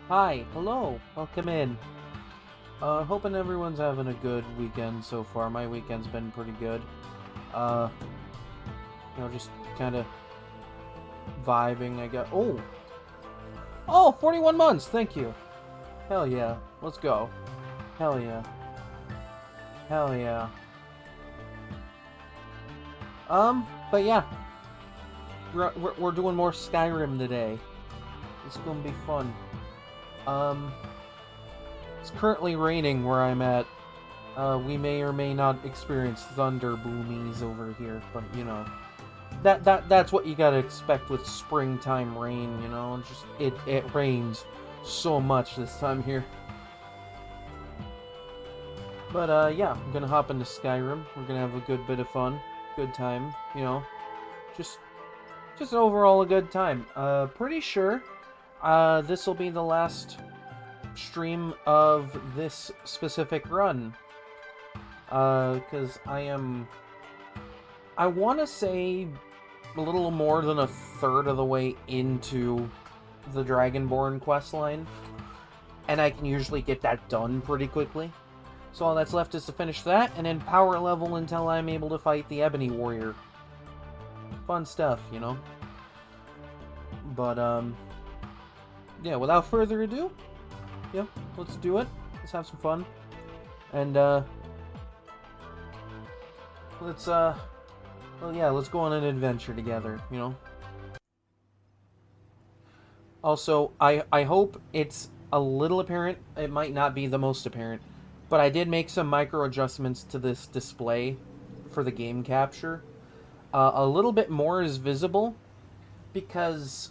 Hi, hello, welcome in. Hoping everyone's having a good weekend so far. My weekend's been pretty good. Uh, just kind of vibing. Oh, 41 months, thank you. Hell yeah, let's go. Hell yeah. Hell yeah. But yeah, we're doing more Skyrim today. It's gonna be fun. Um, it's currently raining where I'm at. We may or may not experience thunder boomies over here, but that's what you gotta expect with springtime rain. Just it rains so much this time here. But yeah, I'm gonna hop into Skyrim. We're gonna have a good bit of fun, good time. Just just overall a good time. Pretty sure this will be the last stream of this specific run. Because I want to say a little more than a third of the way into the Dragonborn questline, and I can usually get that done pretty quickly. So all that's left is to finish that, and then power level until I'm able to fight the Ebony Warrior. Fun stuff, But, yeah, without further ado, yeah, let's do it. Let's have some fun. And, well, yeah, let's go on an adventure together, Also, I hope it's a little apparent. It might not be the most apparent, but I did make some micro adjustments to this display for the game capture. A little bit more is visible because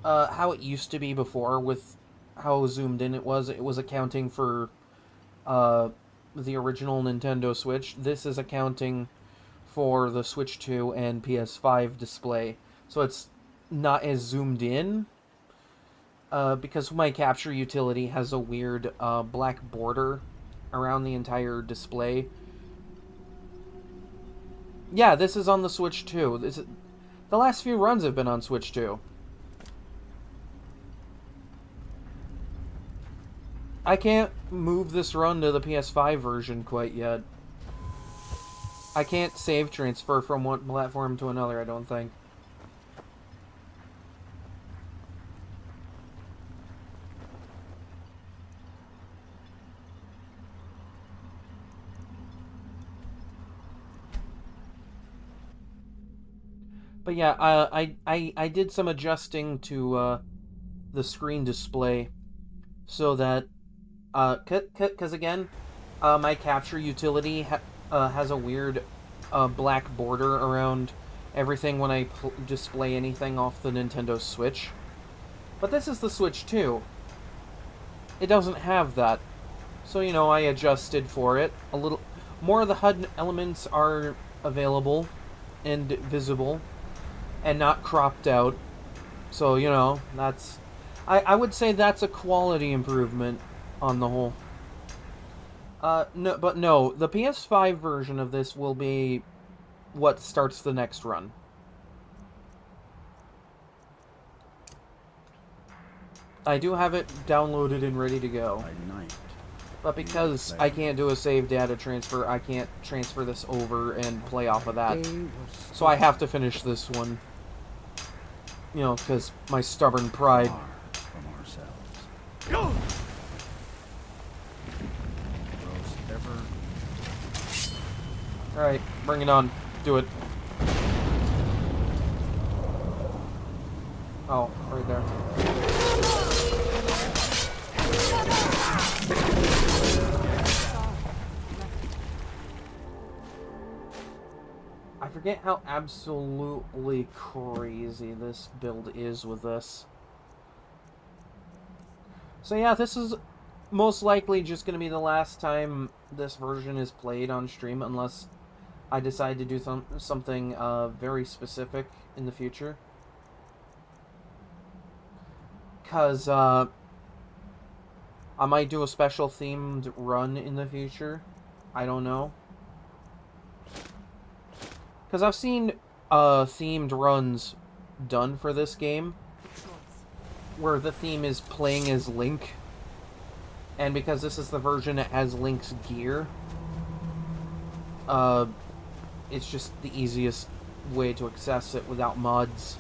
how it used to be before with how zoomed in it was accounting for the original Nintendo Switch. This is accounting for the Switch 2 and PS5 display. So it's not as zoomed in because my capture utility has a weird black border around the entire display. Yeah, this is on the Switch 2. The last few runs have been on Switch 2. I can't move this run to the PS5 version quite yet. I can't save transfer from one platform to another, I don't think. But yeah, I did some adjusting to the screen display so that because again, my capture utility has a weird black border around everything when I display anything off the Nintendo Switch. But this is the Switch 2. It doesn't have that. So, I adjusted for it a little. More of the HUD elements are available and visible and not cropped out. So, that's... I would say that's a quality improvement on the whole. No, the PS5 version of this will be what starts the next run. I do have it downloaded and ready to go. But because I can't do a save data transfer, I can't transfer this over and play off of that. So I have to finish this one. Because my stubborn pride. Alright, bring it on. Do it. Oh, right there. I forget how absolutely crazy this build is with this. So yeah, this is most likely just going to be the last time this version is played on stream, unless I decide to do something very specific in the future. Because I might do a special themed run in the future. I don't know. Because I've seen themed runs done for this game. where the theme is playing as Link, and because this is the version that has Link's gear, it's just the easiest way to access it without mods.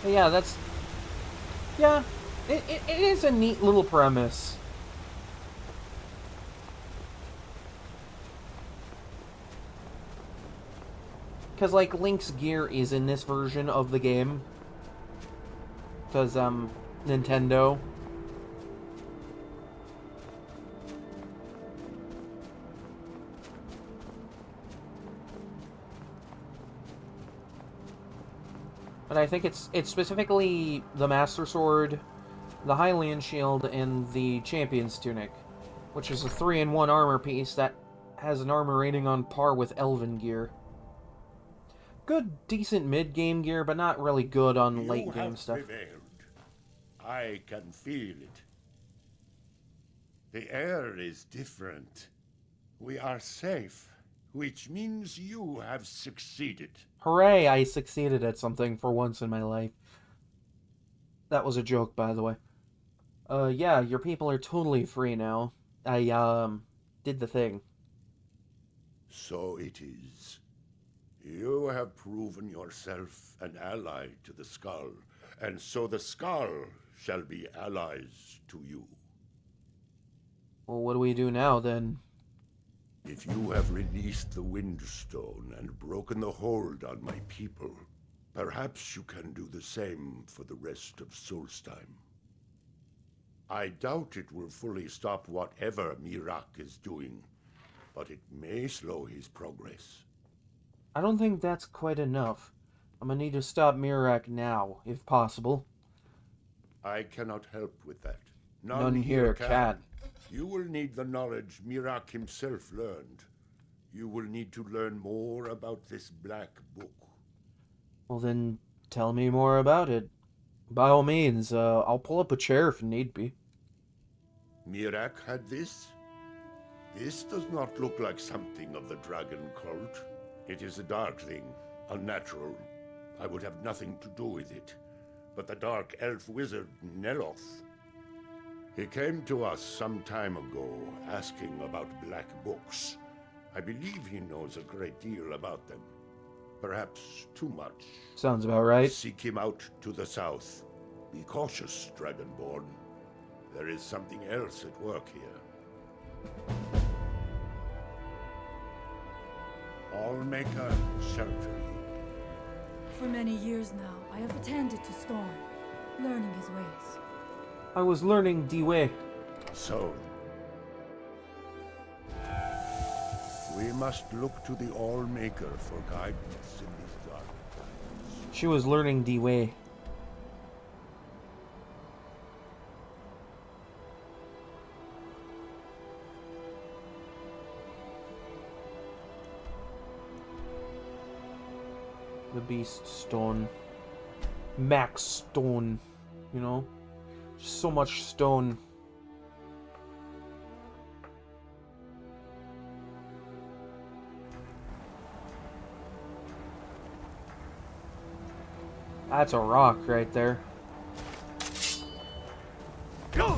But yeah, that's... Yeah, it is a neat little premise. Because, like, Link's gear is in this version of the game. Because, Nintendo. But I think it's specifically the Master Sword, the Hylian Shield, and the Champion's Tunic, which is a 3-in-1 armor piece that has an armor rating on par with Elven gear. Good, decent mid-game gear, but not really good on late-game stuff. Prevailed. I can feel it. The air is different. We are safe, which means you have succeeded. Hooray, I succeeded at something for once in my life. That was a joke, by the way. Yeah, your people are totally free now. I, did the thing. So it is. You have proven yourself an ally to the Skull, and so the Skull shall be allies to you. Well, what do we do now, then? If you have released the Windstone and broken the hold on my people, perhaps you can do the same for the rest of Solstheim. I doubt it will fully stop whatever Miraak is doing, but it may slow his progress. I don't think that's quite enough. I'm gonna need to stop Miraak now, if possible. I cannot help with that. None here can. You will need the knowledge Miraak himself learned. You will need to learn more about this black book. Well then, tell me more about it. By all means, I'll pull up a chair if need be. Miraak had this? This does not look like something of the dragon cult. It is a dark thing, unnatural. I would have nothing to do with it. But the dark elf wizard, Neloth, he came to us some time ago, asking about black books. I believe he knows a great deal about them. Perhaps too much. Sounds about right. Seek him out to the south. Be cautious, Dragonborn. There is something else at work here. Allmaker shelter you. For many years now, I have attended to Storm, learning his ways. I was learning Dway. So, we must look to the Allmaker for guidance in these dark times. She was learning Dway. The Beast Stone. Max Stone. You know? Just so much stone. That's a rock right there. Go!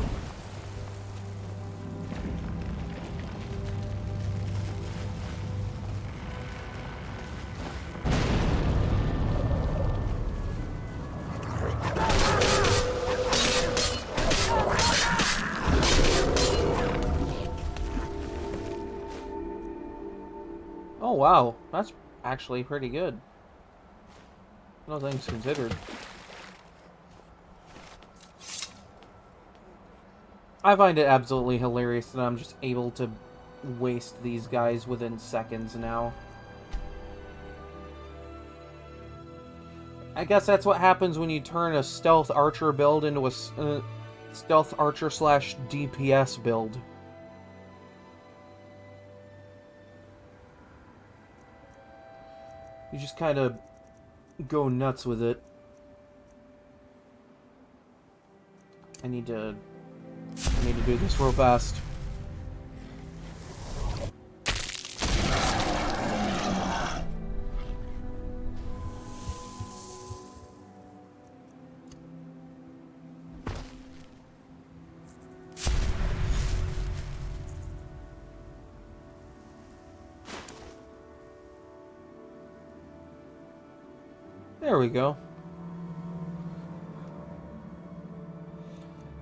Oh wow, that's actually pretty good. No things considered. I find it absolutely hilarious that I'm just able to waste these guys within seconds now. I guess that's what happens when you turn a stealth archer build into a stealth archer slash DPS build. You just kind of go nuts with it. I need to do this real fast. There we go.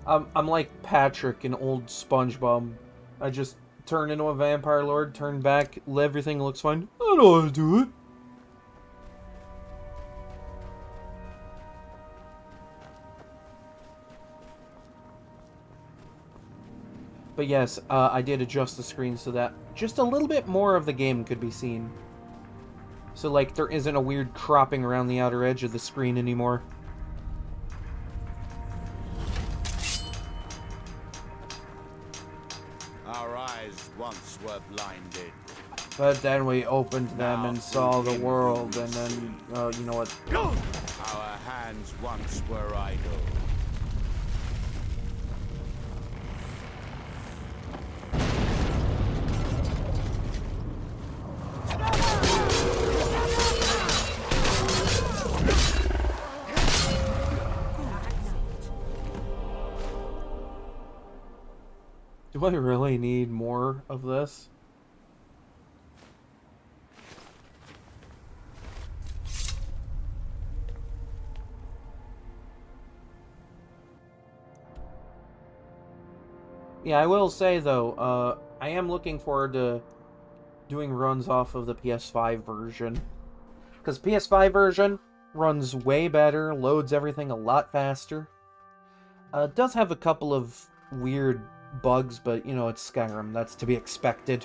I'm like Patrick in old SpongeBob. I just turn into a vampire lord, turn back, everything looks fine. I know how to do it. But yes, I did adjust the screen so that just a little bit more of the game could be seen. So, like, there isn't a weird cropping around the outer edge of the screen anymore. Our eyes once were blinded. But then we opened them and saw the world, and then, you know what? Our hands once were idle. Do I really need more of this? Yeah, I will say though, I am looking forward to doing runs off of the PS5 version. Because PS5 version runs way better, loads everything a lot faster. It does have a couple of weird bugs, but you know, it's Skyrim, that's to be expected.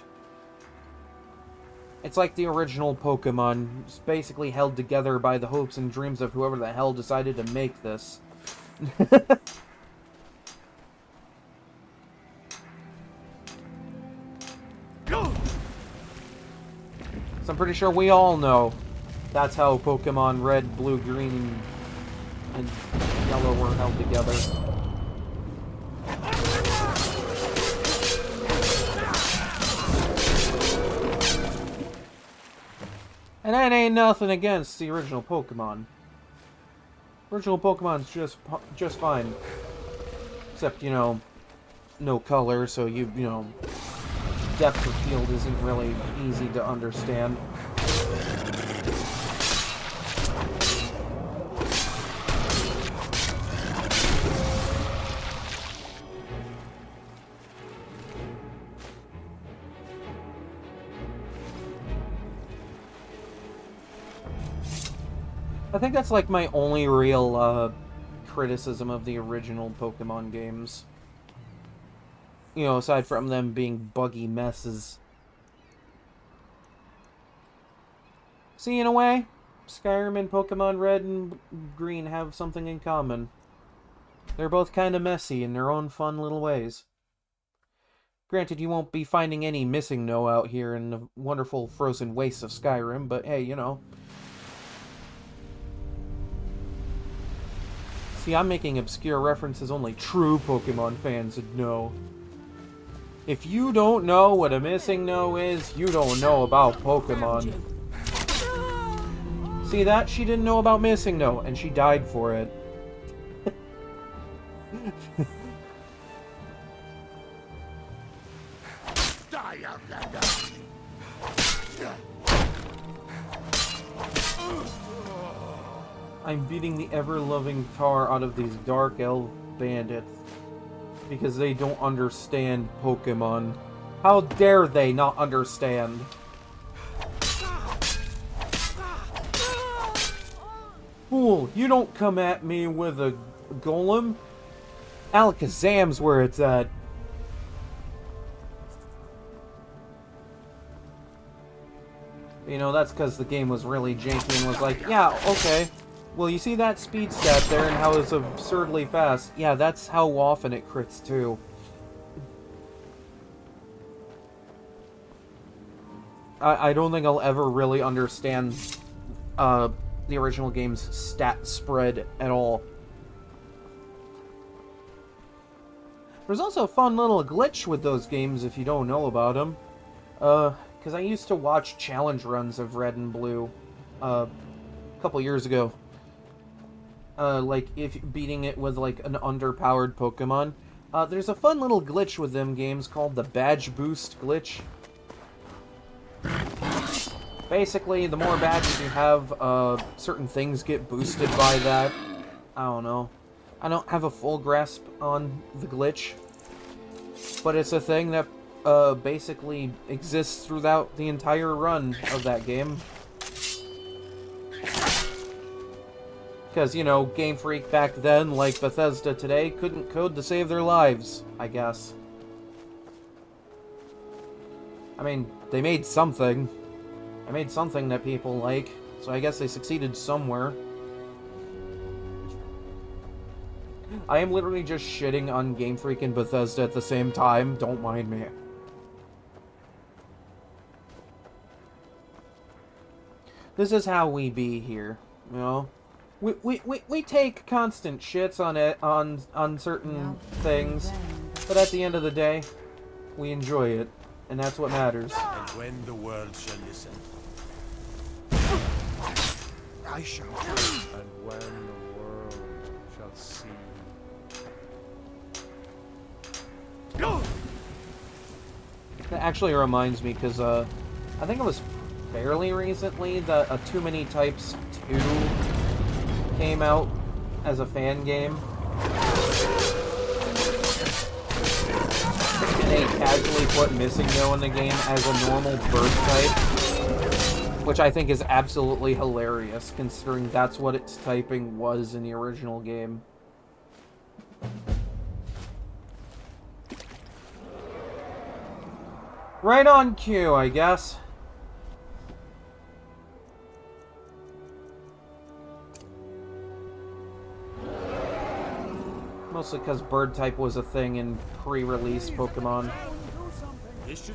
It's like the original Pokemon. It's basically held together by the hopes and dreams of whoever the hell decided to make this. So I'm pretty sure we all know that's how Pokemon Red, Blue, Green, and Yellow were held together. And that ain't nothing against the original Pokemon. Original Pokemon's just fine. Except, you know, no color, so you know, depth of field isn't really easy to understand. I think that's like my only real criticism of the original Pokemon games. You know, aside from them being buggy messes. See, in a way, Skyrim and Pokemon Red and Green have something in common. They're both kind of messy in their own fun little ways. Granted, you won't be finding any missing no out here in the wonderful frozen wastes of Skyrim, but hey, you know. See, I'm making obscure references only true Pokemon fans would know. If you don't know what a missing no is, you don't know about Pokemon. See that? She didn't know about missing no, and she died for it. Die, Outlander! I'm beating the ever-loving tar out of these dark elf bandits because they don't understand Pokemon. How dare they not understand? Fool, you don't come at me with a golem. Alakazam's where it's at. You know, that's because the game was really janky and was like, yeah, okay. Well, you see that speed stat there and how it's absurdly fast? Yeah, that's how often it crits too. I don't think I'll ever really understand the original game's stat spread at all. There's also a fun little glitch with those games if you don't know about them. Because I used to watch challenge runs of Red and Blue a couple years ago. Like, if beating it with, like, an underpowered Pokemon. There's a fun little glitch with them games called the Badge Boost glitch. Basically, the more badges you have, certain things get boosted by that. I don't know. I don't have a full grasp on the glitch, but it's a thing that basically exists throughout the entire run of that game. Because, you know, Game Freak back then, like Bethesda today, couldn't code to save their lives, I guess. I mean, they made something. They made something that people like, so I guess they succeeded somewhere. I am literally just shitting on Game Freak and Bethesda at the same time, don't mind me. This is how we be here, you know? We take constant shits on it, on certain things, but at the end of the day, we enjoy it, and that's what matters. And when the world shall listen, I shall. And when the world shall see. That actually reminds me, because, I think it was fairly recently that Too Many Types 2 came out as a fan game. And they casually put Missing No in the game as a normal bird type. Which I think is absolutely hilarious, considering that's what its typing was in the original game. Right on cue, I guess. Mostly because bird type was a thing in pre-release Pokemon. This should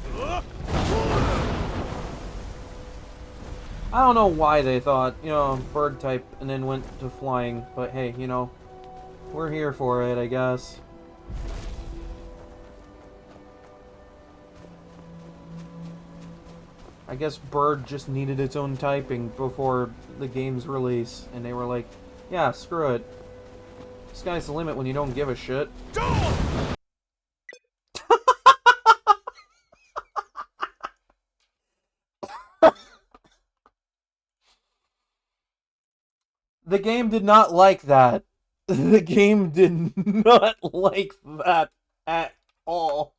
I don't know why they thought, you know, bird type and then went to flying, but hey, you know, we're here for it, I guess. I guess bird just needed its own typing before the game's release, and they were like, yeah, screw it. Sky's the limit when you don't give a shit. The game did not like that. The game did not like that at all.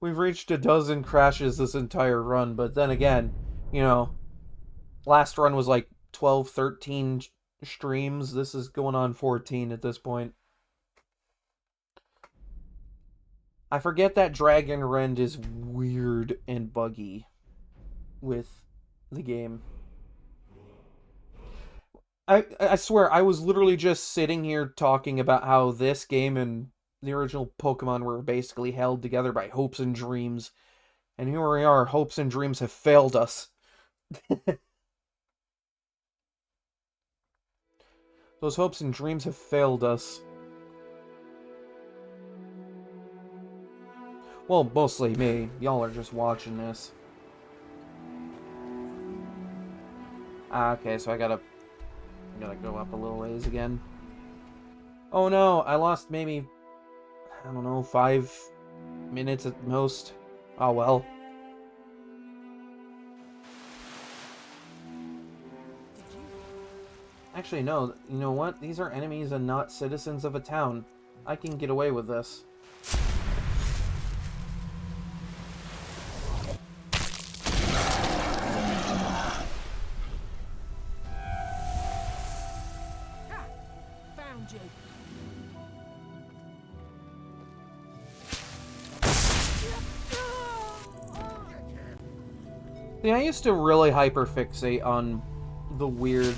We've reached a dozen crashes this entire run, but then again, you know, last run was like 12, 13 streams. This is going on 14 at this point. I forget that Dragon Rend is weird and buggy with the game. I swear, I was literally just sitting here talking about how this game and the original Pokemon were basically held together by hopes and dreams. And here we are, hopes and dreams have failed us. Those hopes and dreams have failed us. Well, mostly me. Y'all are just watching this. Okay, so I gotta go up a little ways again. Oh no, I lost maybe, I don't know, 5 minutes at most. Oh well. Actually, no, you know what? These are enemies and not citizens of a town. I can get away with this. Yeah, I used to really hyperfixate on the weird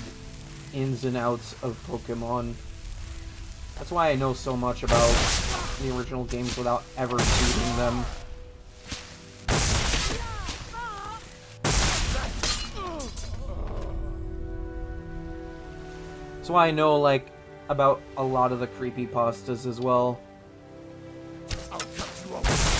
ins and outs of Pokemon. That's why I know so much about the original games without ever beating them. That's why I know, like, about a lot of the creepypastas as well. I'll cut you off.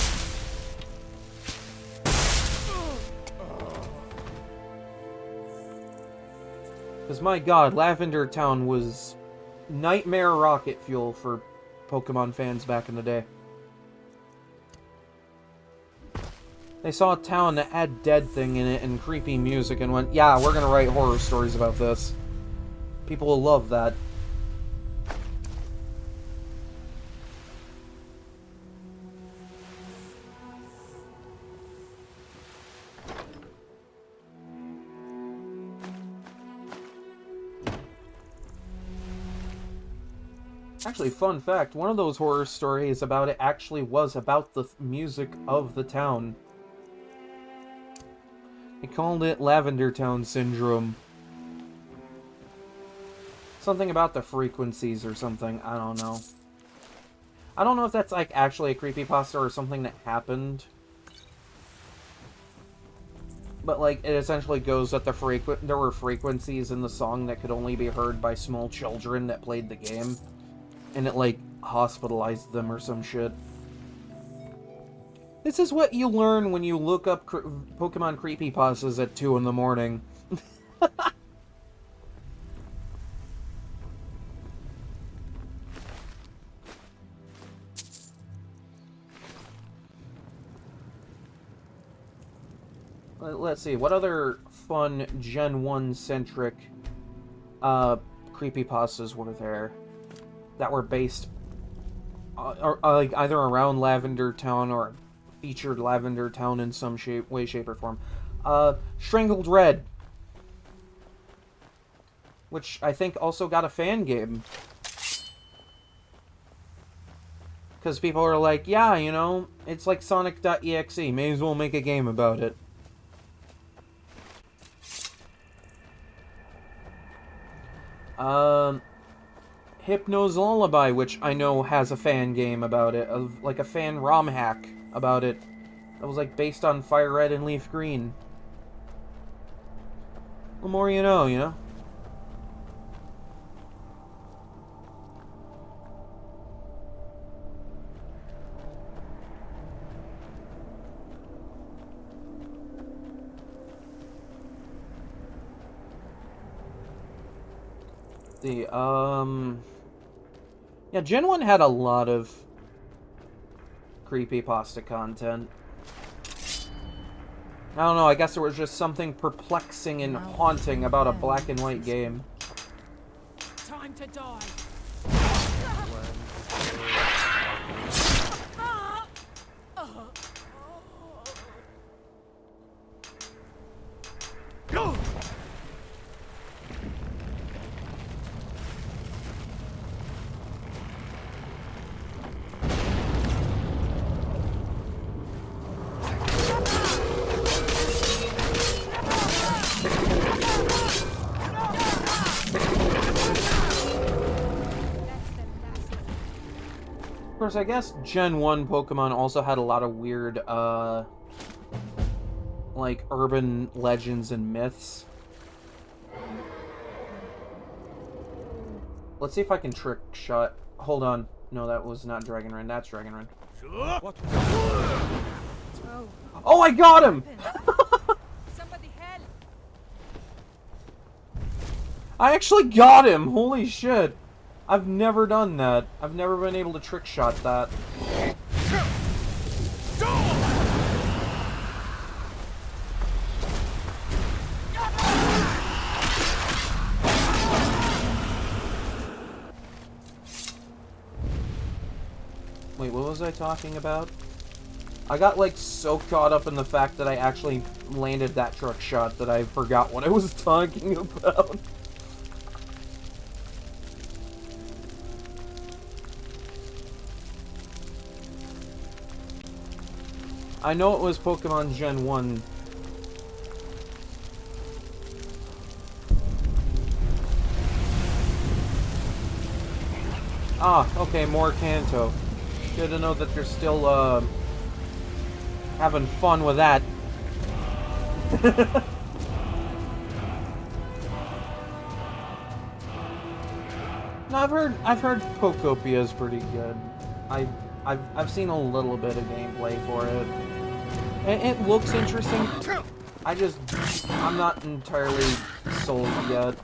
Because my god, Lavender Town was nightmare rocket fuel for Pokemon fans back in the day. They saw a town that had dead thing in it and creepy music and went, yeah, we're gonna write horror stories about this. People will love that. Actually, fun fact, one of those horror stories about it actually was about the music of the town. They called it Lavender Town Syndrome. Something about the frequencies or something, I don't know. I don't know if that's like actually a creepypasta or something that happened. But like, it essentially goes that there were frequencies in the song that could only be heard by small children that played the game. And it, like, hospitalized them or some shit. This is what you learn when you look up Pokemon creepypastas at 2 in the morning. Let's see, what other fun Gen 1-centric creepypastas were there? That were based like either around Lavender Town or featured Lavender Town in some way, shape, or form. Strangled Red, which I think also got a fan game. Because people are like, yeah, you know, it's like Sonic.exe, may as well make a game about it. Hypno's Lullaby, which I know has a fan game about it, like a fan ROM hack about it. That was like based on Fire Red and Leaf Green. The more you know, you know? Yeah, Gen 1 had a lot of creepypasta content. I don't know, I guess there was just something perplexing and haunting about a black and white game. Time to die. Of course, I guess Gen 1 Pokemon also had a lot of weird, like, urban legends and myths. Let's see if I can trick shot. Hold on. No, that was not Dragon Rend. That's Dragon Rend. Oh, I got him! Somebody help! I actually got him! Holy shit! I've never done that. I've never been able to trick shot that. Wait, what was I talking about? I got, like, so caught up in the fact that I actually landed that trick shot that I forgot what I was talking about. I know it was Pokemon Gen 1. Ah, okay, more Kanto. Good to know that they're still, having fun with that. No, I've heard Pokopia is pretty good. I've seen a little bit of gameplay for it. It looks interesting. I'm not entirely sold yet.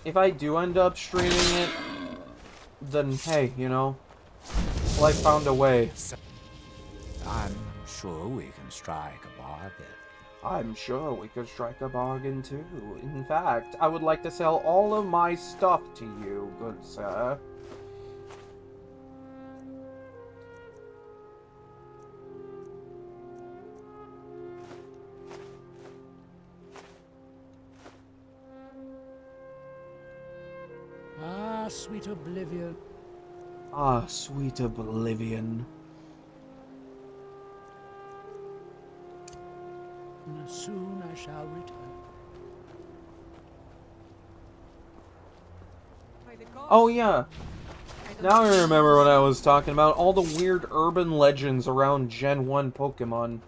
If I do end up streaming it, then hey, you know, life found a way. I'm sure we can strike a bargain. I'm sure we could strike a bargain too. In fact, I would like to sell all of my stuff to you, good sir. Ah, sweet oblivion. Ah, sweet oblivion. Soon I shall return. Oh yeah. Now I remember what I was talking about. All the weird urban legends around Gen 1 Pokemon.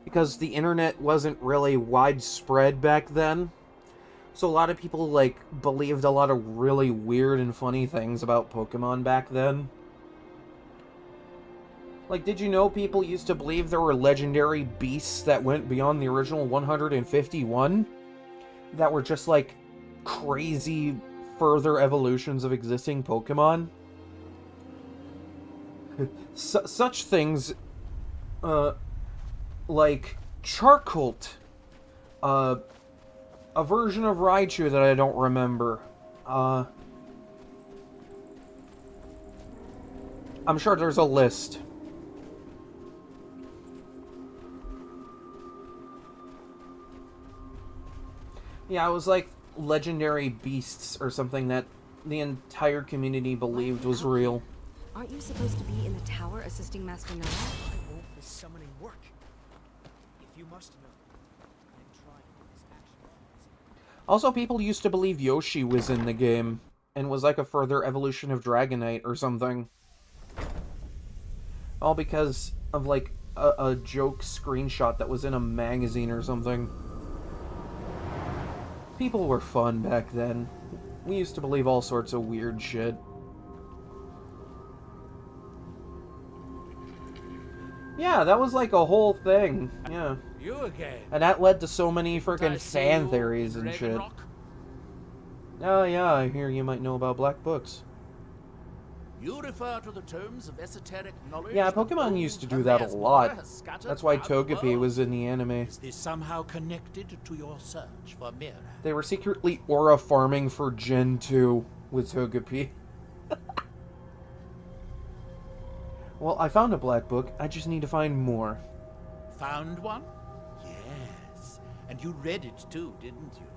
Because the internet wasn't really widespread back then. So a lot of people, like, believed a lot of really weird and funny things about Pokemon back then. Like, did you know people used to believe there were legendary beasts that went beyond the original 151? That were just, like, crazy further evolutions of existing Pokemon? Such things, like Charcolt, a version of Raichu that I don't remember. I'm sure there's a list. Yeah, it was like legendary beasts or something that the entire community believed was real. Aren't you supposed to be in the tower assisting Master Noah? I hope this summoning work. If you must know, I'm trying this action. Also, people used to believe Yoshi was in the game and was like a further evolution of Dragonite or something. All because of like a joke screenshot that was in a magazine or something. People were fun back then. We used to believe all sorts of weird shit. Yeah, that was like a whole thing. Yeah. You again. And that led to so many I freaking see fan you, theories and shit. Ravenrock. Oh yeah, I hear you might know about black books. You refer to the tomes of esoteric knowledge. Yeah, that Pokemon old used to do that a Hermes lot. has scattered That's why throughout the Togepi world. was in the anime. Is this somehow connected to your search for Mira? They were secretly aura farming for Gen 2 with Togepi. Well, I found a black book. I just need to find more. Found one? Yes. And you read it too, didn't you?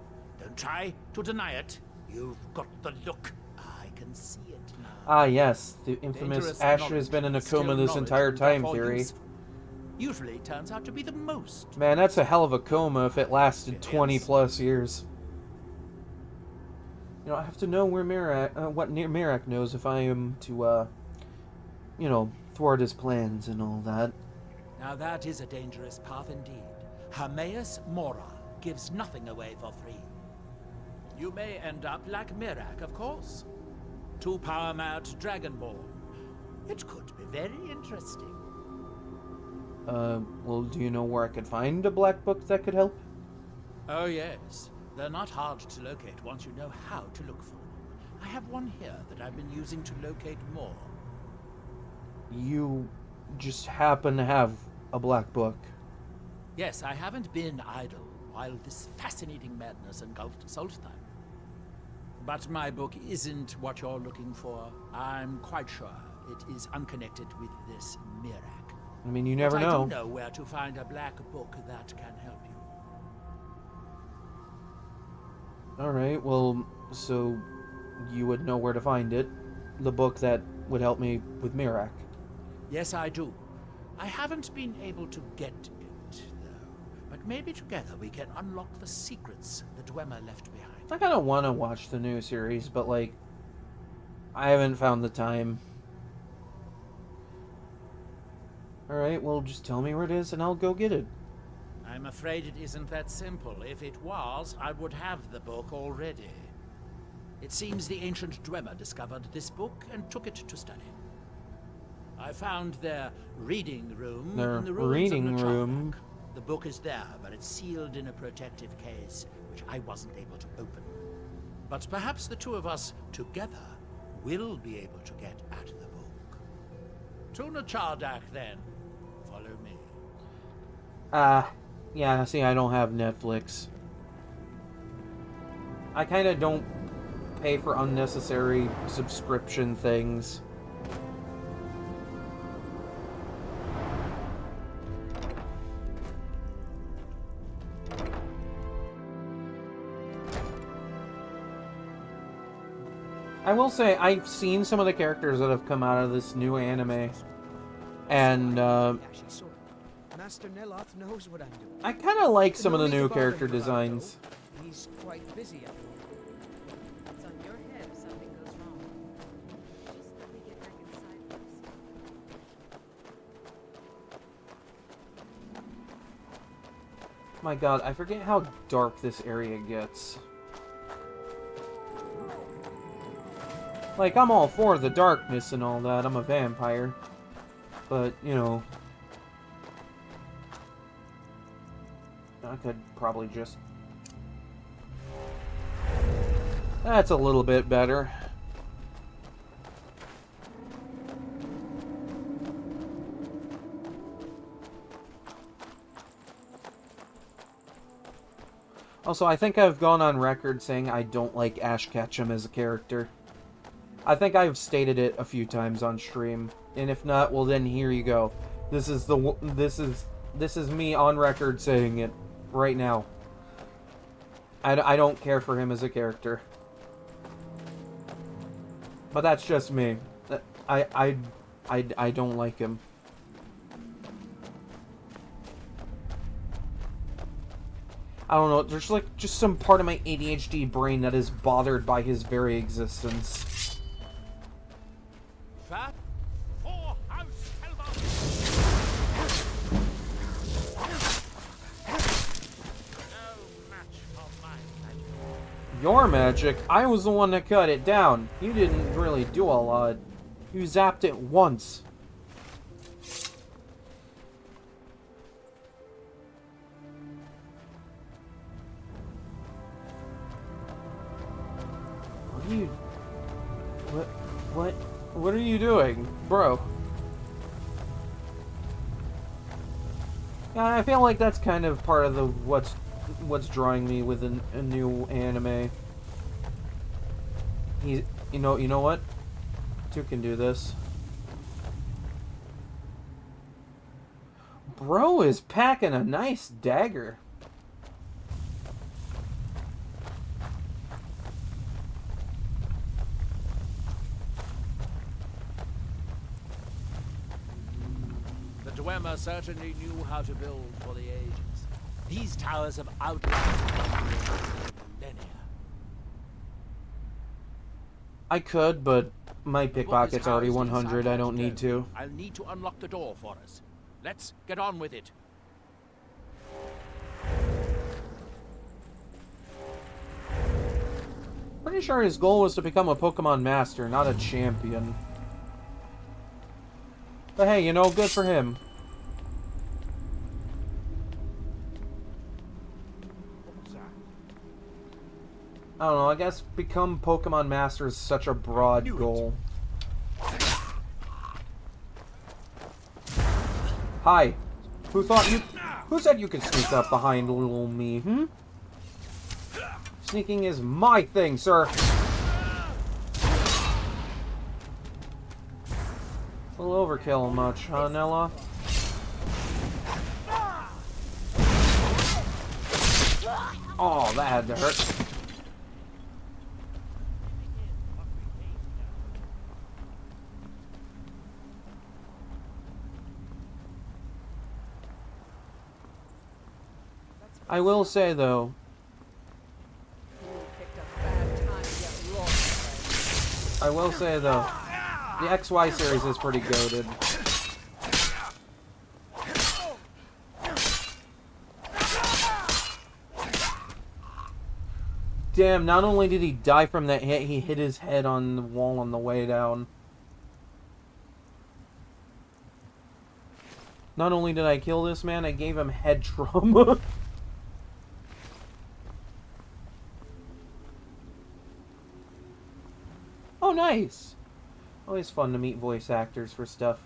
Don't try to deny it. You've got the look. I can see it now. Ah, yes, the infamous Dangerous Ash has knowledge, been in a still coma this knowledge, entire and time therefore theory. useful. Usually turns out to be the most. Man, that's a hell of a coma if it lasted 20 plus years. You know, I have to know where Mirak knows if I am to, you know, thwart his plans and all that. Now that is a dangerous path indeed. Hermes Mora gives nothing away for free. You may end up like Mirak, of course. 2 power mad Dragonborn. It could be very interesting. Well, do you know where I could find a black book that could help? Oh yes. They're not hard to locate once you know how to look for them. I have one here that I've been using to locate more. You just happen to have a black book. Yes, I haven't been idle while this fascinating madness engulfed Solstheim. But my book isn't what you're looking for. I'm quite sure it is unconnected with this Mirak. I mean, you never But know. I do know where to find a black book that can help you. Alright, well, so you would know where to find it. The book that would help me with Mirak. Yes, I do. I haven't been able to get it, though. But maybe together we can unlock the secrets the Dwemer left behind. I kind of want to watch the new series, but, like, I haven't found the time. Alright, well, just tell me where it is and I'll go get it. I'm afraid it isn't that simple. If it was, I would have the book already. It seems the ancient Dwemer discovered this book and took it to study. I found their reading room Their in the ruins reading of Nachardak. room? The book is there, but it's sealed in a protective case, which I wasn't able to open. But perhaps the two of us together will be able to get at the book. To Nachardak, then, for Yeah, see, I don't have Netflix. I kind of don't pay for unnecessary subscription things. I will say, I've seen some of the characters that have come out of this new anime, and Actually, sort of. Master Neloth knows what I'm doing. I kind of like some No of the need to new bother character him about it, designs. though. He's quite busy at the moment. It's on your head if something goes wrong. Just let me get back inside first. My god, I forget how dark this area gets. Like, I'm all for the darkness and all that, I'm a vampire. But, you know... I could probably just... That's a little bit better. Also, I think I've gone on record saying I don't like Ash Ketchum as a character. I think I've stated it a few times on stream, and if not, well then here you go. This is me on record saying it right now. I don't care for him as a character, but that's just me. I don't like him. I don't know. There's like just some part of my ADHD brain that is bothered by his very existence. Fat for House Helva. No match for my magic. Your magic? I was the one that cut it down. You didn't really do a lot. You zapped it once. What are you... What are you doing? Bro. Yeah, I feel like that's kind of part of the what's drawing me with a new anime. You know what? Two can do this. Bro is packing a nice dagger. The Dwemer certainly knew how to build for the ages. These towers have outlasted millennia. I could, but my pickpocket's already Housed 100. inside I don't need to. I'll need to unlock the door for us. Let's get on with it. Pretty sure his goal was to become a Pokemon Master, not a champion. But hey, you know, good for him. I don't know, I guess become Pokemon Master is such a broad goal. Hi. Who said you could sneak up behind little me, hmm? Sneaking is my thing, sir. A little overkill much, huh, Nella? Oh, that had to hurt. I will say, though, the XY series is pretty goated. Damn, not only did he die from that hit, he hit his head on the wall on the way down. Not only did I kill this man, I gave him head trauma. Oh, nice! Always fun to meet voice actors for stuff.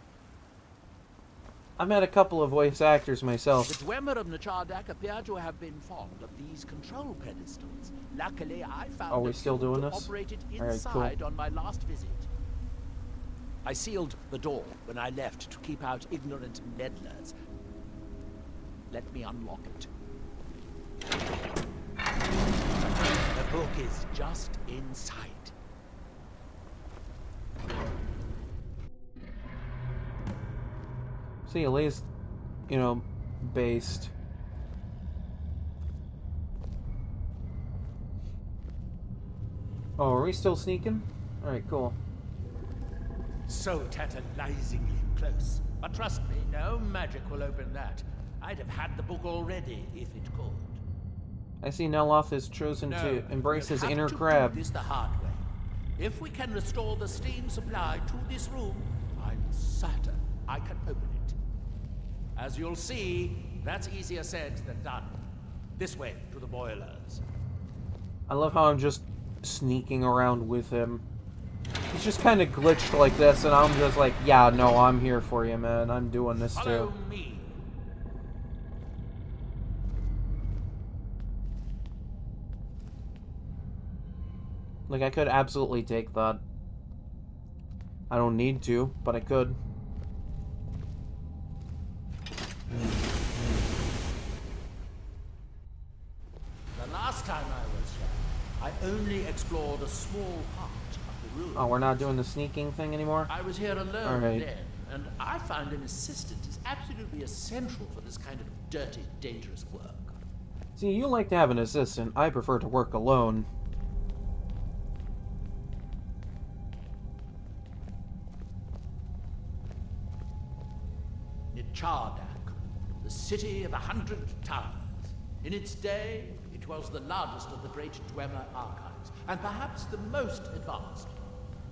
I've met a couple of voice actors myself. The Dwemer of Nachardak appear to have been fond of these control pedestals. Luckily, I found Are we a still cube doing that this? operated Alright, cool. inside on my last visit. I sealed the door when I left to keep out ignorant meddlers. Let me unlock it. The book is just inside. See, at least, you know, based. Oh, are we still sneaking? Alright, cool. So tantalizingly close. But trust me, no magic will open that. I'd have had the book already if it could. I see Neloth has chosen to embrace his inner crab. Do this the hard way. If we can restore the steam supply to this room, I'm certain I can open it. As you'll see, that's easier said than done. This way to the boilers. I love how I'm just sneaking around with him. He's just kind of glitched like this, and I'm just like, yeah, no, I'm here for you, man. I'm doing this Follow too. me. Like, I could absolutely take that. I don't need to, but I could. The last time I was here, I only explored a small part of the room. Oh, we're not doing the sneaking thing anymore? I was here alone Alright. then, and I found an assistant is absolutely essential for this kind of dirty, dangerous work. See, you like to have an assistant. I prefer to work alone. Nachardak, the city of 100 towers. In its day, it was the largest of the great Dwemer archives, and perhaps the most advanced.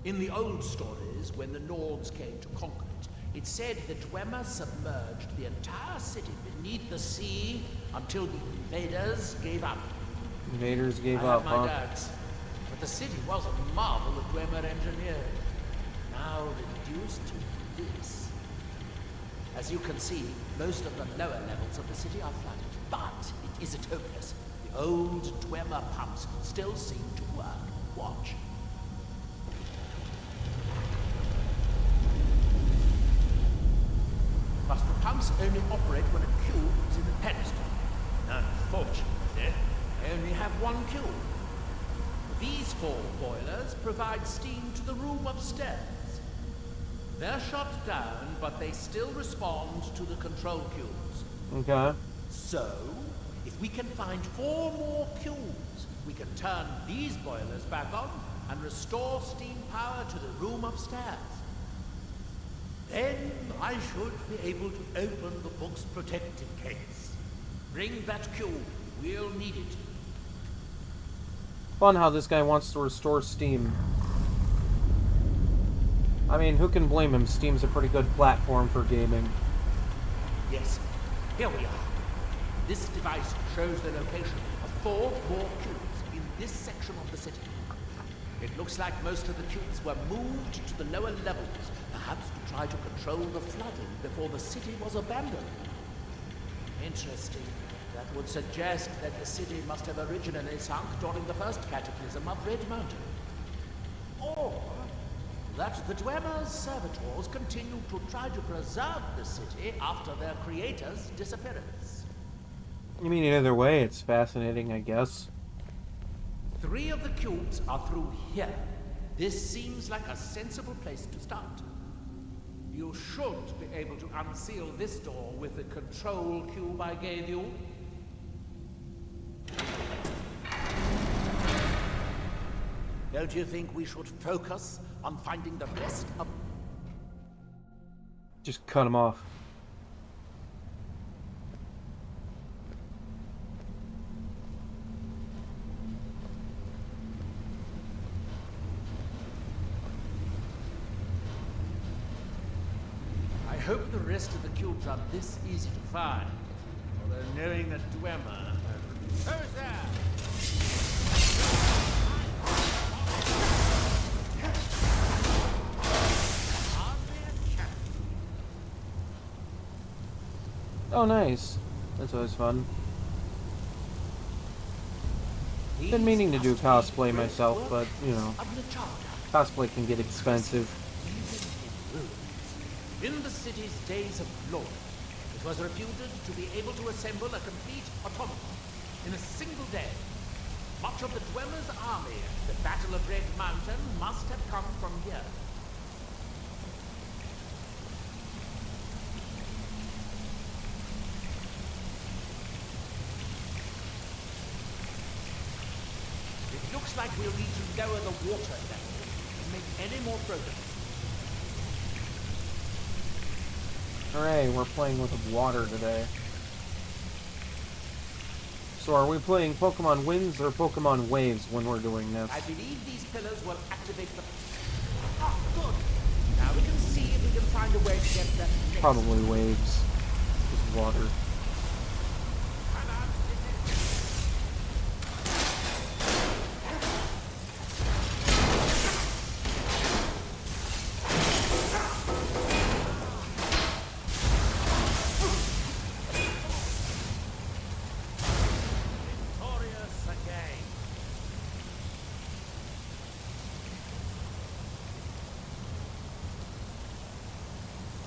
In the old stories, when the Nords came to conquer it, it said the Dwemer submerged the entire city beneath the sea until the invaders gave up. Invaders gave I up, have my huh? doubts, but the city was a marvel of Dwemer engineering. Now reduced to this. As you can see, most of the lower levels of the city are flooded, but it isn't hopeless. The old Dwemer pumps still seem to work. Watch. But the pumps only operate when a cube is in the pedestal. Unfortunately, I only have one cube. These 4 boilers provide steam to the room upstairs. They're shut down, but they still respond to the control cubes. Okay. So, if we can find 4 more cubes, we can turn these boilers back on and restore steam power to the room upstairs. Then I should be able to open the book's protective case. Bring that cube. We'll need it. Fun how this guy wants to restore Steam. I mean, who can blame him? Steam's a pretty good platform for gaming. Yes, here we are. This device shows the location of 4 more cubes in this section of the city. It looks like most of the cubes were moved to the lower levels, perhaps to try to control the flooding before the city was abandoned. Interesting. That would suggest that the city must have originally sunk during the first cataclysm of Red Mountain. Or that the Dwemer's servitors continue to try to preserve the city after their creator's disappearance. I mean, either way, it's fascinating, I guess. 3 of the cubes are through here. This seems like a sensible place to start. You should be able to unseal this door with the control cube I gave you. Don't you think we should focus on finding the rest of... Just cut him off. I hope the rest of the cubes are this easy to find. Although knowing that Dwemer... Who's there? Oh, nice. That's always fun. Been meaning to do cosplay myself, but, you know, cosplay can get expensive. In the city's days of glory, it was reputed to be able to assemble a complete automaton in a single day. Much of the Dweller's army at the Battle of Red Mountain must have come from here. It looks like we'll need to lower the water level to make any more progress. Hooray, we're playing with water today. So are we playing Pokemon Winds or Pokemon Waves when we're doing this? I believe these pillars will activate the... Ah, good! Now we can see if we can find a way to get that... Probably Waves. Just water.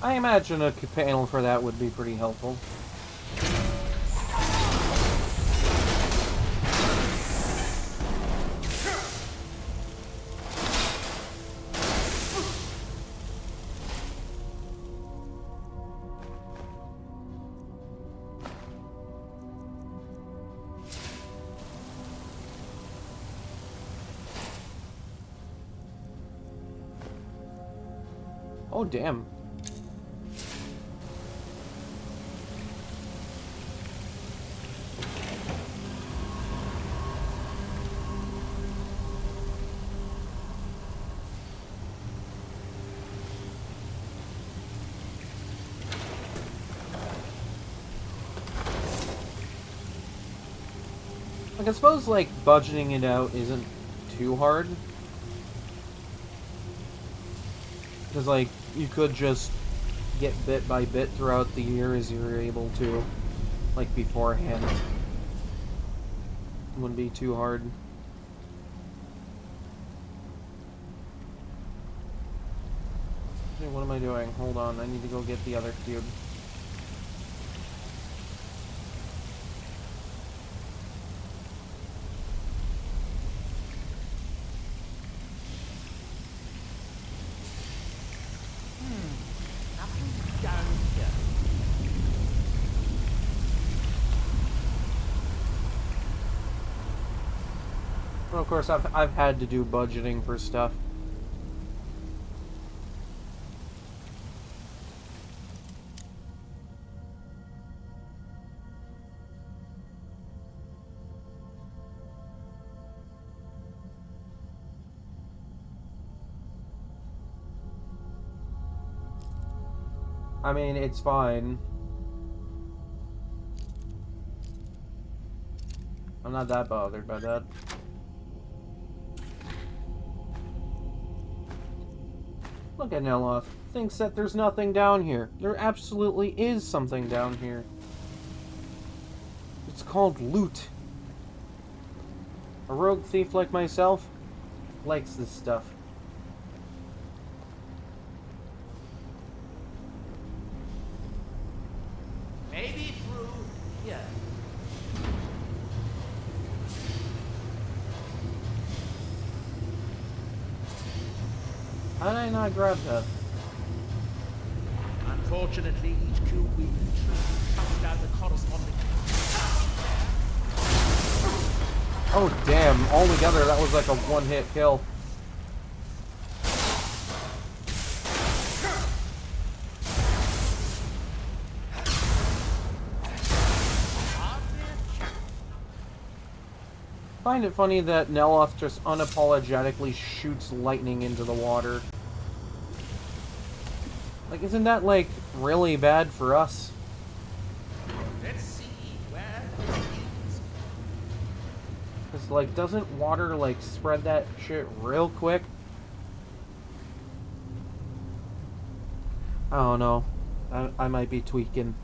I imagine a panel for that would be pretty helpful. Oh, damn. Like, I suppose, like, budgeting it out isn't too hard. Because, like, you could just get bit by bit throughout the year as you're able to, like, beforehand. It wouldn't be too hard. Hey, what am I doing? Hold on, I need to go get the other cube. Nothing down here. Well, of course, I've had to do budgeting for stuff. I mean, it's fine. I'm not that bothered by that. Look at Neloth. Thinks that there's nothing down here. There absolutely is something down here. It's called loot. A rogue thief like myself likes this stuff. Maybe through here. How did I not grab that? Unfortunately, each cube we retrieve comes down the corresponding... Oh damn, altogether that was like a one-hit kill. I find it funny that Neloth just unapologetically shoots lightning into the water. Like, isn't that, like, really bad for us? Let's see where this leads. Because, like, doesn't water, like, spread that shit real quick? I don't know. I might be tweaking.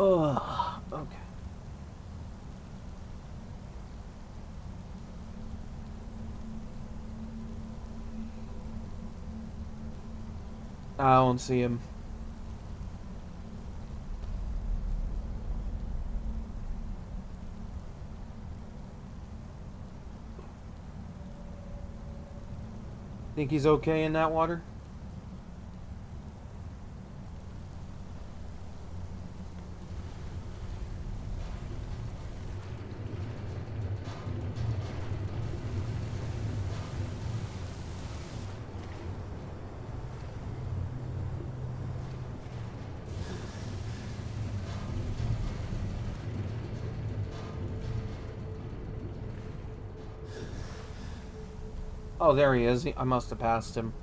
Oh, okay. I don't see him. Think he's okay in that water? Oh, there he is. I must have passed him.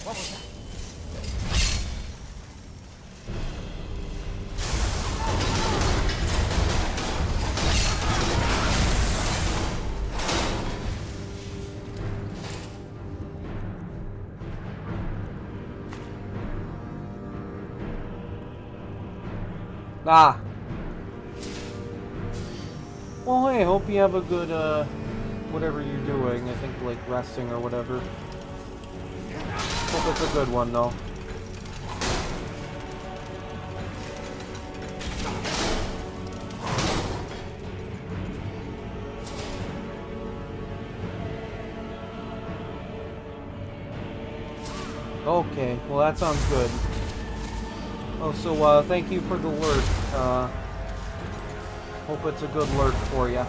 What was that? Ah! Well, hey, hope you have a good, whatever you're doing. I think, like, resting or whatever. Hope it's a good one, though. Okay, well, that sounds good. Oh, so, thank you for the alert. Hope it's a good alert for you.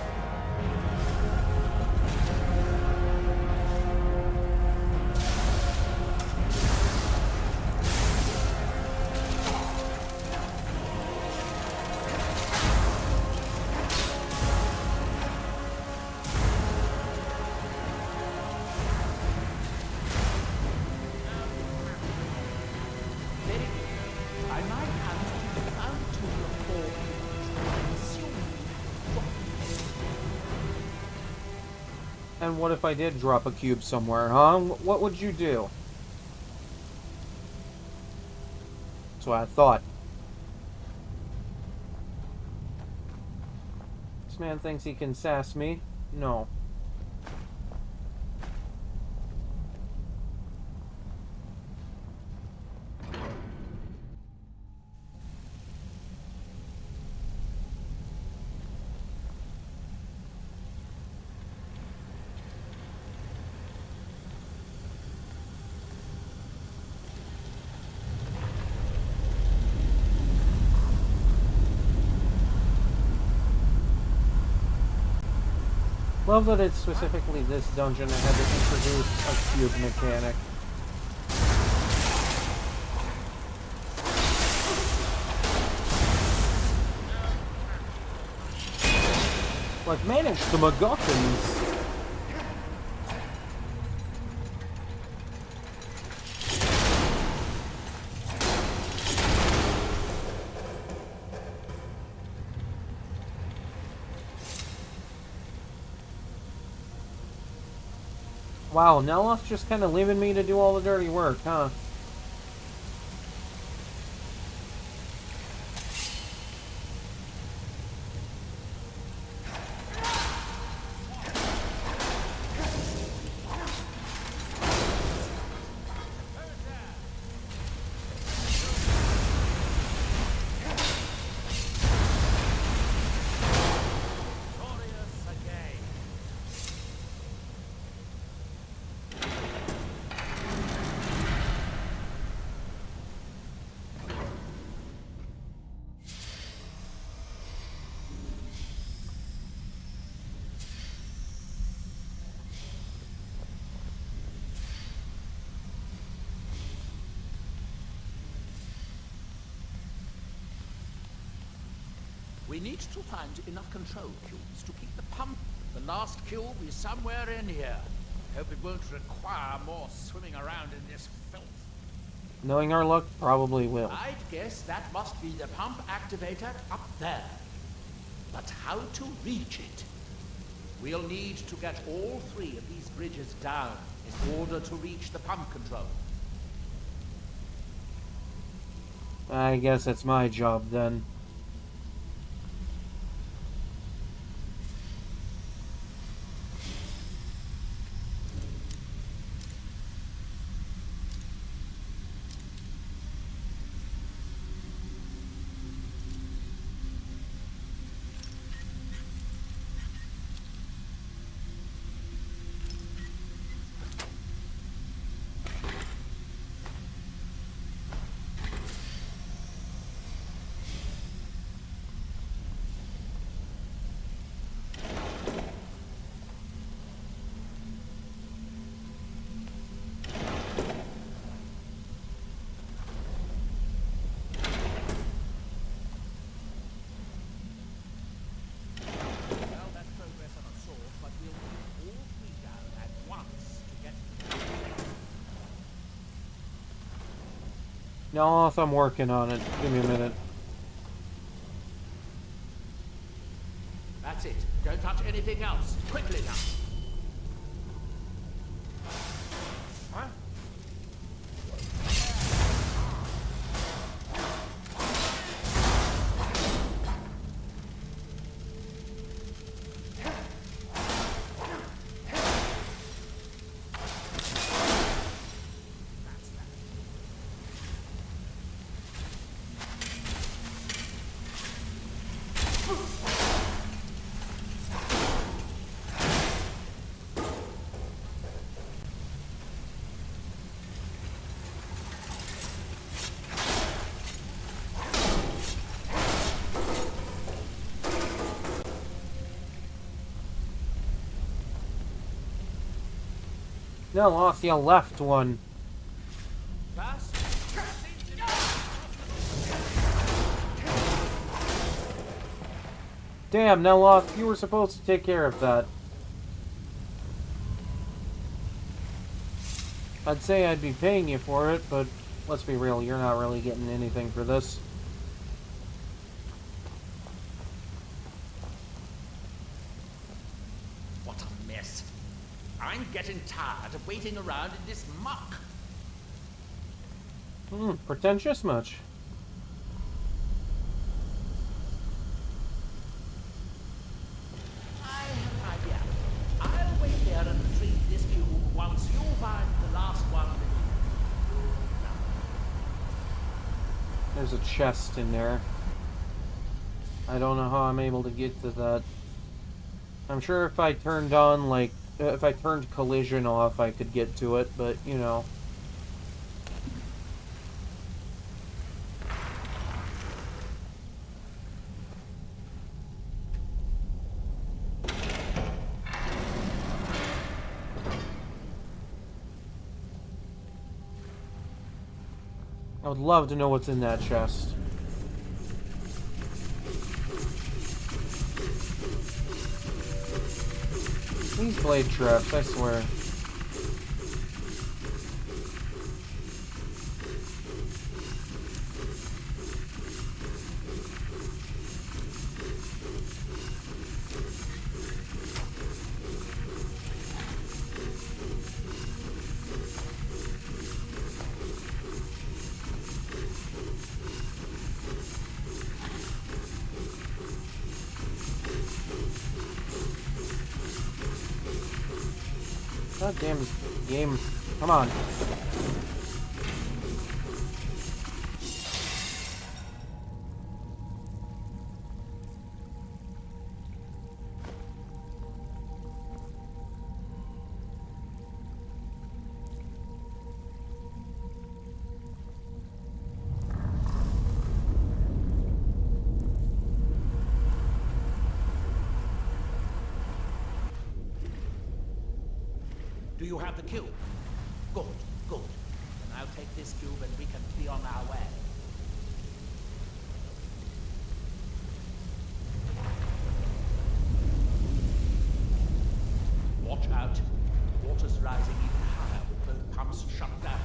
By my count, we found a total of 4 And what if I did drop a cube somewhere, huh? What would you do? That's what I thought. This man thinks he can sass me. No. Love that it's specifically this dungeon that had to introduce a cube mechanic. Like, manage the MacGuffins. Wow, Neloth's just kind of leaving me to do all the dirty work, huh? We need to find enough control cubes to keep the pump. The last cube is somewhere in here. Hope it won't require more swimming around in this filth. Knowing our luck, probably will. I'd guess that must be the pump activator up there. But how to reach it? We'll need to get all 3 of these bridges down in order to reach the pump control. I guess it's my job then. Well, that's progress on a sort, but we'll need all three down at once to get No, if I'm working on it. Give me a minute. That's it. Don't touch anything else. Quickly now. Huh? No, lost the left one. Fast. Damn, Neloth, you were supposed to take care of that. I'd say I'd be paying you for it, but let's be real, you're not really getting anything for this. What a mess. I'm getting tired of waiting around in this muck. Pretentious much? I have an idea. I'll wait here and retrieve this cube once you find the last one. There's a chest in there. I don't know how I'm able to get to that. I'm sure if I turned on, like, if I turned collision off, I could get to it, but, you know. I would love to know what's in that chest. These blade traps, I swear. God damn game. Come on. Do you have the cube? Good, good. Then I'll take this cube and we can be on our way. Watch out. Water's rising even higher with both pumps shut down.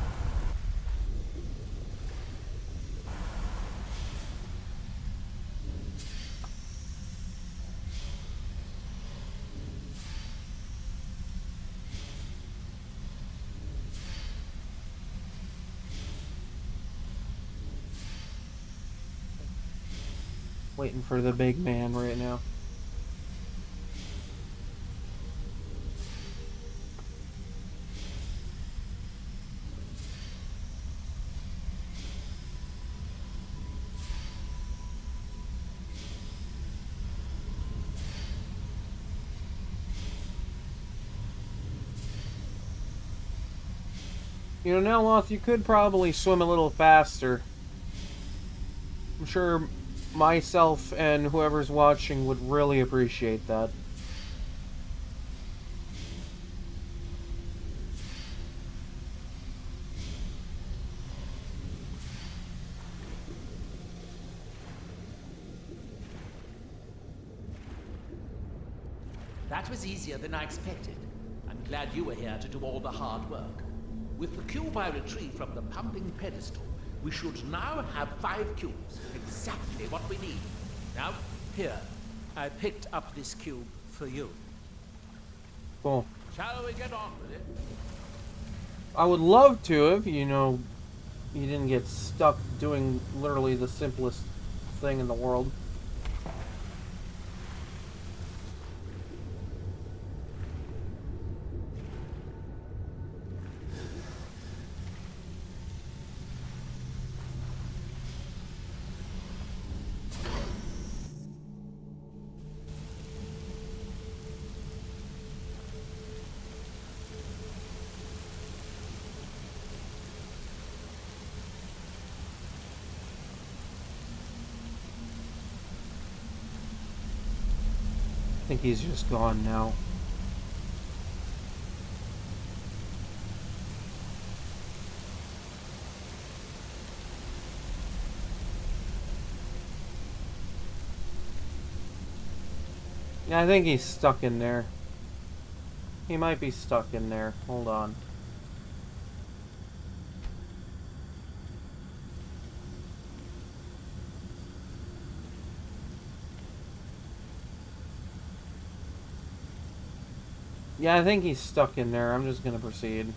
Waiting for the big man right now. You know, Neloth, you could probably swim a little faster. I'm sure myself and whoever's watching would really appreciate that. That was easier than I expected. I'm glad you were here to do all the hard work. With the cube I retrieved from the pumping pedestal, we should now have 5 cubes. Exactly what we need. Now, here. I picked up this cube for you. Cool. Shall we get on with it? I would love to if, you know, you didn't get stuck doing literally the simplest thing in the world. I think he's just gone now. Yeah, I think he's stuck in there. He might be stuck in there. Hold on. Yeah, I think he's stuck in there. I'm just gonna proceed.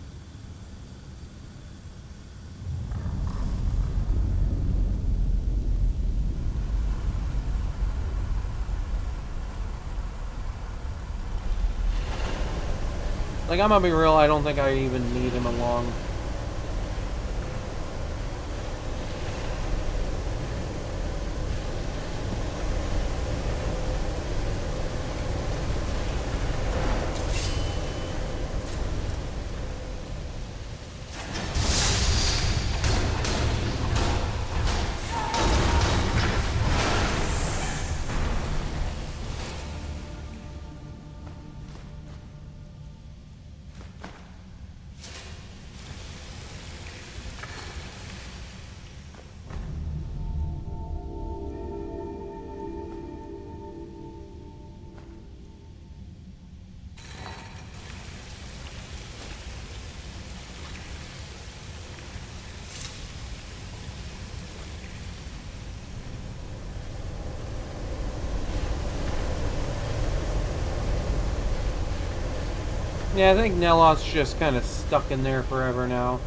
Like, I'm gonna be real, I don't think I even need him along. Yeah, I think Neloth's just kind of stuck in there forever now.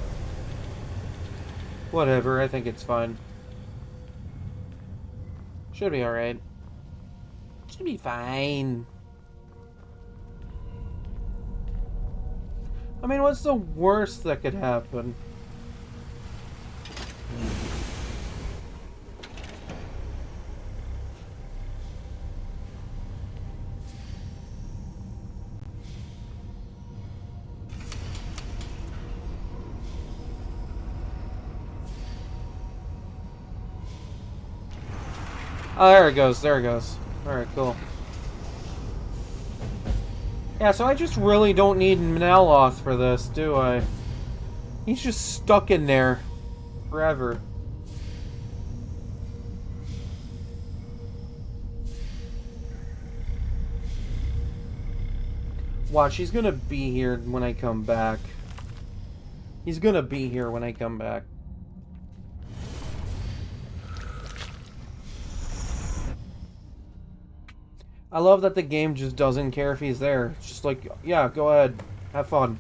Whatever, I think it's fine. Should be alright. Should be fine. I mean, what's the worst that could happen? Oh, there it goes, there it goes. Alright, cool. Yeah, so I just really don't need Neloth for this, do I? He's just stuck in there forever. Watch, he's gonna be here when I come back. He's gonna be here when I come back. I love that the game just doesn't care if he's there. It's just like, yeah, go ahead. Have fun.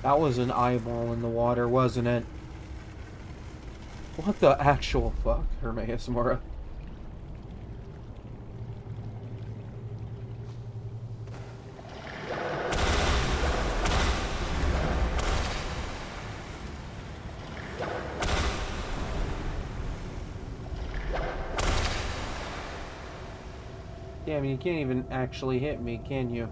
That was an eyeball in the water, wasn't it? What the actual fuck, Hermaeus Mora? Damn, you can't even actually hit me, can you?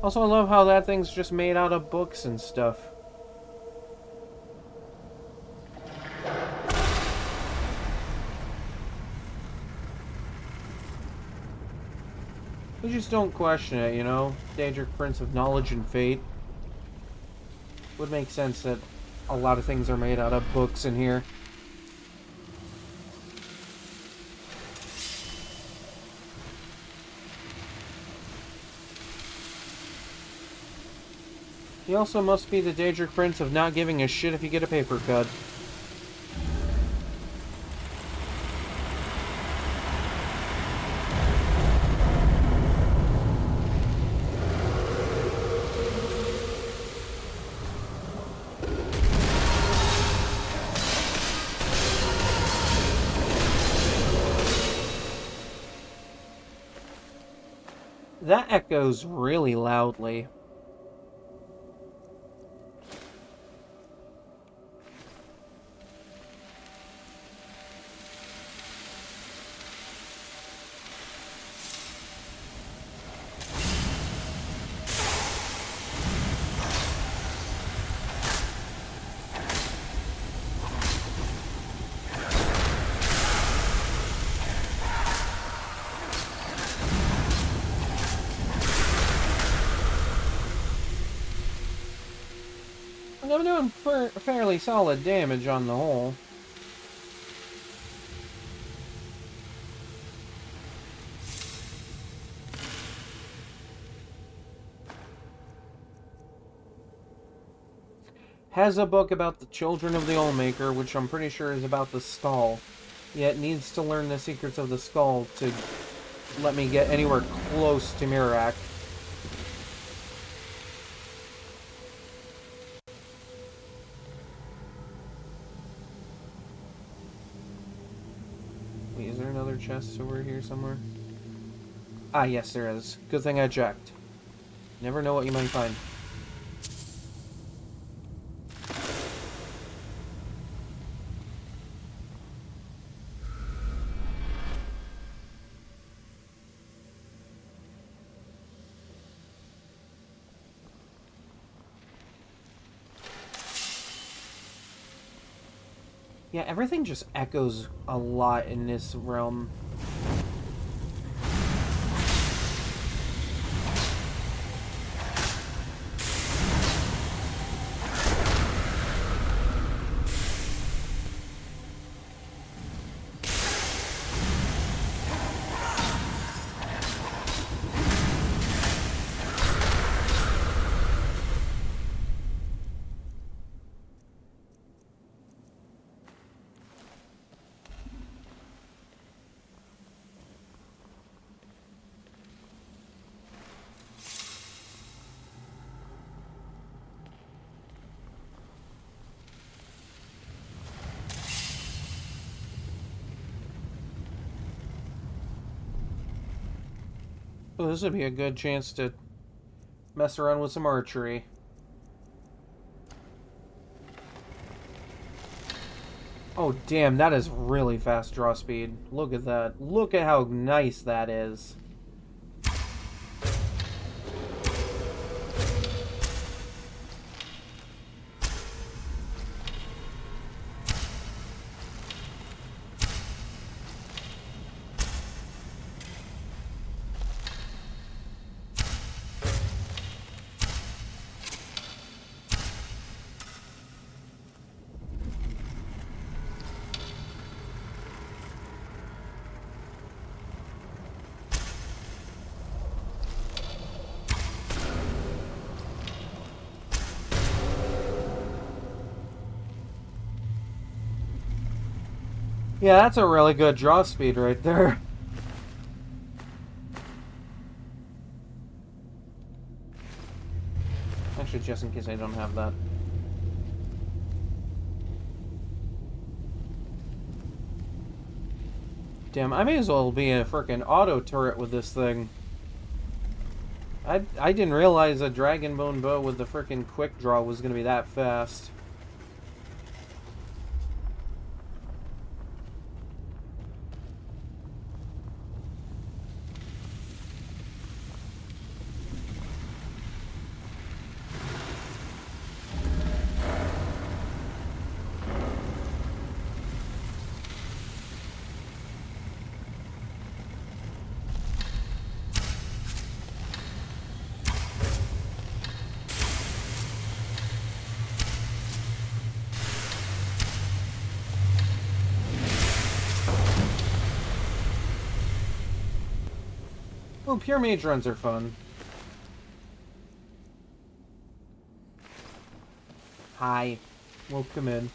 Also, I love how that thing's just made out of books and stuff. We just don't question it, you know? Daedric Prince of Knowledge and Fate. Would make sense that a lot of things are made out of books in here. He also must be the Daedric Prince of not giving a shit if you get a paper cut. That echoes really loudly. I'm doing fairly solid damage on the whole. Has a book about the children of the Allmaker, which I'm pretty sure is about the skull. Yet needs to learn the secrets of the skull to let me get anywhere close to Miraak. Wait, is there another chest over here somewhere? Ah, yes, there is. Good thing I checked. Never know what you might find. Yeah, everything just echoes a lot in this realm. Oh, this would be a good chance to mess around with some archery. Oh, damn, that is really fast draw speed. Look at that. Look at how nice that is. Yeah, that's a really good draw speed right there. Actually, just in case I don't have that. Damn, I may as well be a freaking auto turret with this thing. I didn't realize a Dragonbone bow with the freaking quick draw was gonna be that fast. Oh, pure mage runs are fun. Hi. Welcome in.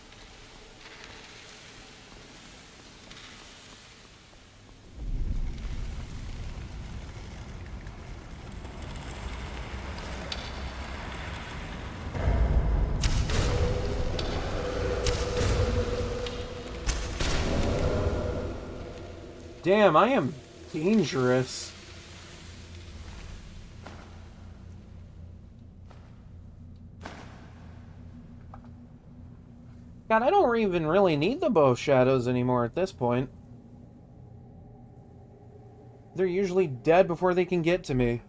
Damn, I am dangerous. God, I don't even really need the bow shadows anymore at this point. They're usually dead before they can get to me.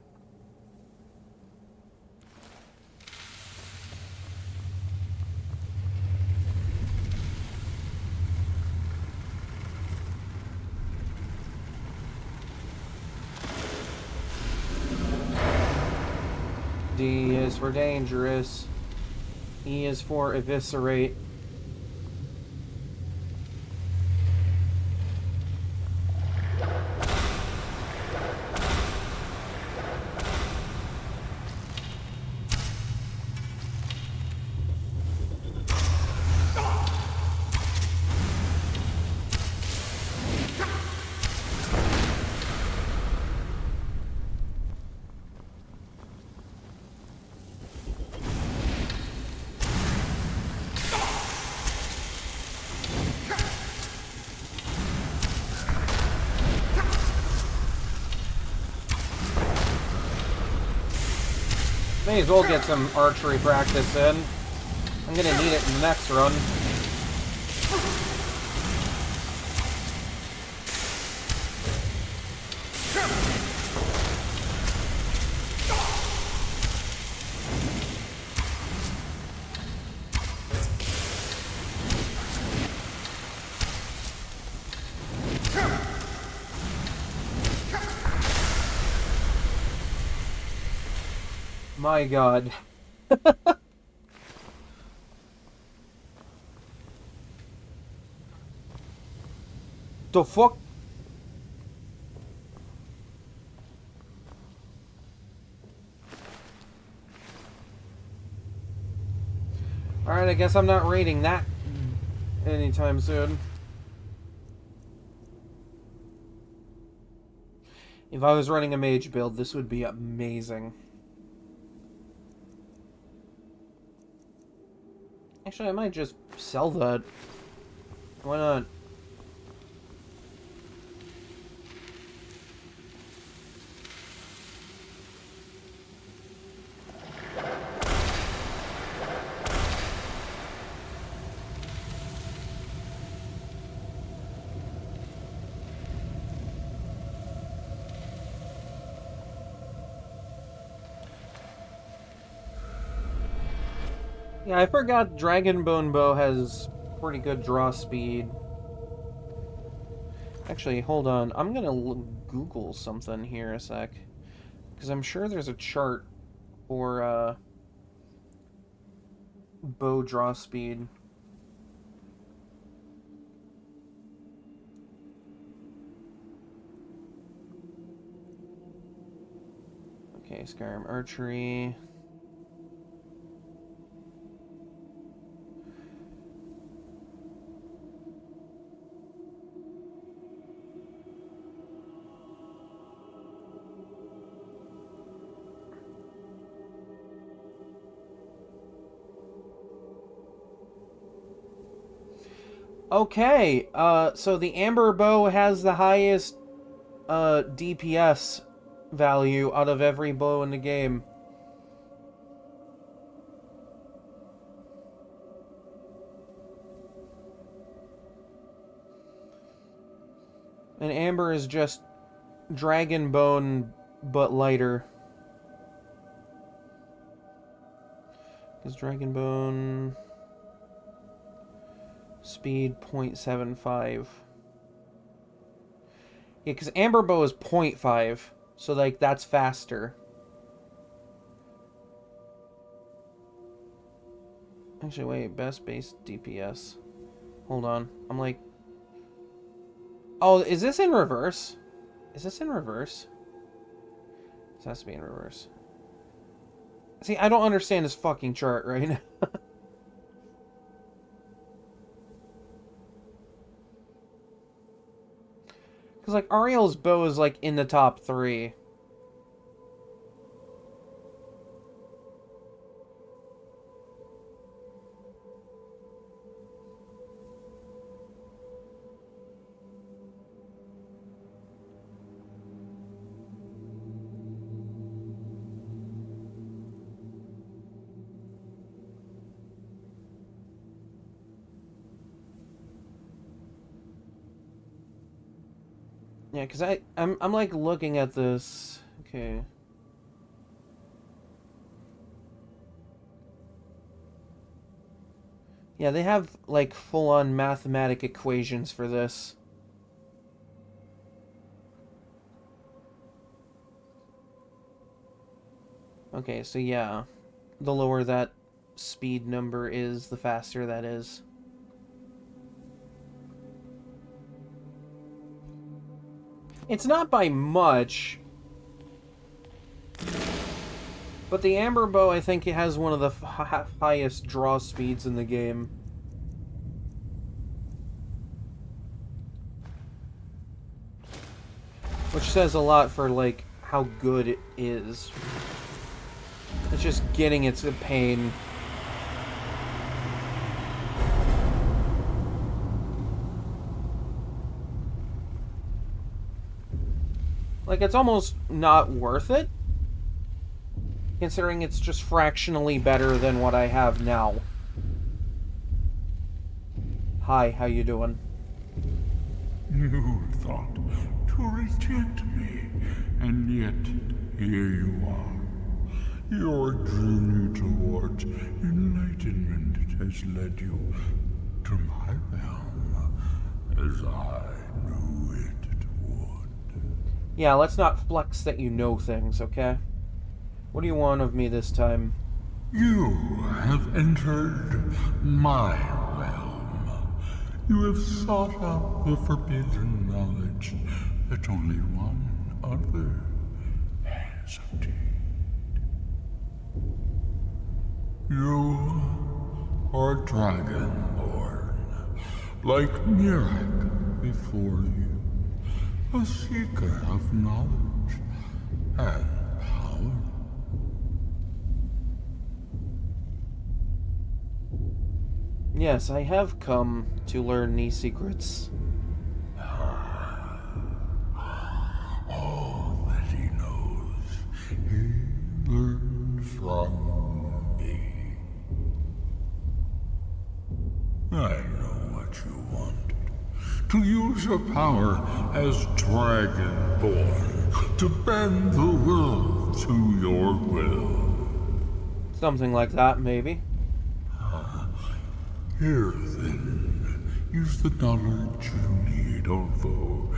D is for dangerous. E is for eviscerate. May as well get some archery practice in. I'm gonna need it in the next run. My god. The fuck? Alright, I guess I'm not raiding that anytime soon. If I was running a mage build, this would be amazing. Actually, I might just sell that. Why not? Yeah, I forgot Dragonbone Bow has pretty good draw speed. Actually, hold on. I'm gonna Google something here a sec. Because I'm sure there's a chart for, bow draw speed. Okay, Skyrim Archery. Okay, so the Amber Bow has the highest DPS value out of every bow in the game. And Amber is just Dragon Bone, but lighter. Because Dragon Bone... Speed 0.75. Yeah, because Amber Bow is 0.5. So, like, that's faster. Actually, wait. Best base DPS. Hold on. I'm like... Oh, is this in reverse? Is this in reverse? This has to be in reverse. See, I don't understand this fucking chart right now. Because, like, Ariel's bow is, like, in the top 3. Yeah, because I'm like looking at this. Okay. Yeah, they have like full-on mathematic equations for this. Okay, so yeah, the lower that speed number is, the faster that is. It's not by much, but the Amber Bow, I think it has one of the highest draw speeds in the game. Which says a lot for, like, how good it is. It's just getting its pain. Like, it's almost not worth it, considering it's just fractionally better than what I have now. Hi, how you doing? You thought to reject me, and yet here you are. Your journey towards enlightenment has led you to my realm, as I knew it would. Yeah, let's not flex that you know things, okay? What do you want of me this time? You have entered my realm. You have sought out the forbidden knowledge that only one other has obtained. You are dragonborn, like Mirak before you, a seeker of knowledge and power. Yes, I have come to learn these secrets. All that he knows, he learned from me. I know what you wanted. To use your power as Dragonborn, to bend the world to your will. Something like that, maybe. Here, then, use the knowledge you need, although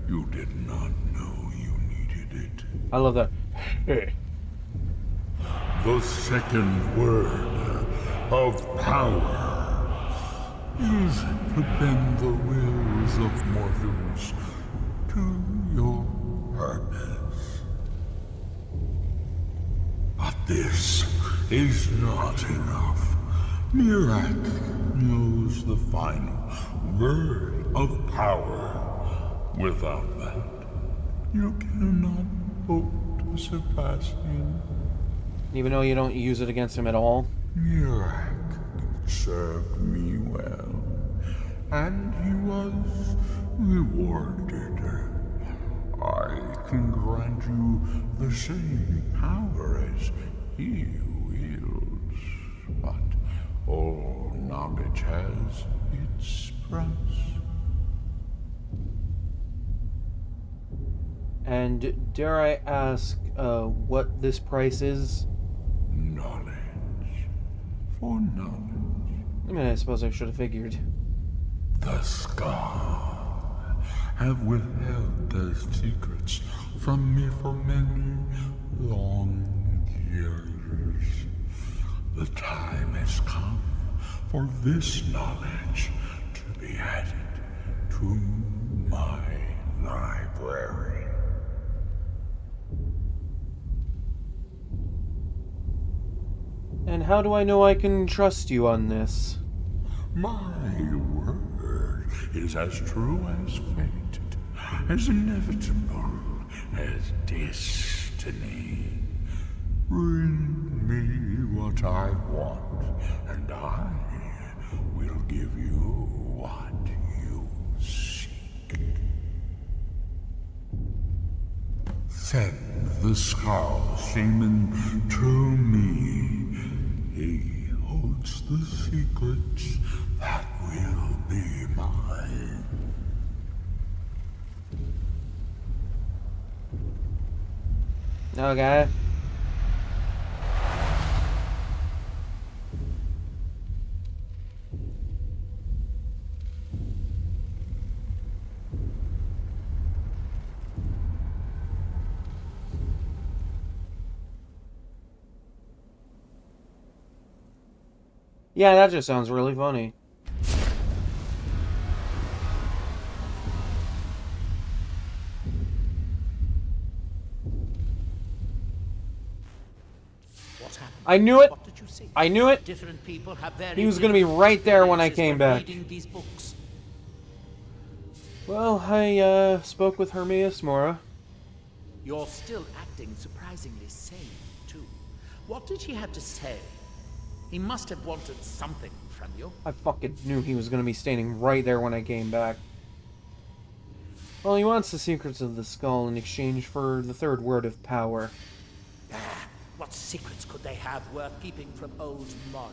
you did not know you needed it. I love that. The second word of power. Use it to bend the wills of mortals to your purpose. But this is not enough. Mirak knows the final word of power. Without that, you cannot hope to surpass him. Even though you don't use it against him at all? Mirak served me well. and he was rewarded. I can grant you the same power as he wields, but all knowledge has its price. And dare I ask what this price is? Knowledge. For knowledge. I mean, I suppose I should have figured. The Scar have withheld their secrets from me for many long years. The time has come for this knowledge to be added to my library. And how do I know I can trust you on this? My word is as true as fate, as inevitable as destiny. Bring me what I want, and I will give you what you seek. Send the Skull Shaman to me. He holds the secrets that will be mine. Okay. Yeah, that just sounds really funny. What happened? I knew it! What did you see? I knew it! Different people have very He was gonna be right there when I came back. reading these books. Well, I spoke with Hermias Mora. You're still acting surprisingly sane, too. What did he have to say? He must have wanted something from you. I fucking knew he was gonna be standing right there when I came back. Well, he wants the secrets of the skull in exchange for the third word of power. What secrets could they have worth keeping from old Mora?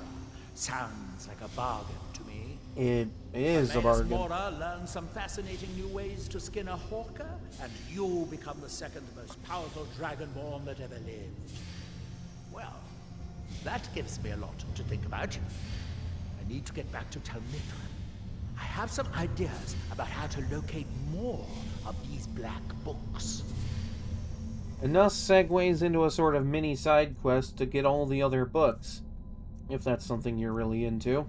Sounds like a bargain to me. It is a bargain. Mora learn some fascinating new ways to skin a hawker, and you become the second most powerful dragonborn that ever lived. Well, that gives me a lot to think about. I need to get back to Talmithran. I have some ideas about how to locate more of these black books. And thus segues into a sort of mini side quest to get all the other books. If that's something you're really into.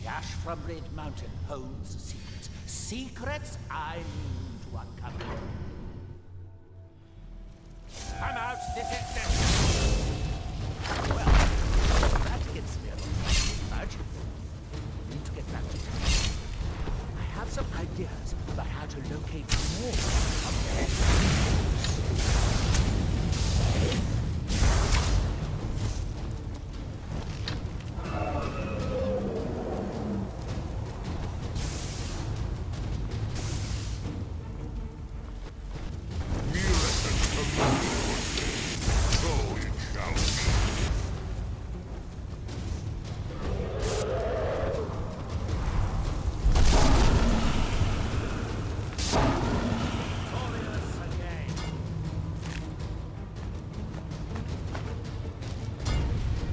The ash from Red Mountain holds secrets. Secrets I mean to uncover. Come out, detective! Well, that gives me a lot to think about. I need to get back to town. I have some ideas about how to locate more of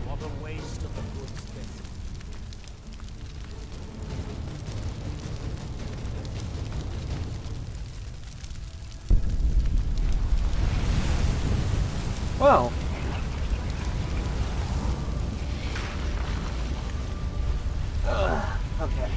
what a waste of a good specimen. Well. Okay.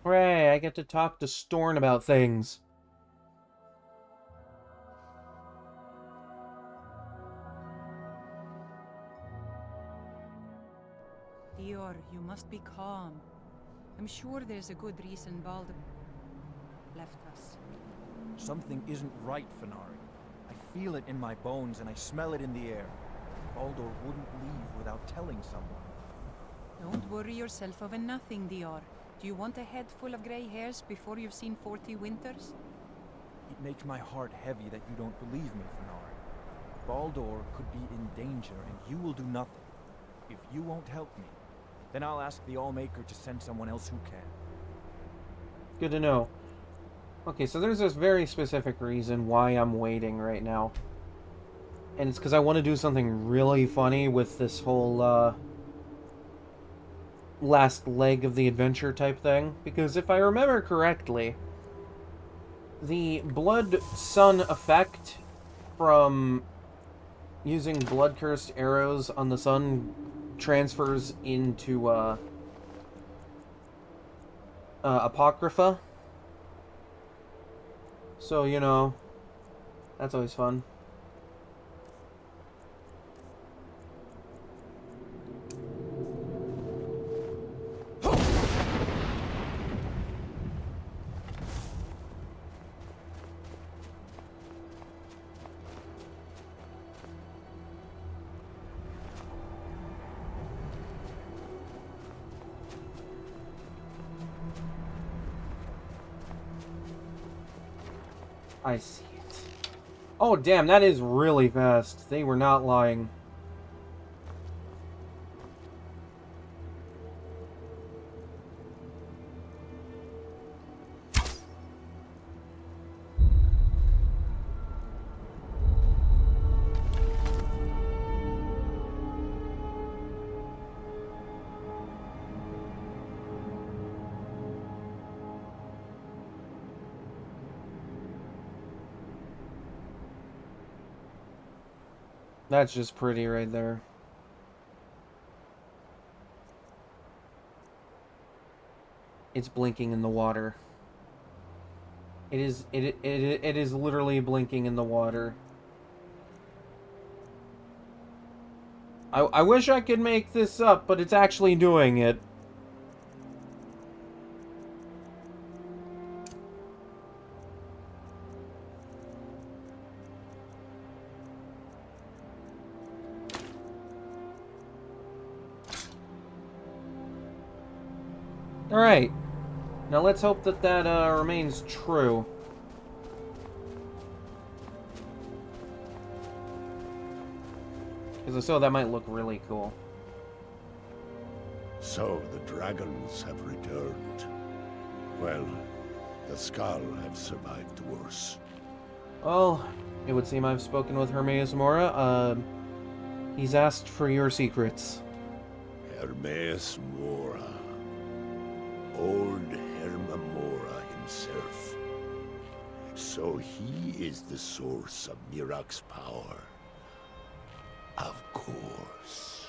Hooray, I get to talk to Storn about things. Dior, you must be calm. I'm sure there's a good reason Baldur left us. Something isn't right, Fenari. I feel it in my bones and I smell it in the air. Baldur wouldn't leave without telling someone. Don't worry yourself over nothing, Dior. Do you want a head full of grey hairs before you've seen 40 winters? It makes my heart heavy that you don't believe me, Fenari. Baldur could be in danger and you will do nothing. If you won't help me, then I'll ask the Allmaker to send someone else who can. Good to know. Okay, so there's this very specific reason why I'm waiting right now. And it's because I want to do something really funny with this whole, last leg of the adventure type thing. Because if I remember correctly, the Blood Sun effect from using blood-cursed arrows on the sun transfers into, Apocrypha. So, you know, that's always fun. I see it. Oh, damn, that is really fast. They were not lying. That's just pretty right there. It's blinking in the water. It is literally blinking in the water. I wish I could make this up, but it's actually doing it. Alright. Now let's hope that that remains true. Because if so, that might look really cool. So the dragons have returned. Well, the Skull have survived the worst. Well, it would seem I've spoken with Hermaeus Mora. He's asked for your secrets. Hermaeus Mora. Old Hermamora himself. So he is the source of Mirak's power. Of course.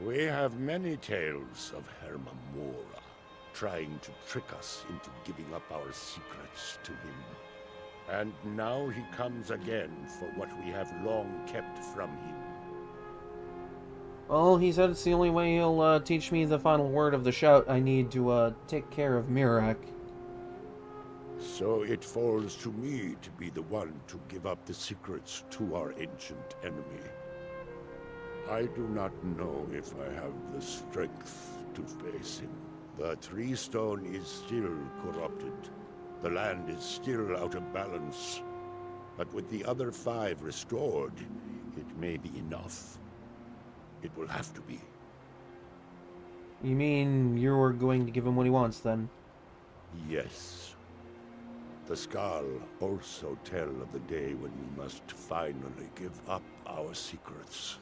We have many tales of Hermamora trying to trick us into giving up our secrets to him. And now he comes again for what we have long kept from him. Well, he said it's the only way he'll teach me the final word of the shout I need to take care of Mirak. So it falls to me to be the one to give up the secrets to our ancient enemy. I do not know if I have the strength to face him. The Tree Stone is still corrupted. The land is still out of balance. But with the other 5 restored, it may be enough. It will have to be. You mean you're going to give him what he wants, then? Yes. The Skull also tell of the day when we must finally give up our secrets.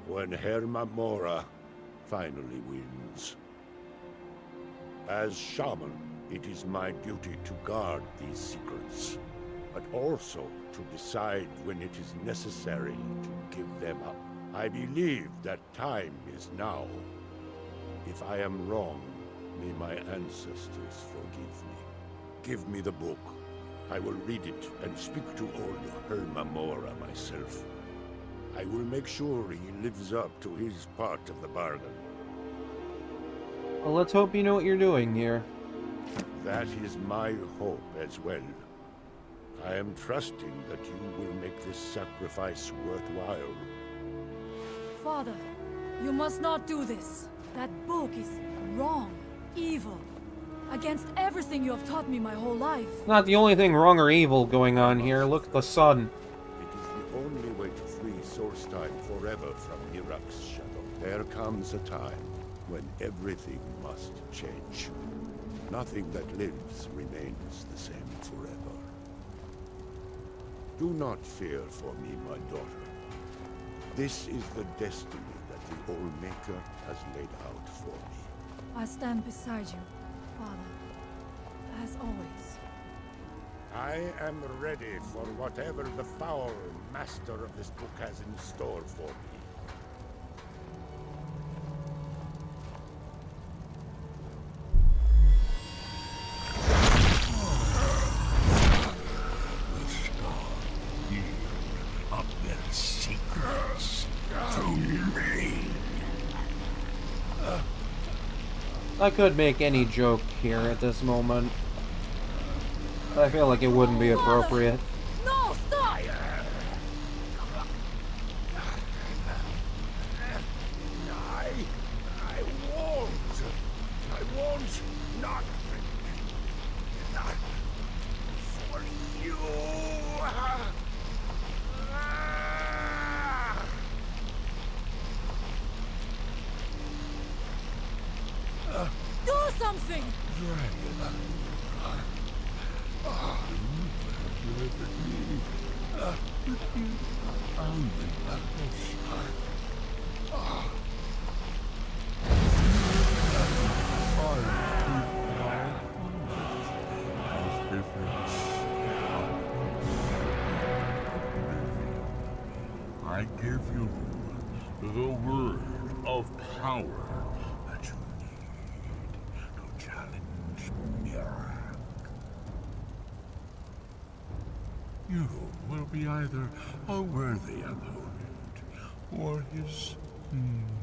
When Hermamora finally wins. As shaman, it is my duty to guard these secrets, but also to decide when it is necessary to give them up. I believe that time is now. If I am wrong, May my ancestors forgive me. Give me the book. I will read it and speak to old Hermamora myself. I will make sure he lives up to his part of the bargain. Well, let's hope you know what you're doing here. That is my hope as well. I am trusting that you will make this sacrifice worthwhile. Father, you must not do this. That book is wrong, evil, against everything you have taught me my whole life. Not the only thing wrong or evil going on here. Look at the sun. It is the only way to free Source-Time forever from Mirak's shadow. There comes a time when everything must change. Nothing that lives remains the same forever. Do not fear for me, my daughter. This is the destiny that the Old Maker has laid out for me. I stand beside you, Father, as always. I am ready for whatever the foul master of this book has in store for me. Up their secrets to me. I could make any joke here at this moment. But I feel like it wouldn't be appropriate. No, stop! I won't not for you. Do something! I give you the word of power that you need to challenge Mirak. You will be either a worthy opponent or his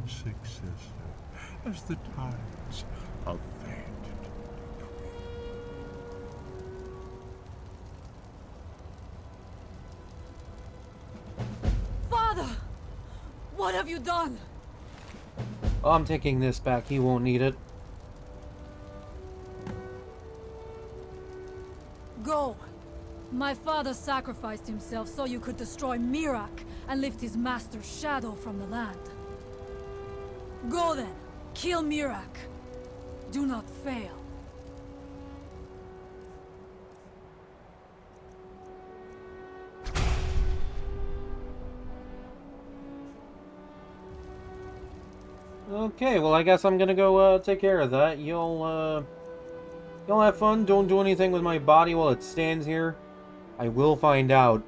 successor, as the tides of fate. Father! What have you done? Oh, I'm taking this back. He won't need it. Go! My father sacrificed himself so you could destroy Mirak and lift his master's shadow from the land. Go then! Kill Mirak! Do not fail. Okay, well, I guess I'm gonna go take care of that. You'll have fun. Don't do anything with my body while it stands here. I will find out.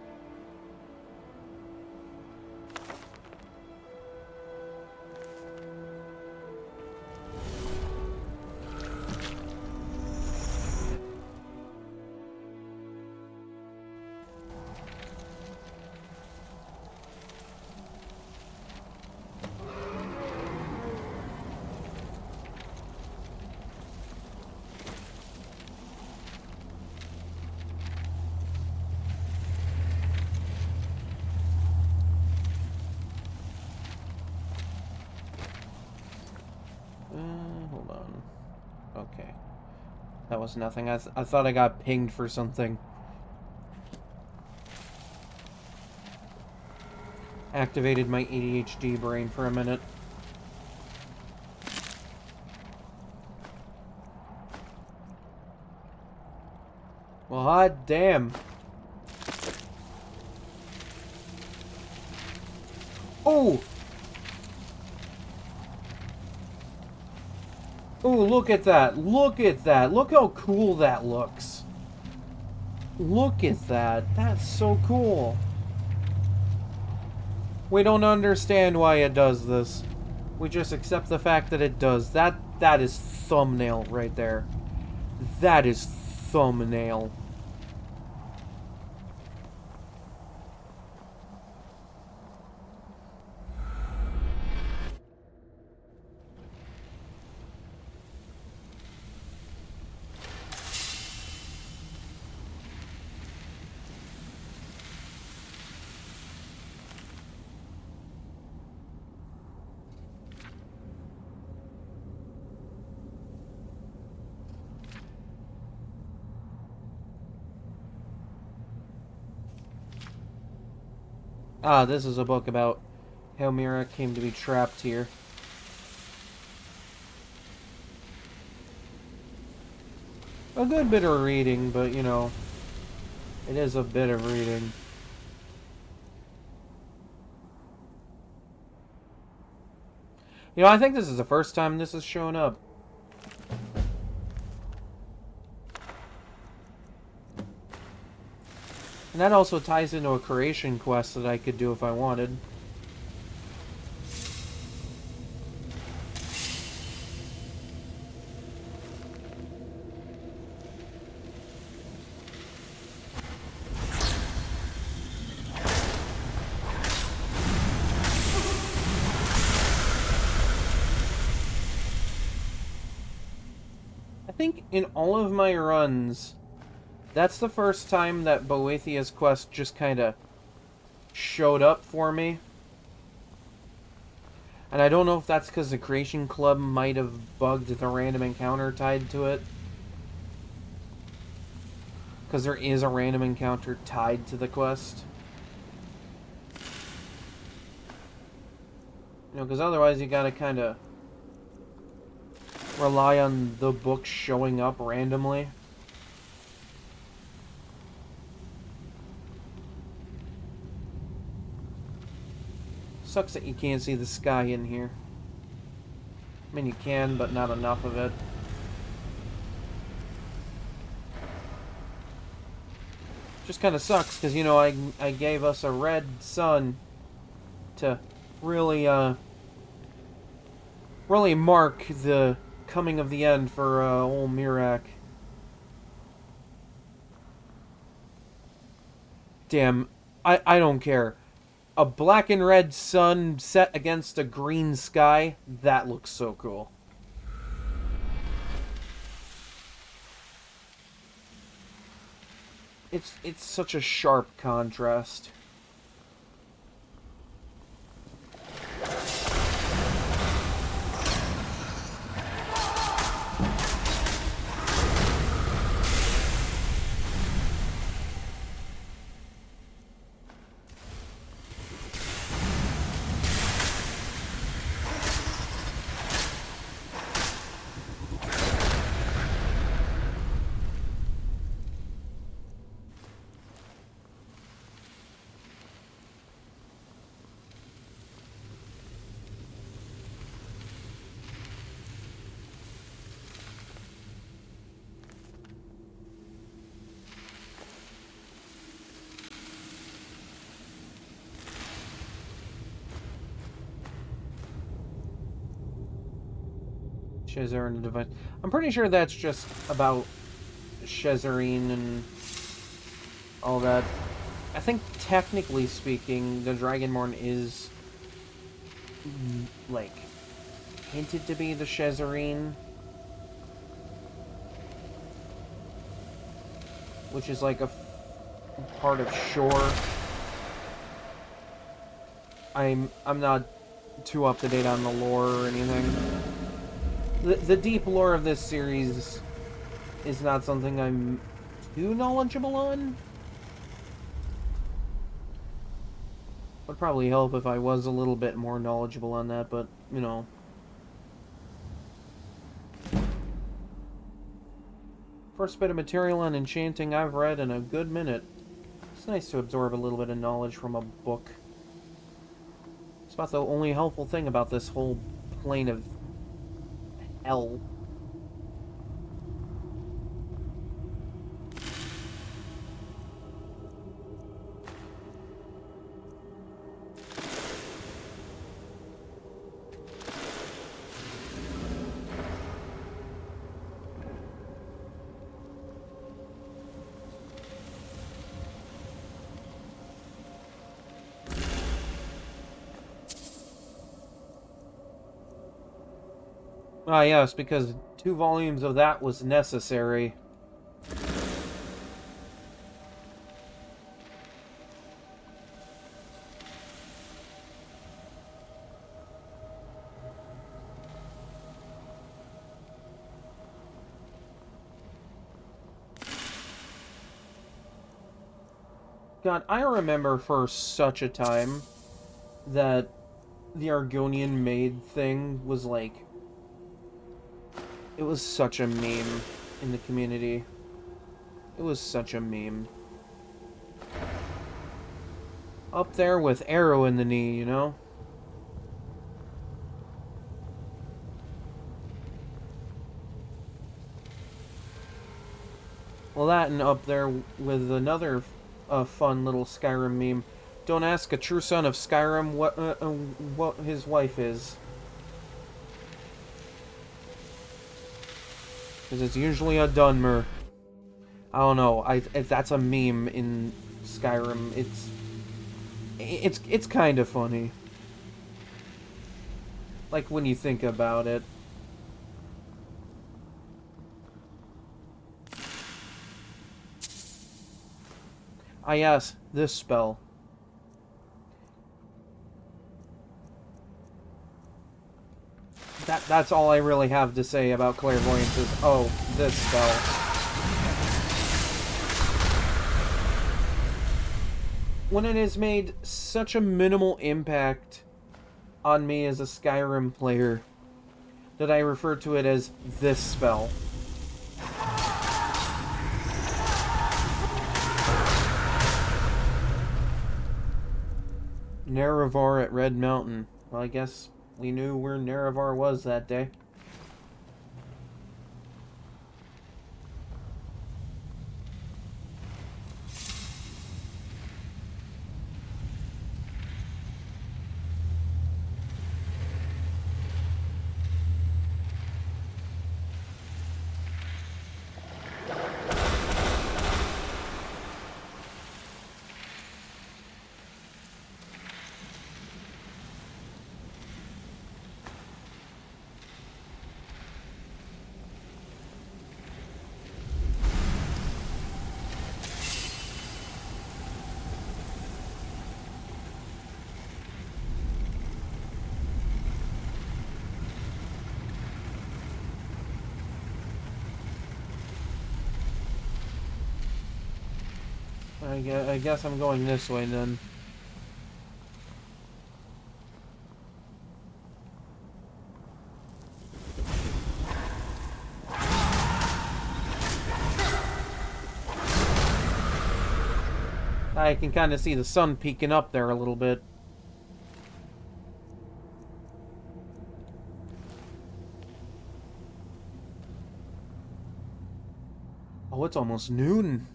Hold on. Okay. That was nothing. I thought I got pinged for something. Activated my ADHD brain for a minute. Well, hot damn. Oh! Oh, look at that. Look at that. Look how cool that looks. Look at that. That's so cool. We don't understand why it does this. We just accept the fact that it does. That is thumbnail right there. That is thumbnail. Ah, this is a book about how Mira came to be trapped here. A good bit of reading, but you know, it is a bit of reading. You know, I think this is the first time this has shown up. And that also ties into a creation quest that I could do if I wanted. I think in all of my runs, that's the first time that Boethiah's quest just kind of showed up for me. And I don't know if that's because the Creation Club might have bugged the random encounter tied to it. Because there is a random encounter tied to the quest. You know, because otherwise you gotta kind of rely on the book showing up randomly. Sucks that you can't see the sky in here. I mean, you can, but not enough of it. Just kind of sucks, because, you know, I gave us a red sun to really, really mark the coming of the end for, old Mirac. Damn, I don't care. A black and red sun set against a green sky, that looks so cool. It's such a sharp contrast. Shezarine and Divine. I'm pretty sure that's just about Shezarine and all that. I think, technically speaking, the Dragonborn is, like, hinted to be the Shezarine. Which is like a part of Shore. I'm not too up to date on the lore or anything. The deep lore of this series is not something I'm too knowledgeable on. Would probably help if I was a little bit more knowledgeable on that, but, you know. First bit of material on enchanting I've read in a good minute. It's nice to absorb a little bit of knowledge from a book. It's about the only helpful thing about this whole plane of hell. Ah, yes, because 2 volumes of that was necessary. God, I remember for such a time that the Argonian maid thing was like... It was such a meme in the community. It was such a meme. Up there with arrow in the knee, you know? Well, that and up there with another fun little Skyrim meme. Don't ask a true son of Skyrim what his wife is. Because it's usually a Dunmer. I don't know. If that's a meme in Skyrim, it's kind of funny. Like when you think about it. Ah, yes, this spell. That's all I really have to say about clairvoyance is, oh, this spell. When it has made such a minimal impact on me as a Skyrim player that I refer to it as this spell. Nerevar at Red Mountain. Well, I guess we knew where Nerevar was that day. I guess I'm going this way then. I can kind of see the sun peeking up there a little bit. Oh, it's almost noon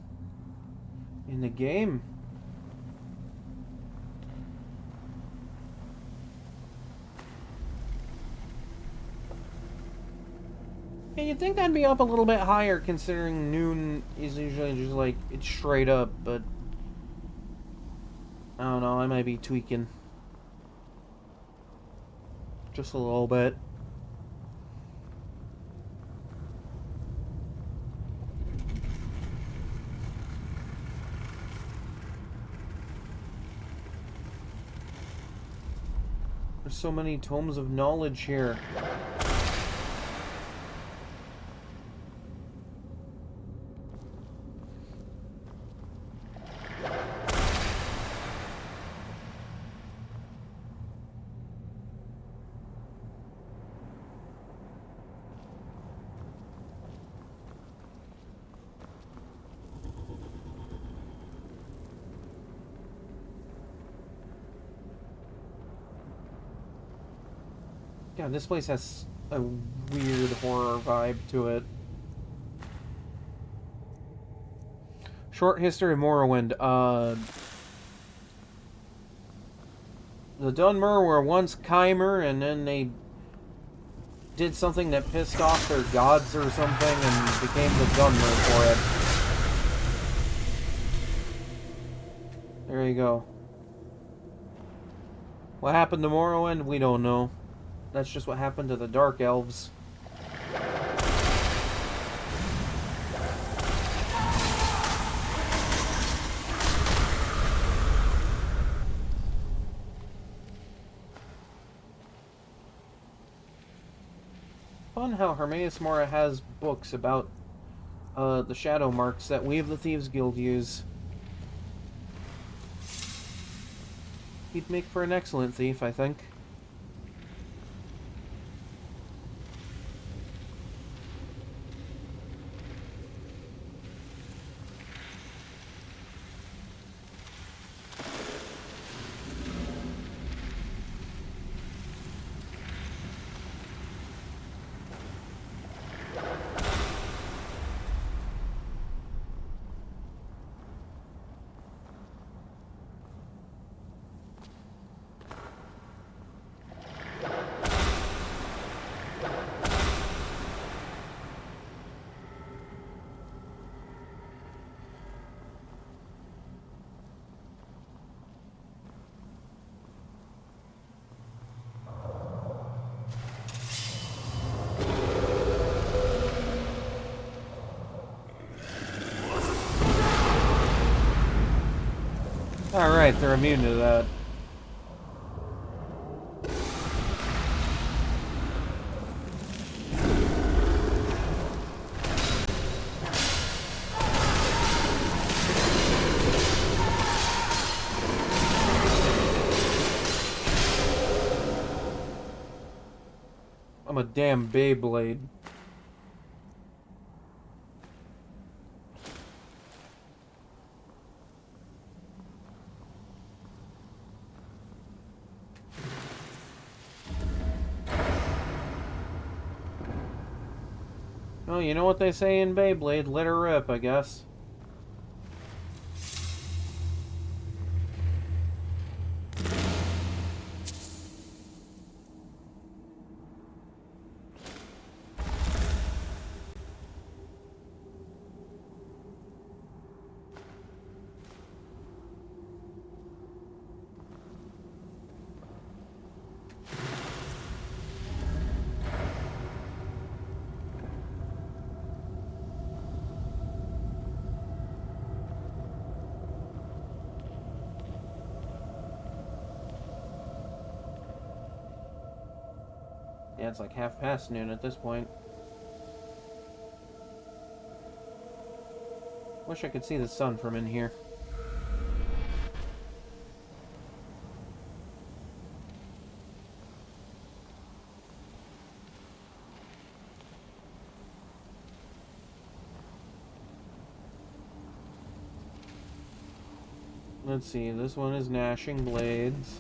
in the game. Yeah, you'd think I'd be up a little bit higher considering noon is usually just like, it's straight up, but I don't know, I might be tweaking. Just a little bit. There's so many tomes of knowledge here. Yeah, this place has a weird horror vibe to it. Short history of Morrowind. The Dunmer were once Chimer, and then they did something that pissed off their gods or something, and became the Dunmer for it. There you go. What happened to Morrowind? We don't know. That's just what happened to the Dark Elves. Fun how Hermaeus Mora has books about the shadow marks that we of the Thieves Guild use. He'd make for an excellent thief, I think. Alright, they're immune to that. I'm a damn Beyblade. Well, you know what they say in Beyblade, let her rip, I guess. Yeah, it's like noon at this point. Wish I could see the sun from in here. Let's see, this one is Gnashing Blades.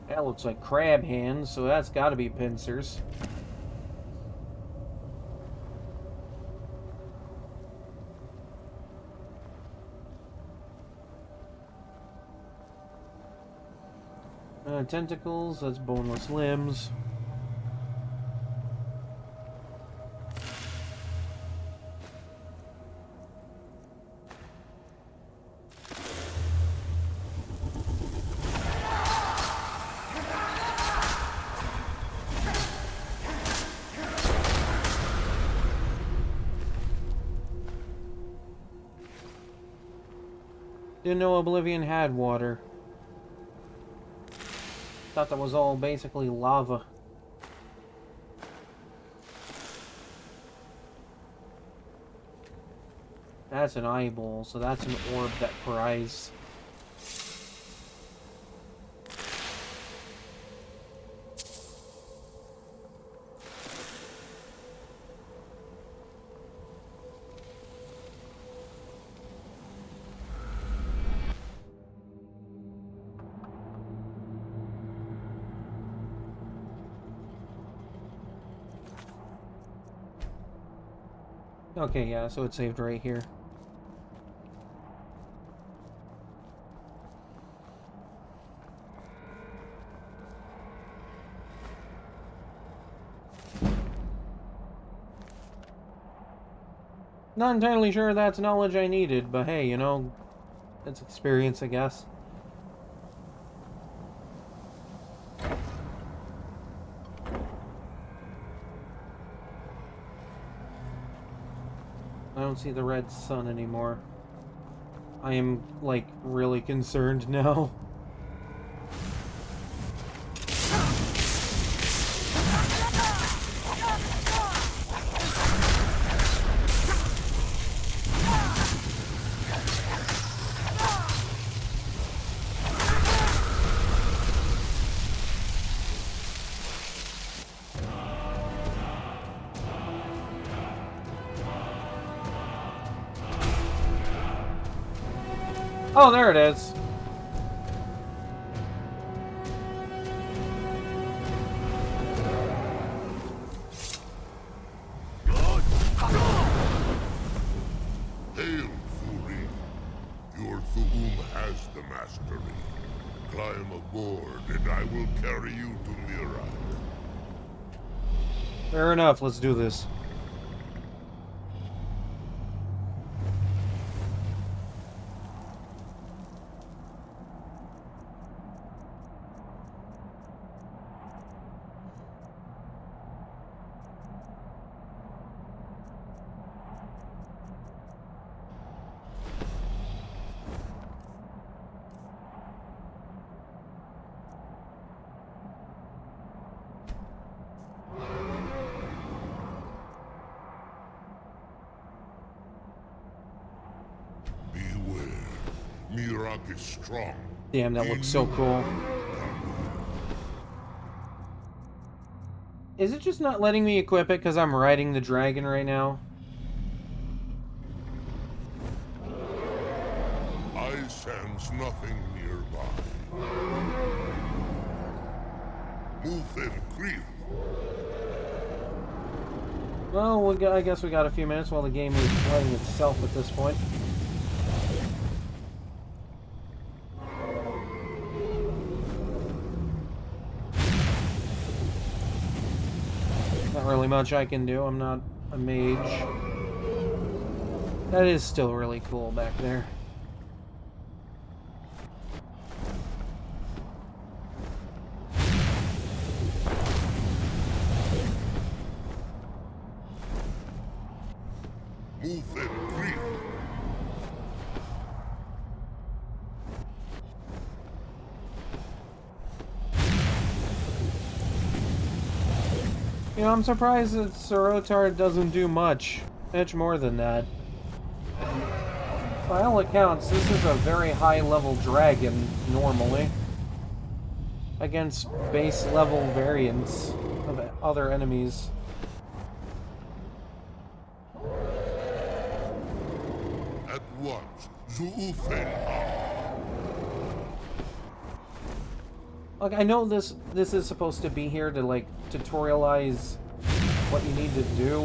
That looks like crab hands, so that's gotta be pincers. Tentacles, that's boneless limbs. Didn't know Oblivion had water. Thought that was all basically lava. That's an eyeball, so that's an orb that cries. Okay, yeah, so it saved right here. Not entirely sure that's knowledge I needed, but hey, you know, it's experience, I guess. I don't see the red sun anymore. I am, like, really concerned now. Oh, there it is. Hail, Fury. Your Thu'um has the mastery. Climb aboard, and I will carry you to Mirak. Fair enough, let's do this. Beware. Mirak is strong. Damn, that looks so cool. Is it just not letting me equip it because I'm riding the dragon right now? I sense nothing nearby. Move them, Krief. Well, I guess we got a few minutes while the game is playing itself at this point. Not really much I can do. I'm not a mage. That is still really cool back there. Move them, Krief. You know, I'm surprised that Sorotar doesn't do much more than that. By all accounts, this is a very high-level dragon, normally. Against base-level variants of other enemies. At once, Zu'ufen. Like, I know this is supposed to be here to, like, tutorialize what you need to do.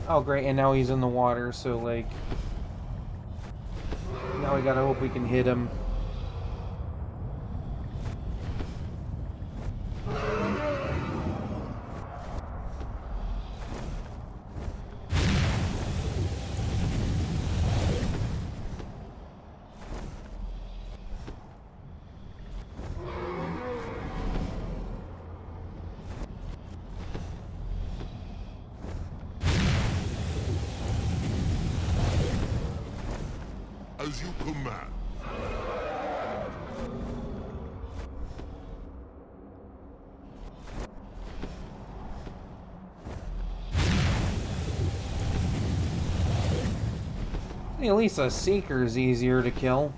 Oh, great, and now he's in the water, so, like... Now we gotta hope we can hit him. As you command. At least a Seeker's easier to kill.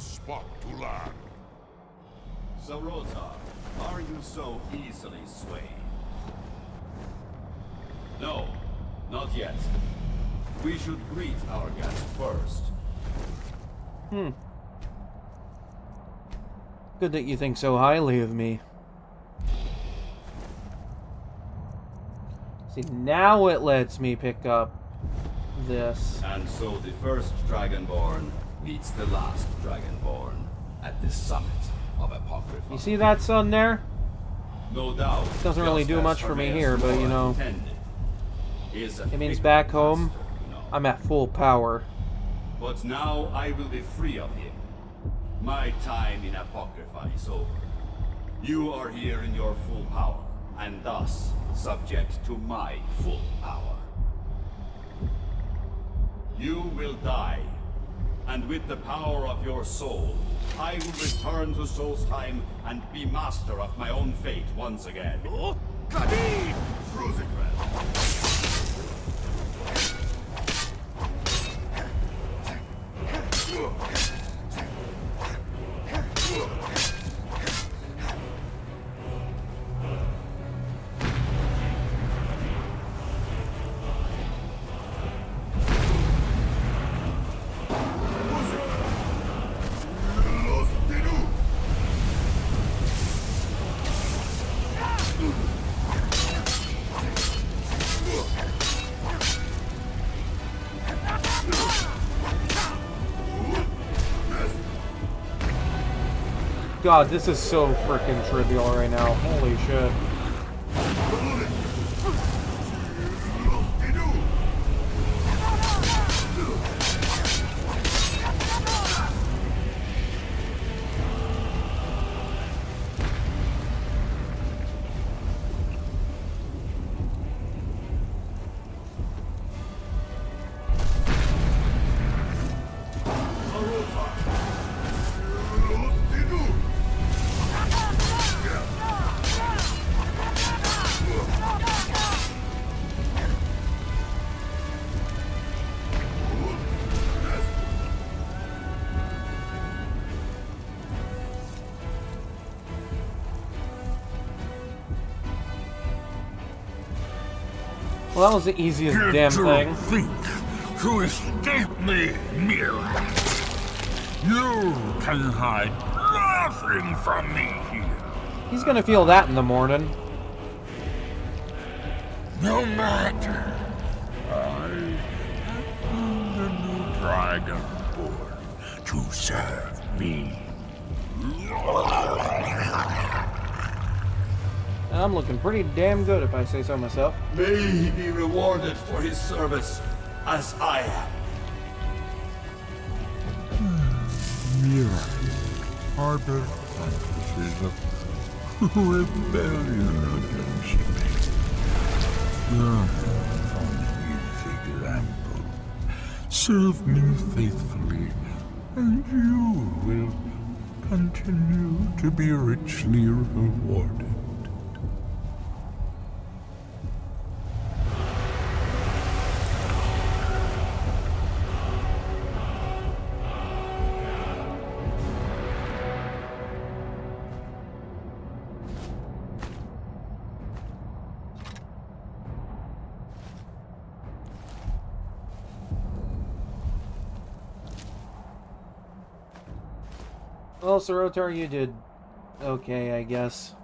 spot to land. Zarota, are you so easily swayed? No, not yet. We should greet our guest first. Good that you think so highly of me. See, now it lets me pick up this. And so the first Dragonborn meets the last Dragonborn at the summit of Apocrypha. You see that sun there? No doubt. Doesn't really just do as much for me Hermaeus here, but you Mora know, intended, is a it means figure back of home, master, you know. I'm at full power. But now I will be free of him. My time in Apocrypha is over. You are here in your full power, and thus subject to my full power. You will die, and with the power of your soul, I will return to Solstheim and be master of my own fate once again. Oh, Kadeen! God, this is so freaking trivial right now. Holy shit. Well, that was the easiest damn thing. Think to escape me, Mira. You can hide nothing from me here. He's gonna feel that in the morning. No matter. I am the new dragon born to serve me. I'm looking pretty damn good if I say so myself. May he be rewarded for his service as I am. Mira harbored fantasies of rebellion against me. Learn from his example. Serve me faithfully, and you will continue to be richly rewarded. Well, Sarotar, you did okay, I guess.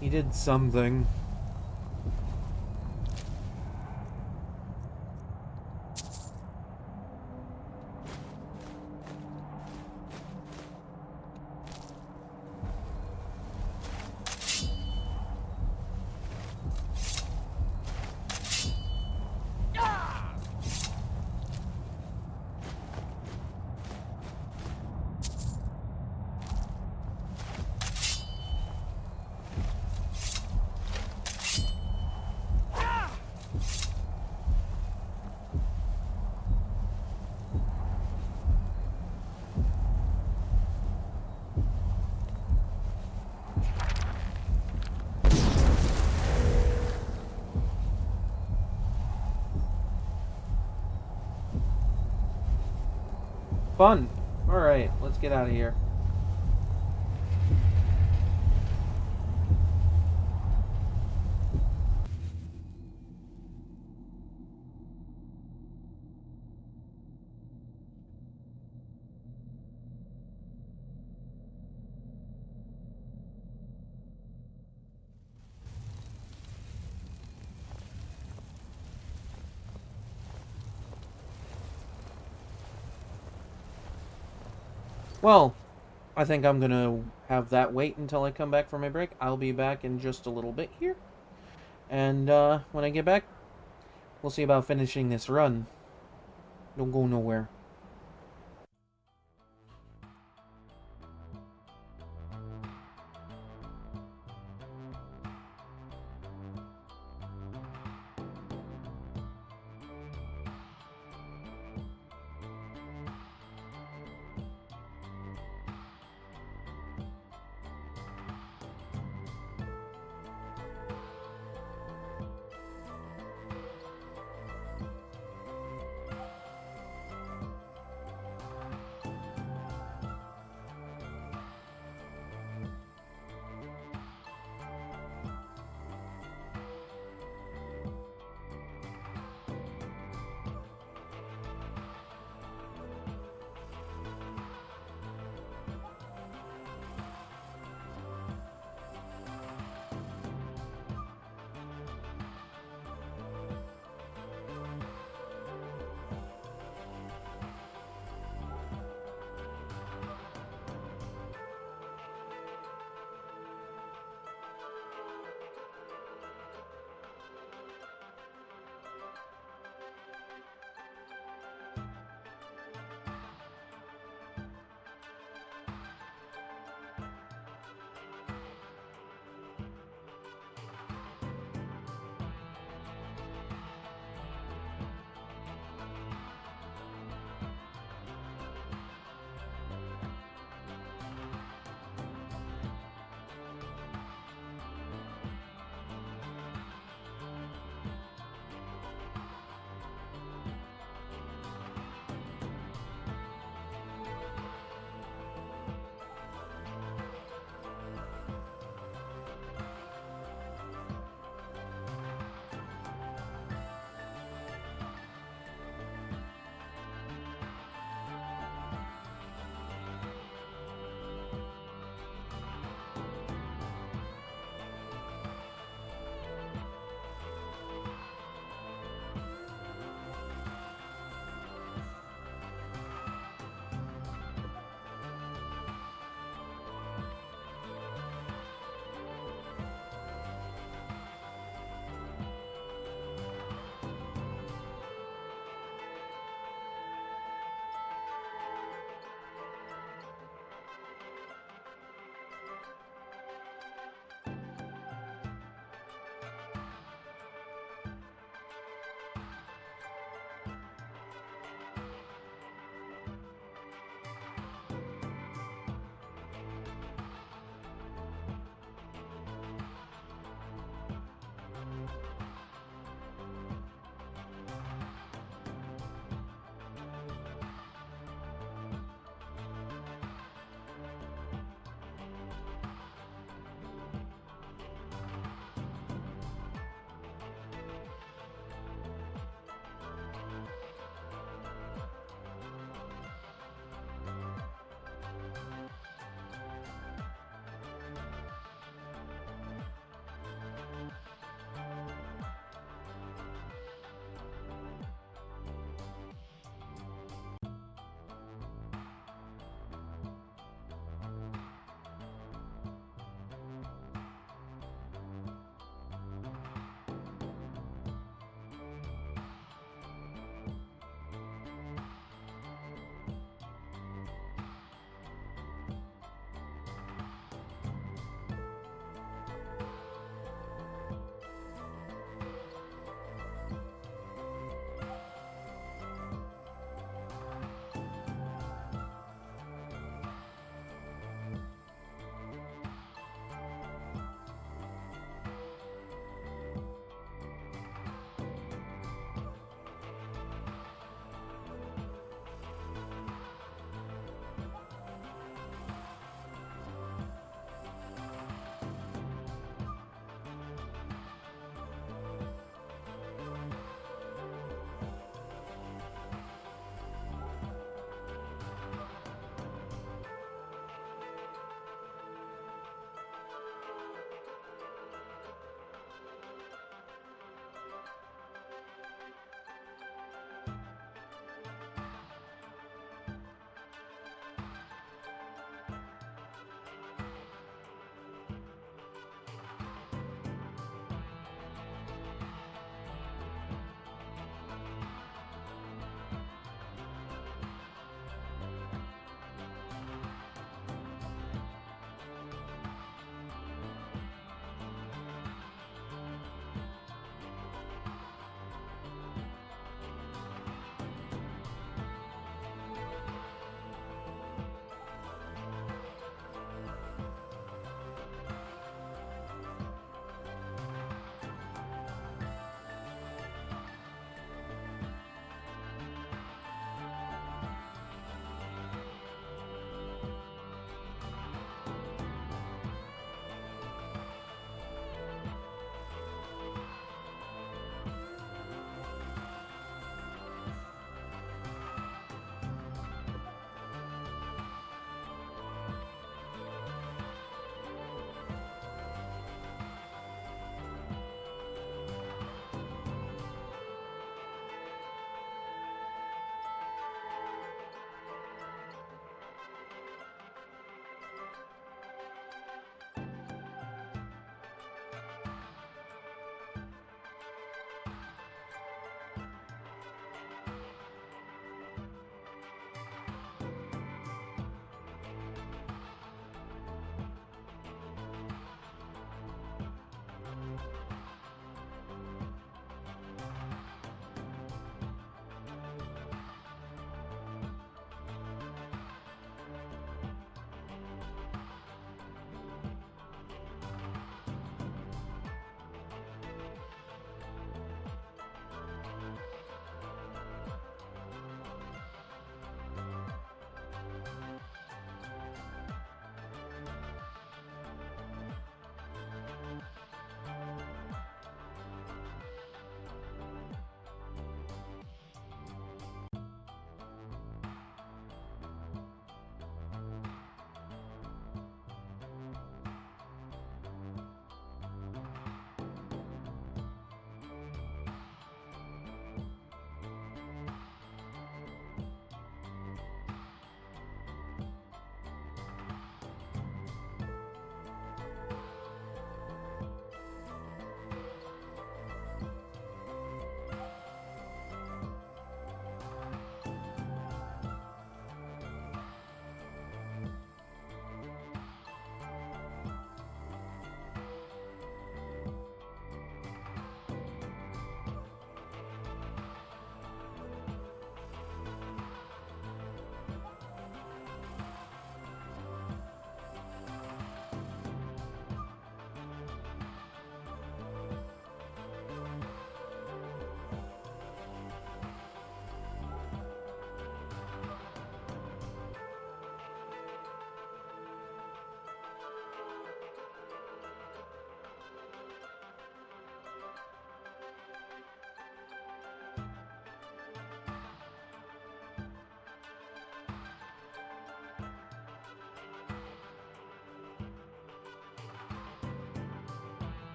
You did something. Fun. Alright, let's get out of here. Well, I think I'm gonna have that wait until I come back from my break. I'll be back in just a little bit here. And when I get back, we'll see about finishing this run. Don't go nowhere.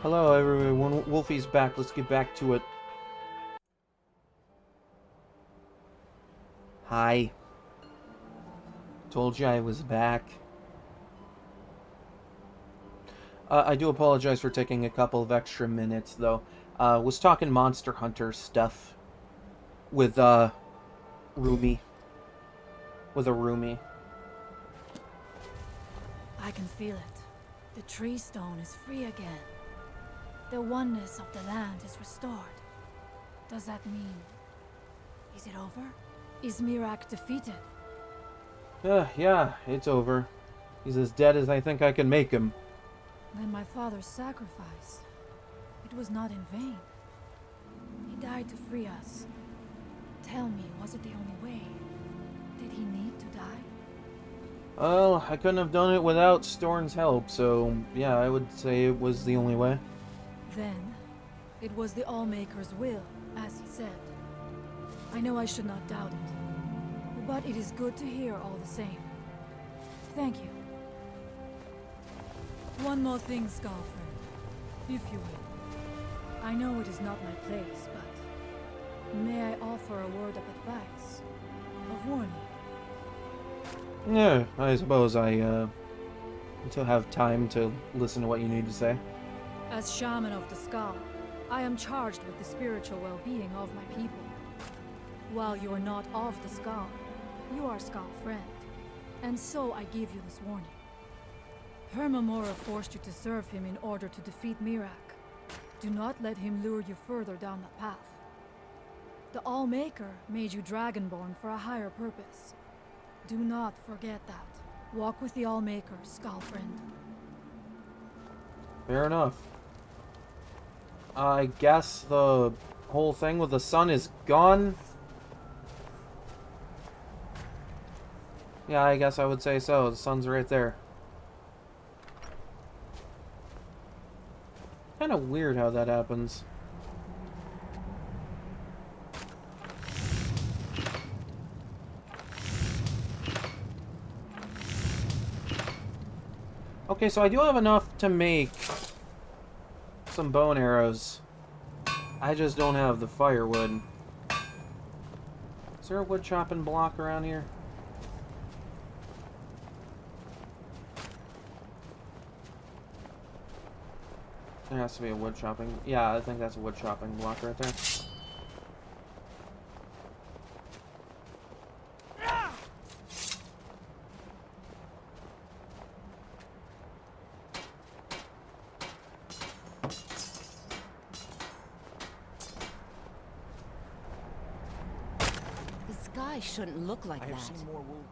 Hello, everyone. Wolfie's back. Let's get back to it. Hi. Told you I was back. I do apologize for taking a couple of extra minutes, though. Was talking Monster Hunter stuff with, Rumi. With a Rumi. I can feel it. The tree stone is free again. The oneness of the land is restored. Does that mean... is it over? Is Mirac defeated? Yeah, it's over. He's as dead as I think I can make him. Then my father's sacrifice, it was not in vain. He died to free us. Tell me, was it the only way? Did he need to die? Well, I couldn't have done it without Storn's help, so yeah, I would say it was the only way. Then, it was the Allmaker's will, as he said. I know I should not doubt it, but it is good to hear all the same. Thank you. One more thing, Skullfriend, if you will. I know it is not my place, but may I offer a word of advice, of warning? Yeah, I suppose I to have time to listen to what you need to say. As Shaman of the Skull, I am charged with the spiritual well-being of my people. While you are not of the Skull, you are Skull friend, and so I give you this warning. Hermamora forced you to serve him in order to defeat Mirac. Do not let him lure you further down that path. The Allmaker made you Dragonborn for a higher purpose. Do not forget that. Walk with the Allmaker, Skull friend. Fair enough. I guess the whole thing with the sun is gone. Yeah, I guess I would say so. The sun's right there. Kind of weird how that happens. Okay, so I do have enough to make some bone arrows. I just don't have the firewood. Is there a wood chopping block around here? There has to be a wood chopping. Yeah, I think that's a wood chopping block right there. The sky shouldn't look like I have that. seen more wolves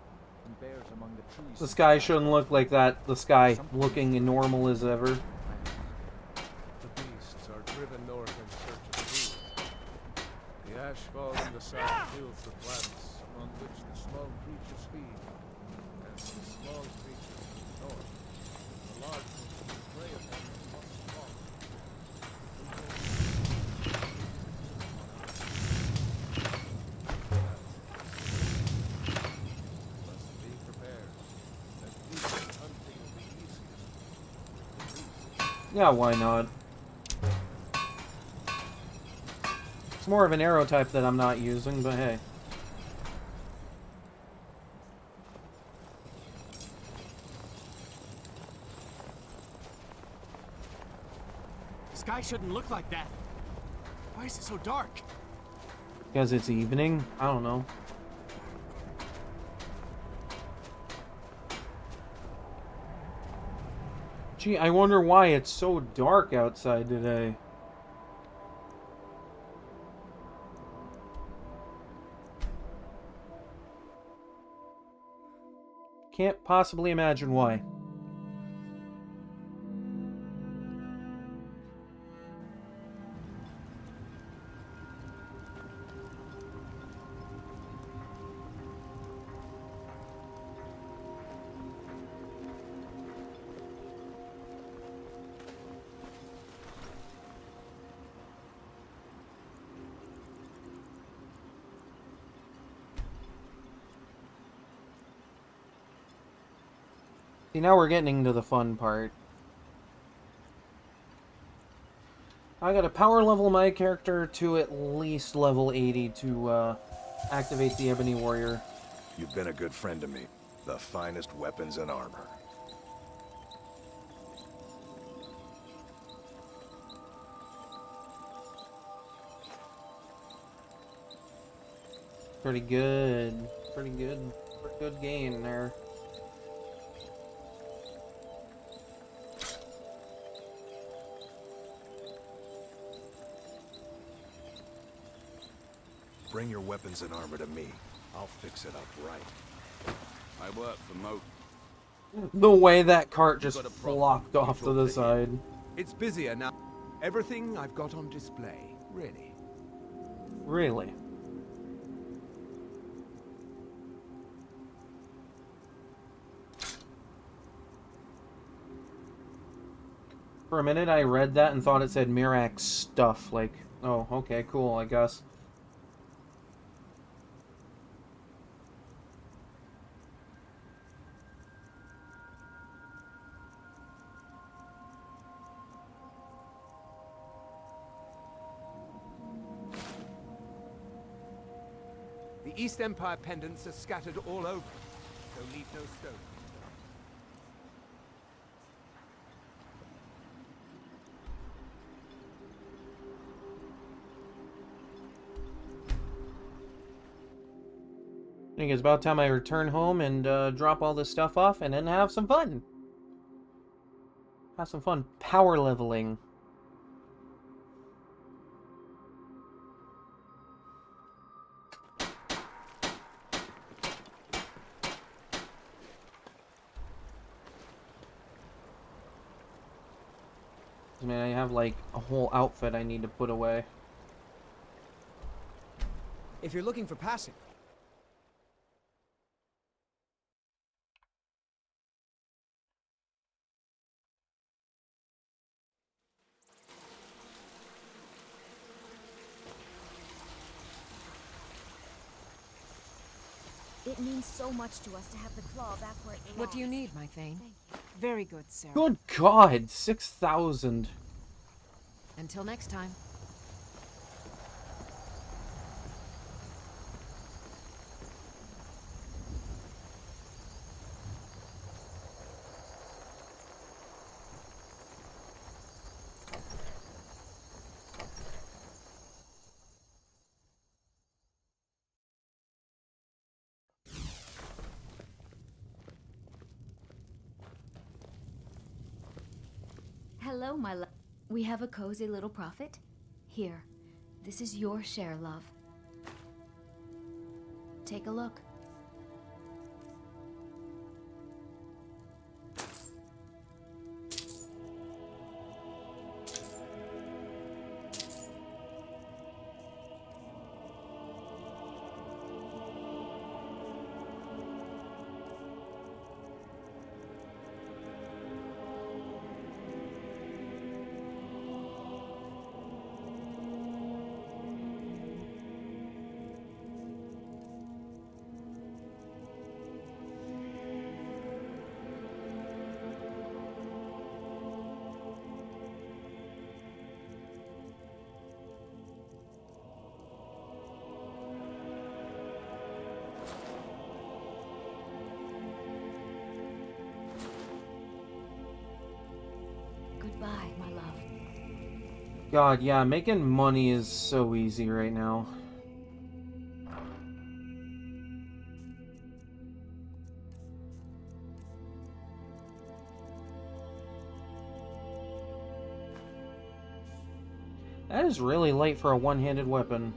and bears among the trees. The sky shouldn't look like that. The sky looking normal as ever. The beasts are driven north in search of food. The ashfall in the south kills the plants on which the small creatures feed. And the small creatures in the north, the large ones who prey upon them must fall. Must be prepared. That decent hunting will be easiest. Yeah, why not? It's more of an arrow type that I'm not using, but hey. The sky shouldn't look like that. Why is it so dark? Because it's evening? I don't know. Gee, I wonder why it's so dark outside today. Can't possibly imagine why. See, now we're getting into the fun part. I gotta power level my character to at least level 80 to activate the Ebony Warrior. You've been a good friend to me. The finest weapons and armor. Pretty good. Pretty good. Pretty good game there. Bring your weapons and armor to me. I'll fix it up right. I work for Mo. The way that cart just Got a problem. flopped off to the Control side. It's busier now. Everything I've got on display, really. Really? For a minute I read that and thought it said Mirac stuff, like, oh, okay, cool, I guess. The East Empire pendants are scattered all over, so leave no stone. I think it's about time I return home and drop all this stuff off and then have some fun. Have some fun power leveling. I mean, I have like a whole outfit I need to put away. If you're looking for passing, it means so much to us to have the claw back where it belongs. What do you need, my Thane? Very good, Sarah. Good God, 6,000. Until next time. Hello, my love. We have a cozy little prophet. Here, this is your share, love. Take a look. Goodbye, my love. God, yeah, making money is so easy right now. That is really light for a one-handed weapon.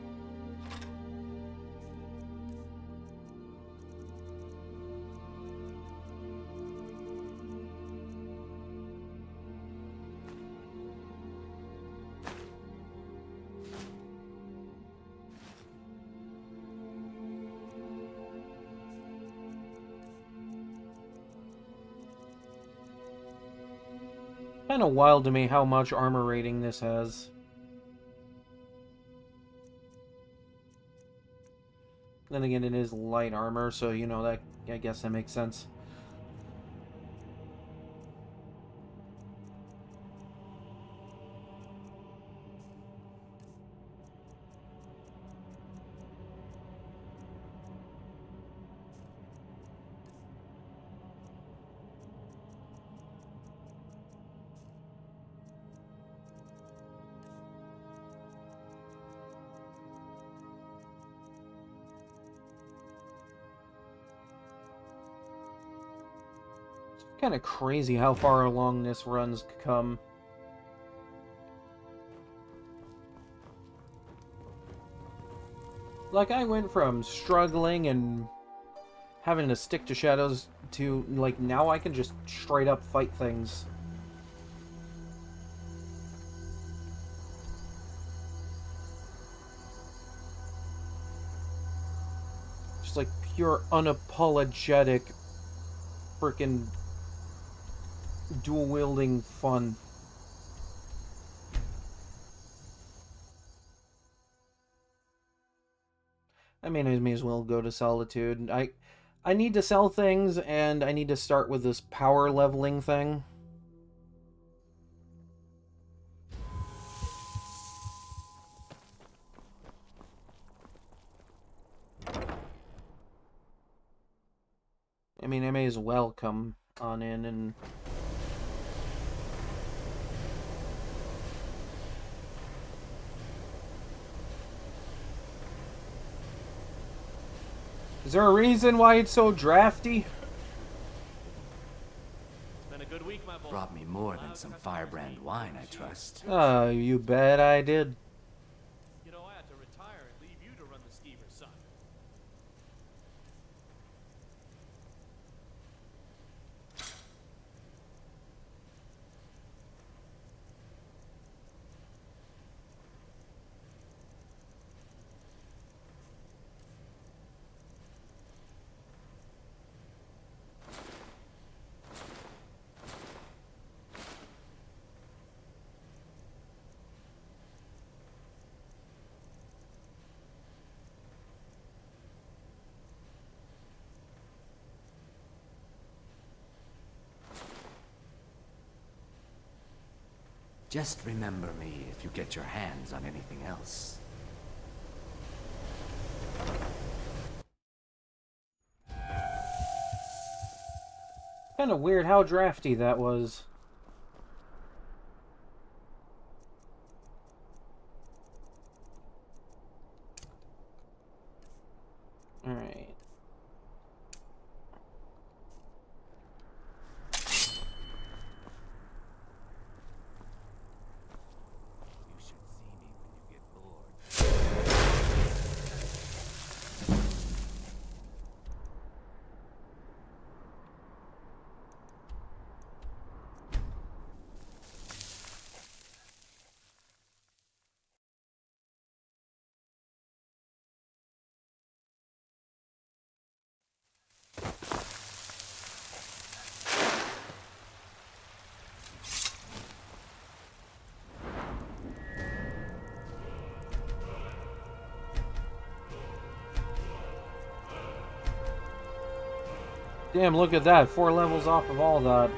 Kind of wild to me how much armor rating this has. Then again, it is light armor, so you know that, I guess that makes sense. Kind of crazy how far along this run's come. Like, I went from struggling and having to stick to shadows to, like, now I can just straight up fight things. Just like pure unapologetic freaking dual wielding fun. I mean, I may as well go to Solitude. I need to sell things, and I need to start with this power leveling thing. I mean, I may as well come on in and... Is there a reason why it's so drafty? It's been a good week, my boy. Brought me more than some firebrand wine, I trust. Oh, you bet I did. You know, I had to retire and leave you to run the skeever, son. Just remember me if you get your hands on anything else. Kind of weird how drafty that was. Alright. Damn, look at that. 4 levels off of all that.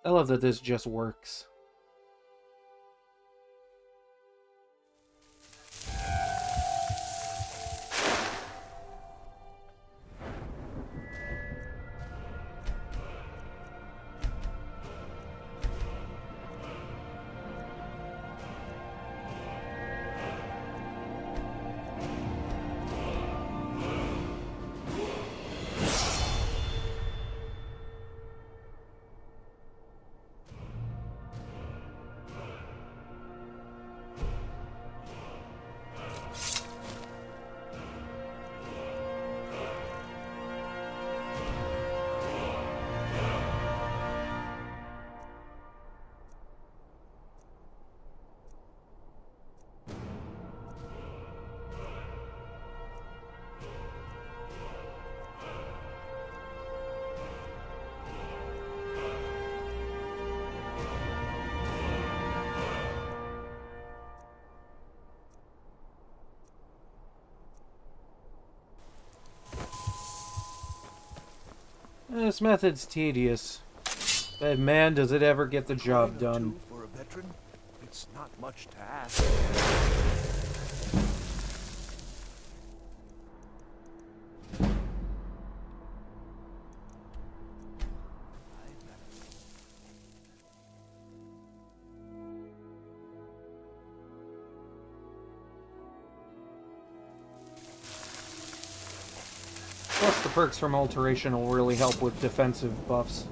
I love that this just works. This method's tedious, but man, does it ever get the job done. For a veteran, it's not much to ask. Plus, the perks from alteration will really help with defensive buffs.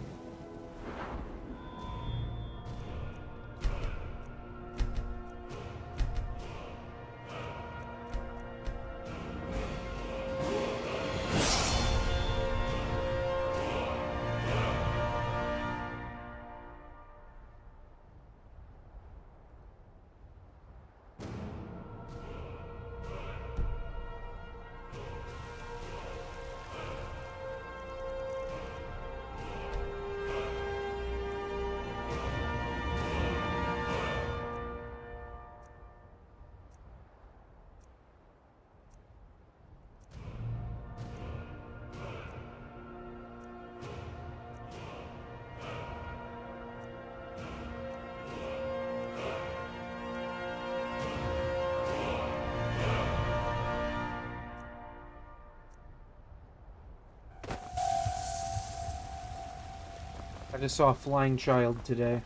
I just saw a flying child today.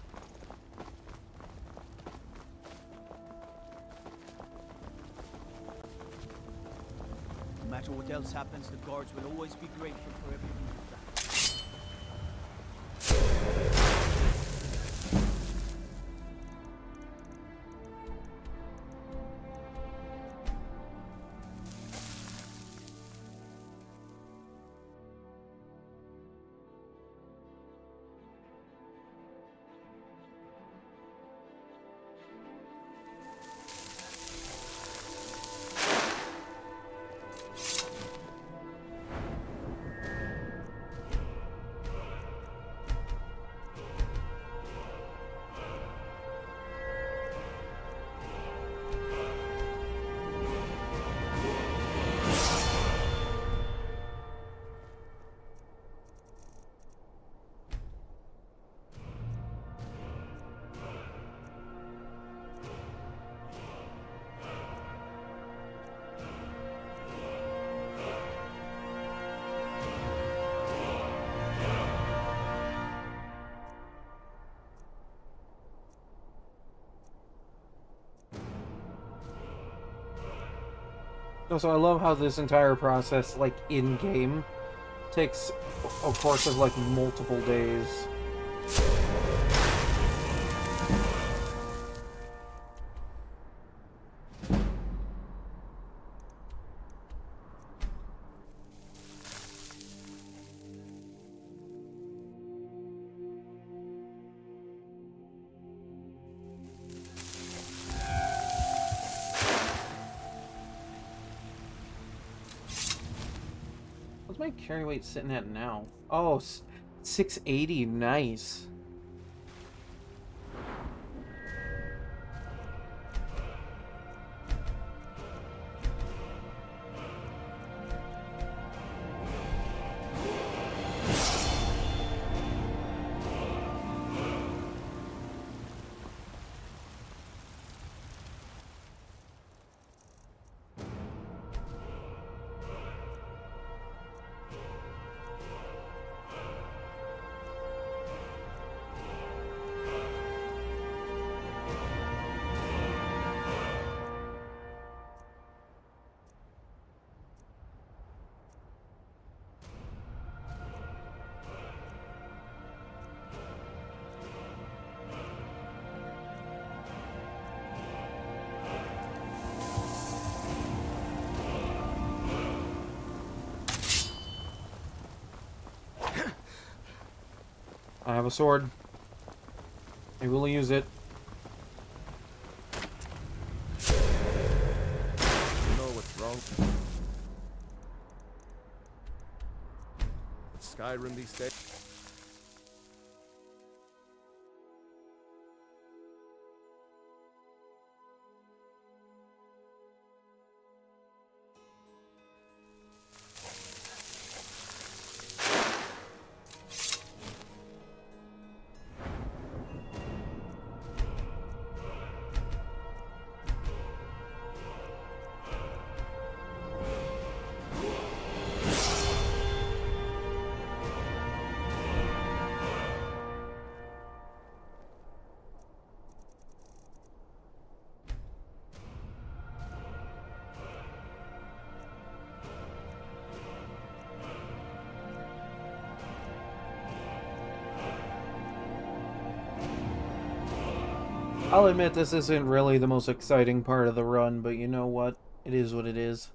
No matter what else happens, the guards will always be grateful for everything you've done. Also, I love how this entire process, like, in-game, takes a course of, like, multiple days. What's my carry weight sitting at now? Oh, 680, nice. I have a sword. I will use it. You know what's wrong with Skyrim these days? I'll admit this isn't really the most exciting part of the run, but you know what? It is what it is.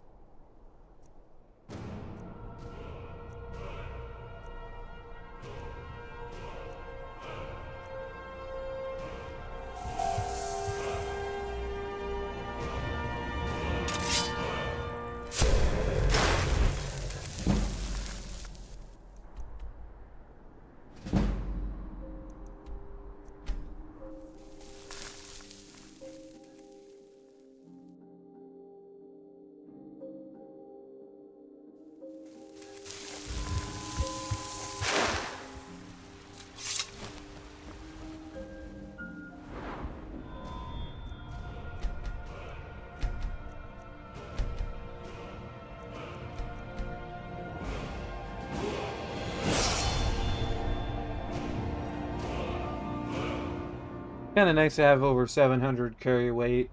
Kind of nice to have over 700 carry weight.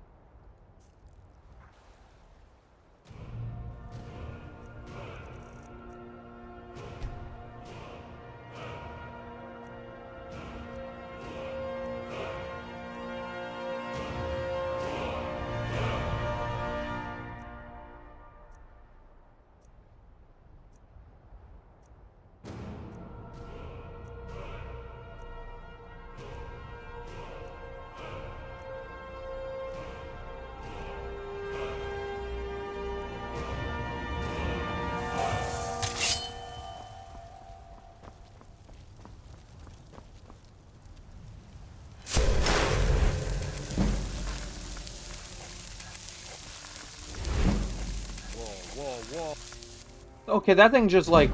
Okay, that thing just like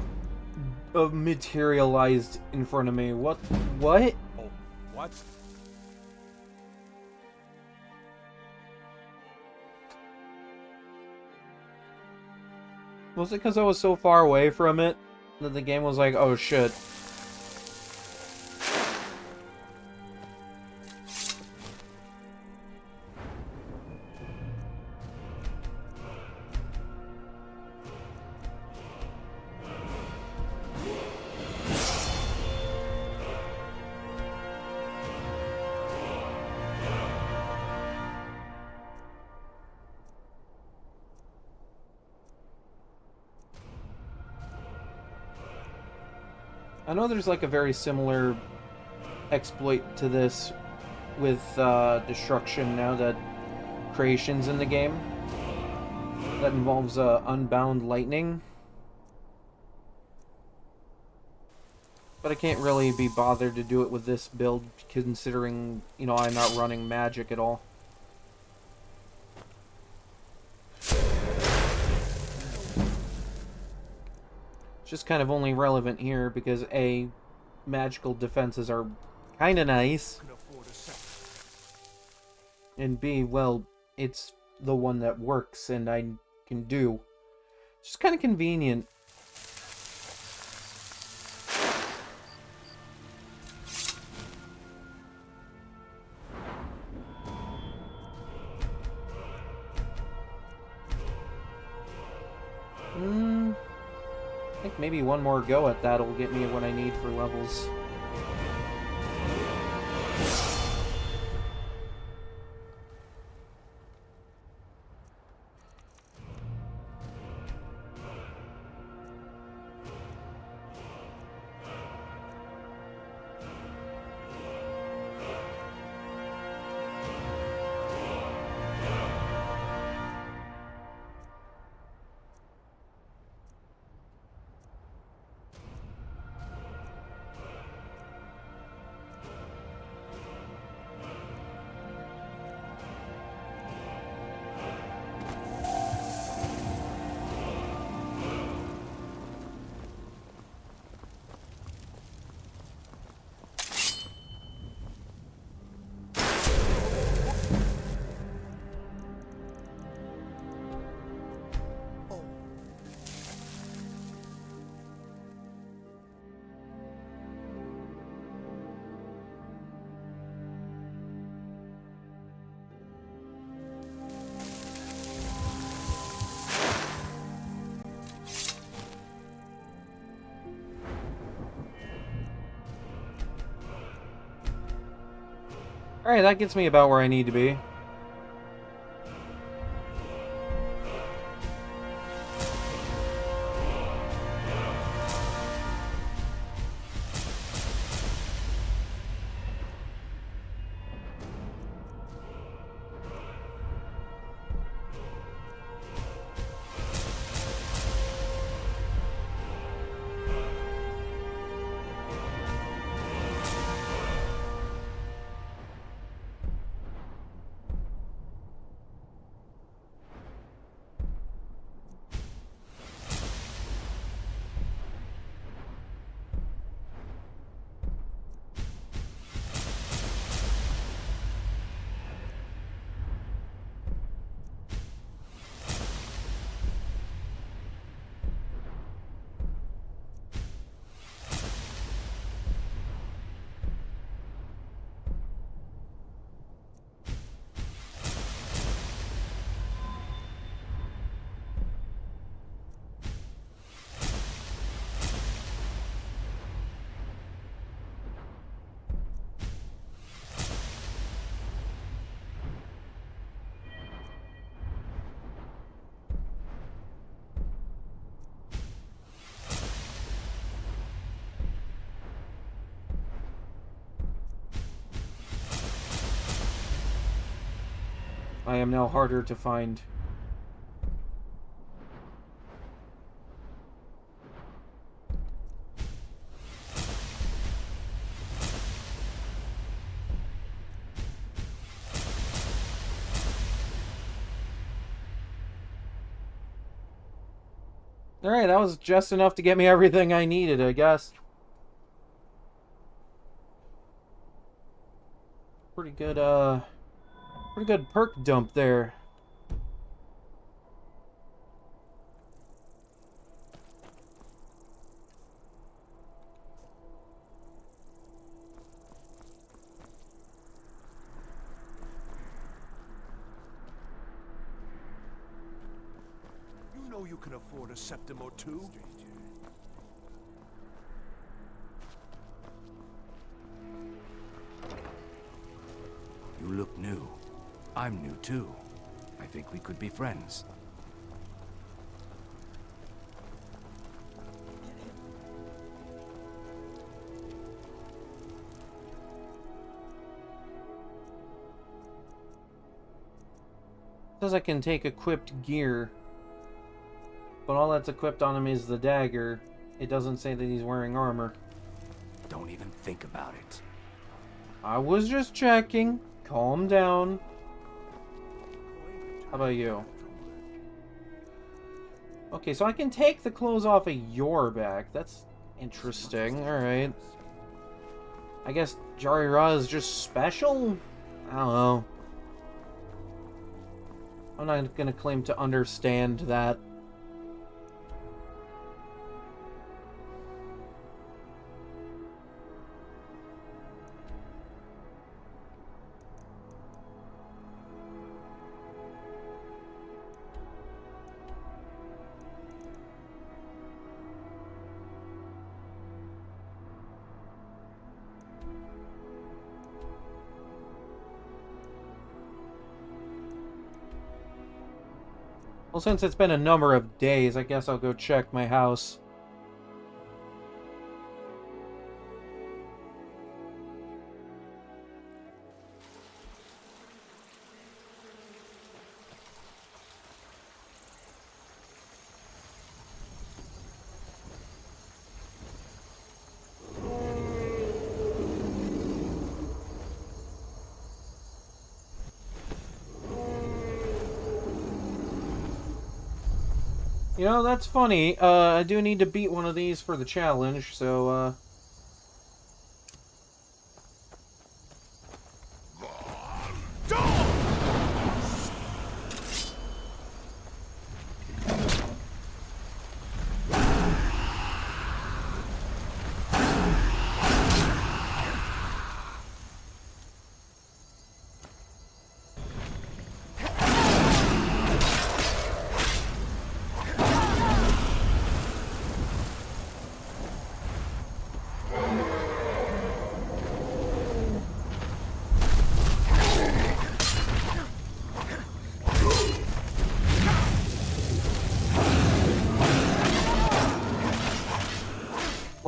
materialized in front of me. What? Oh, what? Was it because I was so far away from it that the game was like, oh shit. I know there's like a very similar exploit to this with destruction now that creation's in the game that involves unbound lightning. But I can't really be bothered to do it with this build considering, you know, I'm not running magic at all. It's just kind of only relevant here because A, magical defenses are kind of nice, and B, well, it's the one that works and I can do. It's just kind of convenient. I think maybe one more go at that will get me what I need for levels. Alright, that gets me about where I need to be. I am now harder to find. Alright, that was just enough to get me everything I needed, I guess. Pretty good perk dump there. You know you can afford a septim or two. You look new. I'm new too. I think we could be friends. Says I can take equipped gear, but all that's equipped on him is the dagger. It doesn't say that he's wearing armor. Don't even think about it. I was just checking. Calm down. How about you? Okay, so I can take the clothes off of your back. That's interesting. Alright. I guess Jarira is just special? I don't know. I'm not gonna claim to understand that. Well, since it's been a number of days, I guess I'll go check my house. You know, that's funny. I do need to beat one of these for the challenge, so,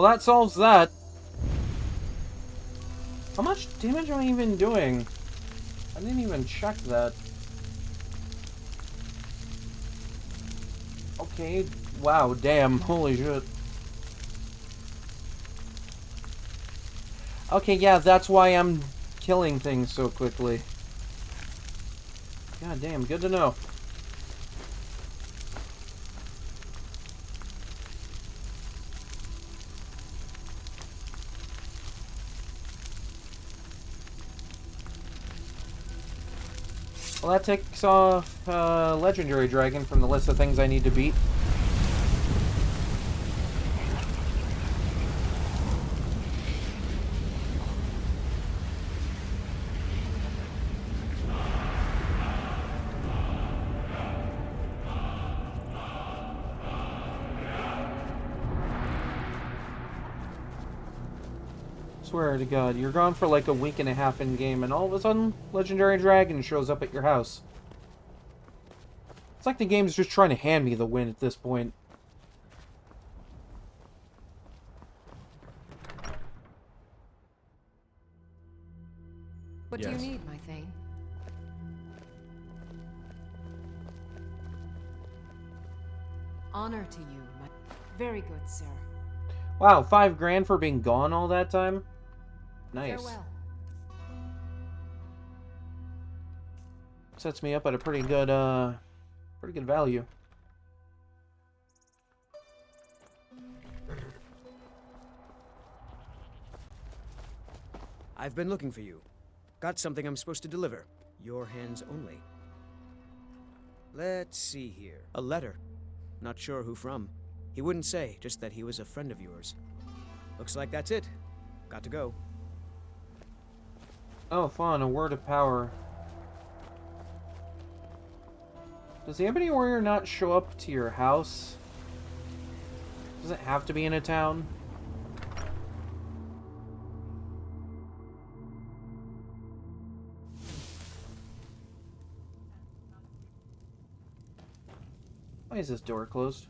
Well, that solves that. How much damage am I even doing? I didn't even check that. Okay, wow, damn, holy shit. Okay, yeah, that's why I'm killing things so quickly. God damn, good to know. Well, that takes off Legendary Dragon from the list of things I need to beat. Swear to God, you're gone for like a week and a half in game, and all of a sudden, Legendary Dragon shows up at your house. It's like the game's just trying to hand me the win at this point. What do you need, my Thane? Honor to you, my... Very good, sir. Wow, 5 grand for being gone all that time? Nice. Farewell. Sets me up at a pretty good value. I've been looking for you. Got something I'm supposed to deliver. Your hands only. Let's see here. A letter. Not sure who from. He wouldn't say, just that he was a friend of yours. Looks like that's it. Got to go. Oh, fun. A word of power. Does the Ebony Warrior not show up to your house? Does it have to be in a town? Why is this door closed?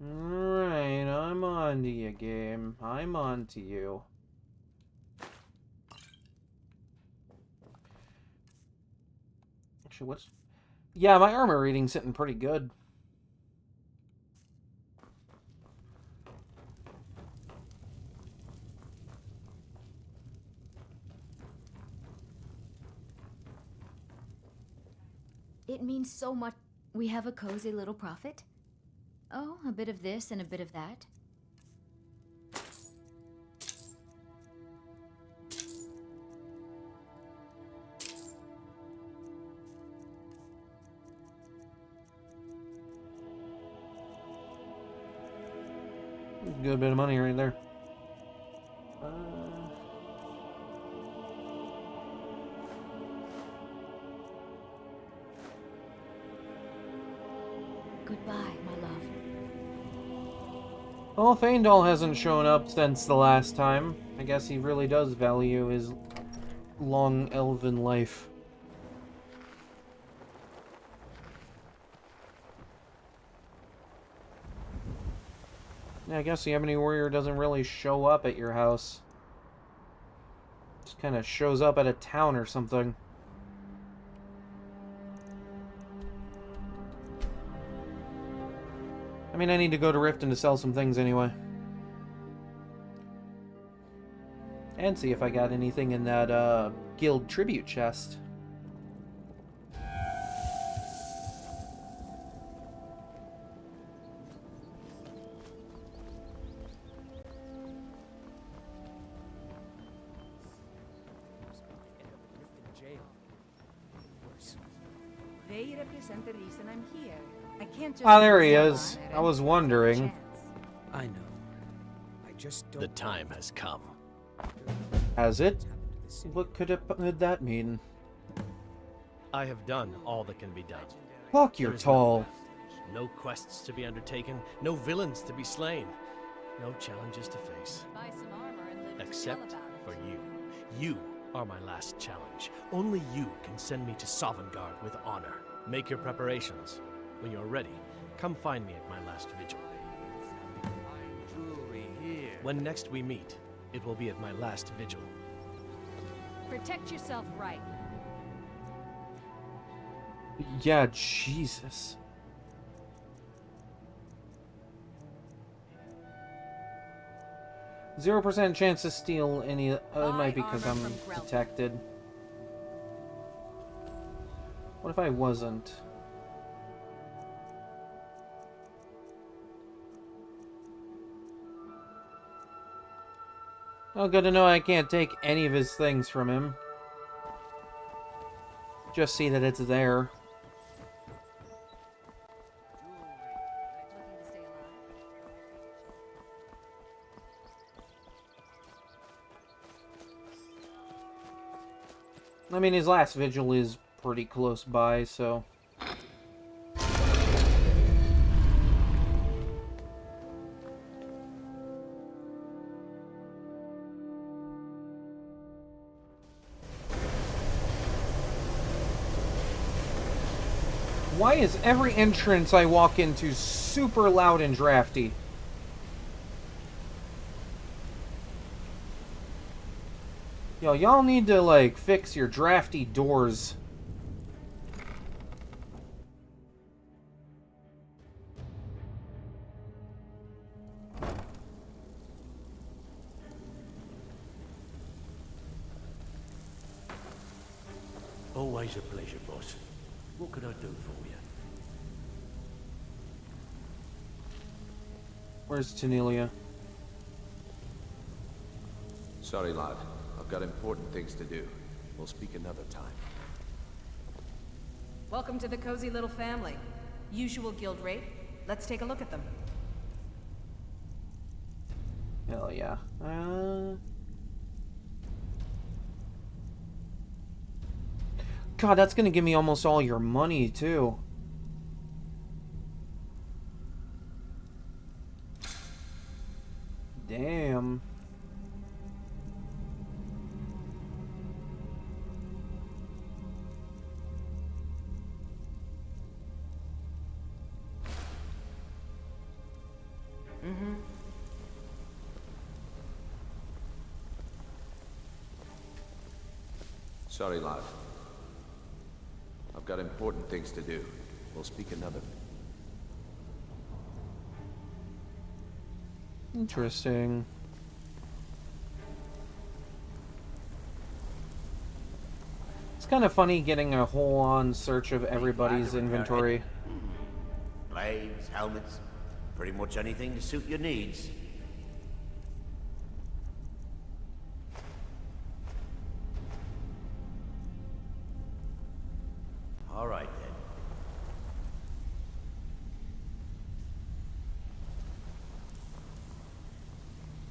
Alright, I'm on to you, game. I'm on to you. Actually, what's... Yeah, my armor reading's sitting pretty good. It means so much. We have a cozy little prophet. Oh, a bit of this and a bit of that. Good bit of money right there. Goodbye, my love. Well, Faendal hasn't shown up since the last time. I guess he really does value his long elven life. Yeah, I guess the Ebony Warrior doesn't really show up at your house. Just kind of shows up at a town or something. I mean, I need to go to Riften to sell some things anyway. And see if I got anything in that guild tribute chest. They represent the reason I'm here. I can't just... Ah, there he is. I was wondering. I know. I just don't... The time has come. Has it? What could that mean? I have done all that can be done. Fuck, you're There is tall. nothing left. No quests to be undertaken, no villains to be slain, no challenges to face. Buy some armor and live to tell Except about it. for you. You are my last challenge. Only you can send me to Sovngarde with honor. Make your preparations. When you're ready, come find me at my last vigil. Jewelry here. When next we meet, it will be at my last vigil. Protect yourself right. Yeah, Jesus. %0 chance to steal any. It might be because I'm detected. What if I wasn't? Oh, good to know I can't take any of his things from him. Just see that it's there. I mean, his last vigil is pretty close by, so... Why is every entrance I walk into super loud and drafty? Yo, y'all need to, like, fix your drafty doors. Always a pleasure, boss. What can I do for you? Where's Tanelia? Sorry, lad. I've got important things to do. We'll speak another time. Welcome to the cozy little family. Usual guild rate. Let's take a look at them. Hell yeah. God, that's gonna give me almost all your money, too. Damn. Mm-hmm. Sorry, lad. I've got important things to do. We'll speak another. Interesting. It's kind of funny getting a whole-on search of everybody's inventory. Blades, helmets, pretty much anything to suit your needs. All right, then.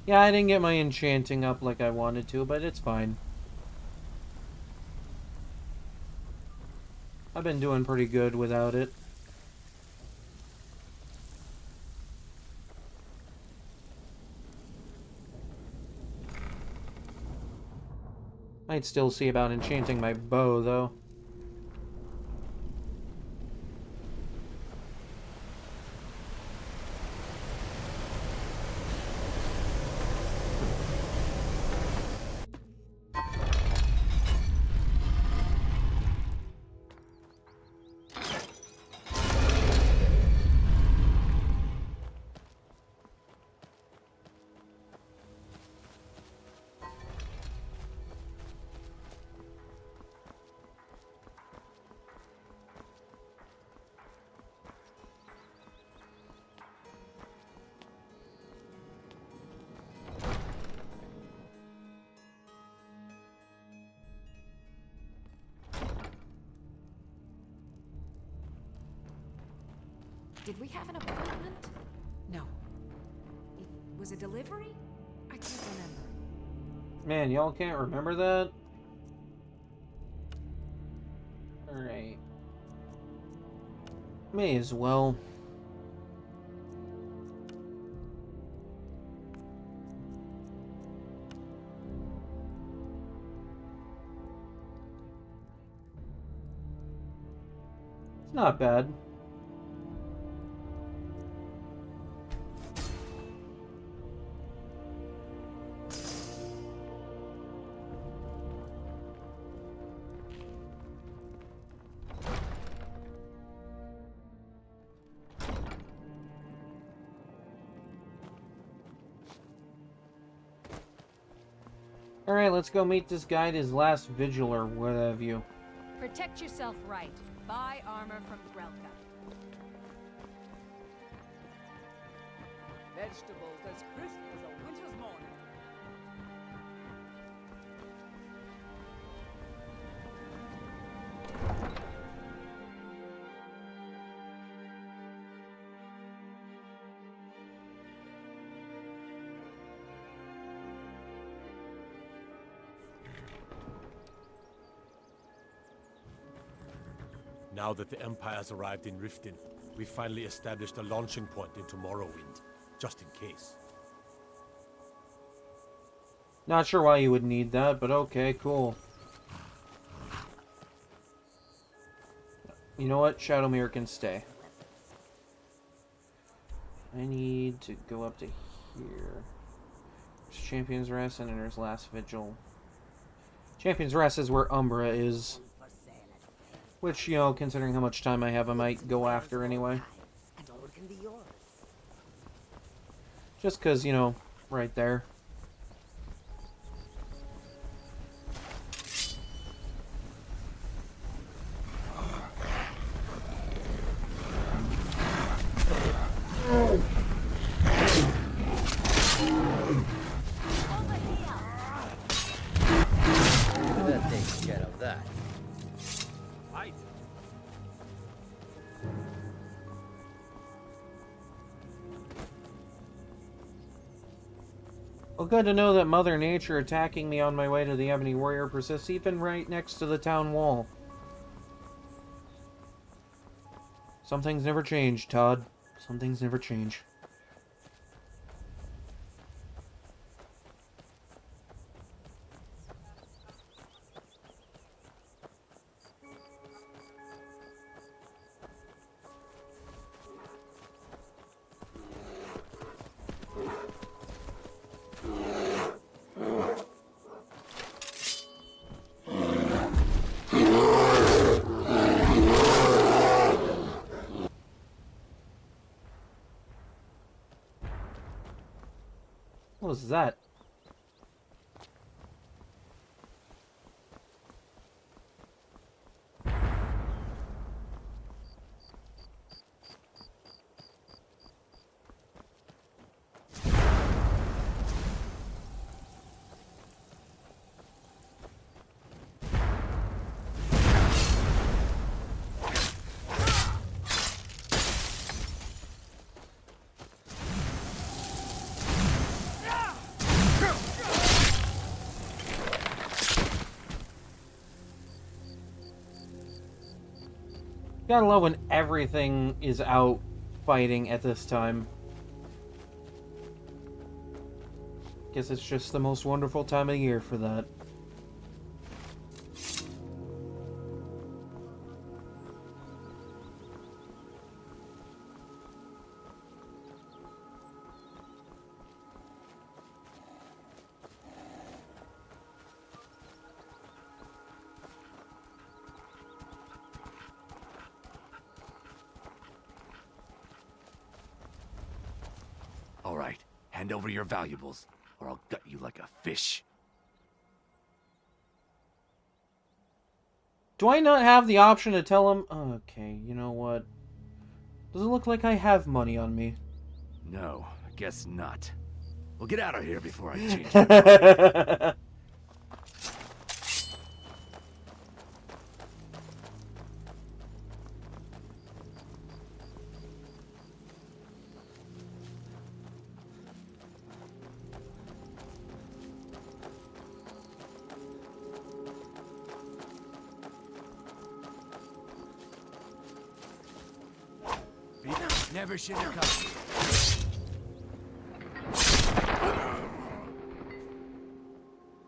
Yeah, I didn't get my enchanting up like I wanted to, but it's fine. I've been doing pretty good without it. Might still see about enchanting my bow, though. Did we have an appointment? No. It was a delivery? I can't remember. Man, y'all can't remember that? Alright. May as well. It's not bad. Alright, let's go meet this guy at his last vigil or what have you. Protect yourself right. Buy armor from Grelka. Vegetables as crisp as a winter's morning. Now that the Empire has arrived in Riften, we finally established a launching point into Morrowind, just in case. Not sure why you would need that, but okay, cool. You know what? Shadowmere can stay. I need to go up to here. There's Champion's Rest and there's Last Vigil. Champion's Rest is where Umbra is. Which, you know, considering how much time I have, I might go after anyway. Just because, you know, right there. That takes care of that. Fight. Well, good to know that Mother Nature attacking me on my way to the Ebony Warrior persists even right next to the town wall. Some things never change, Todd. Some things never change. What was that? Gotta love when everything is out fighting at this time. Guess it's just the most wonderful time of year for that. All right, hand over your valuables, or I'll gut you like a fish. Do I not have the option to tell him? Okay, you know what? Does it look like I have money on me? No, I guess not. Well, get out of here before I change your mind. Never should have come.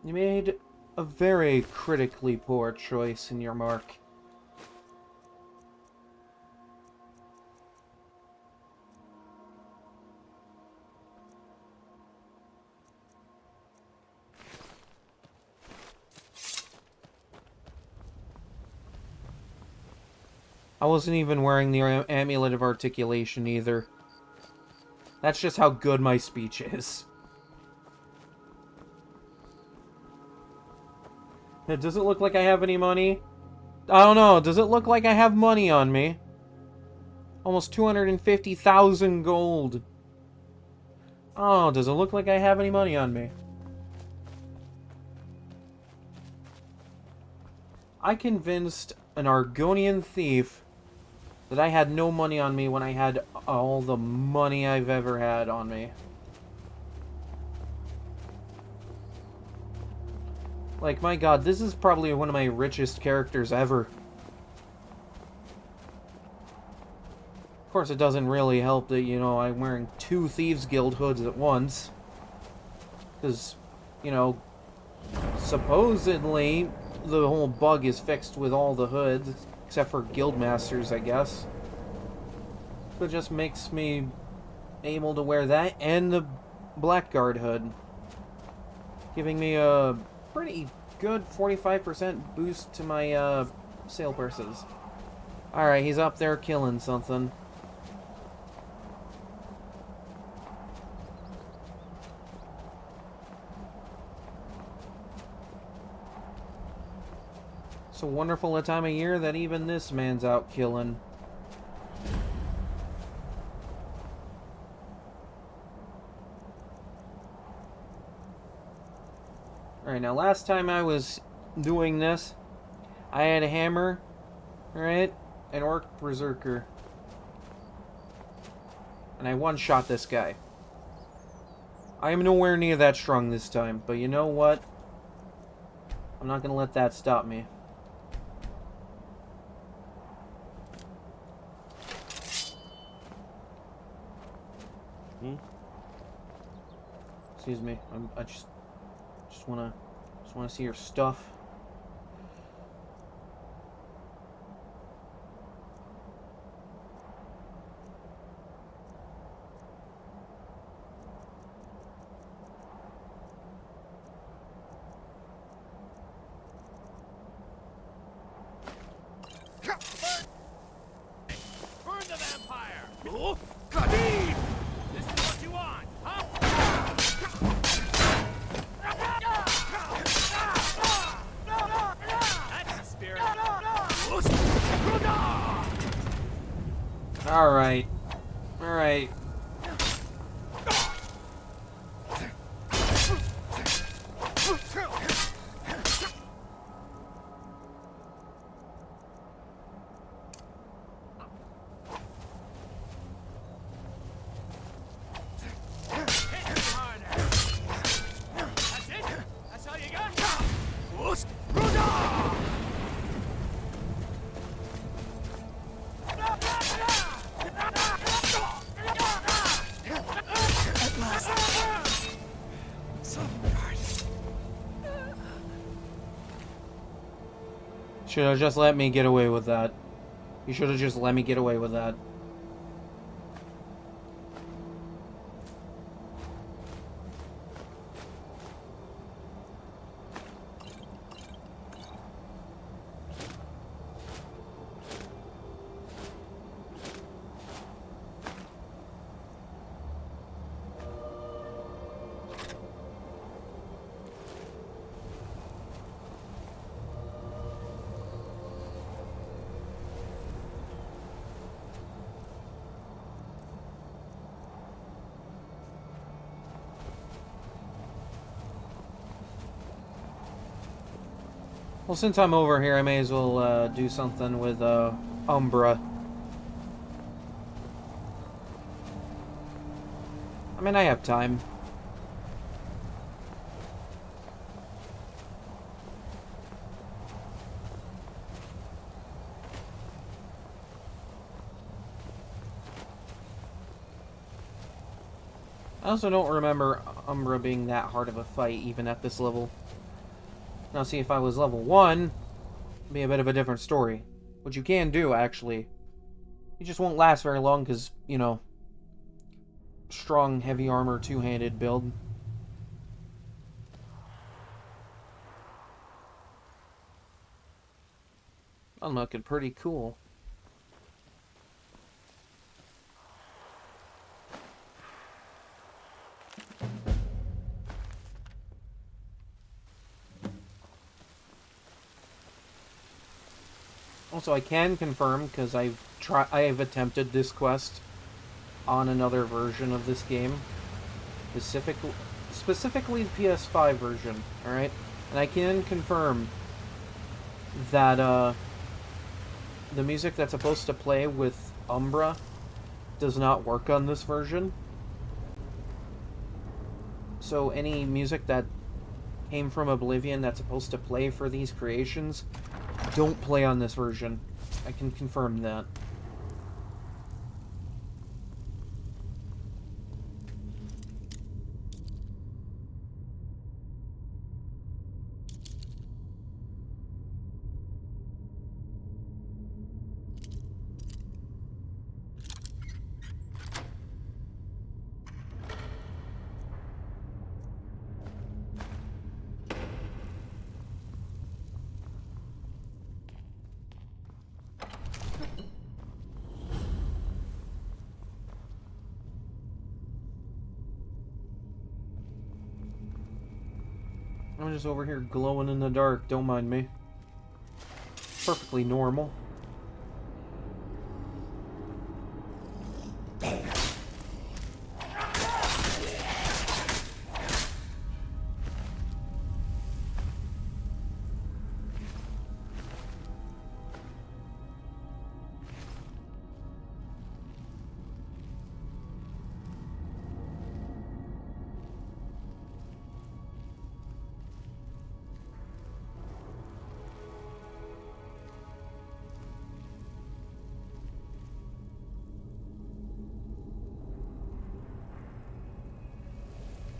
You made a very critically poor choice in your mark. I wasn't even wearing the amulet of articulation either. That's just how good my speech is. It doesn't look like I have any money. I don't know. Does it look like I have money on me? Almost 250,000 gold. Oh, does it look like I have any money on me? I convinced an Argonian thief that I had no money on me when I had all the money I've ever had on me. Like, my god, this is probably one of my richest characters ever. Of course, it doesn't really help that, you know, I'm wearing 2 Thieves Guild hoods at once. Because, you know, supposedly the whole bug is fixed with all the hoods, except for Guildmasters, I guess. So it just makes me able to wear that and the Blackguard hood, giving me a pretty good 45% boost to my sale purses. Alright, he's up there killing something. So wonderful a time of year that even this man's out killing. Alright, now last time I was doing this, I had a hammer, right? An orc berserker. And I one-shot this guy. I am nowhere near that strong this time, but you know what? I'm not gonna let that stop me. Excuse me. I just wanna see your stuff. Burn the vampire! Oh, Kadim! This is what you want, huh? That's the spirit. Alright. Alright. Should have just let me get away with that. You should have just let me get away with that. Well, since I'm over here, I may as well do something with Umbra. I mean, I have time. I also don't remember Umbra being that hard of a fight, even at this level. Now, see, if I was level 1, it'd be a bit of a different story. Which you can do, actually. You just won't last very long, because, you know, strong, heavy armor, two-handed build. I'm looking pretty cool. Also, I can confirm because I have attempted this quest on another version of this game, specifically the PS5 version. All right, and I can confirm that the music that's supposed to play with Umbra does not work on this version. So any music that came from Oblivion that's supposed to play for these creations don't play on this version. I can confirm that. I'm just over here glowing in the dark, don't mind me. Perfectly normal.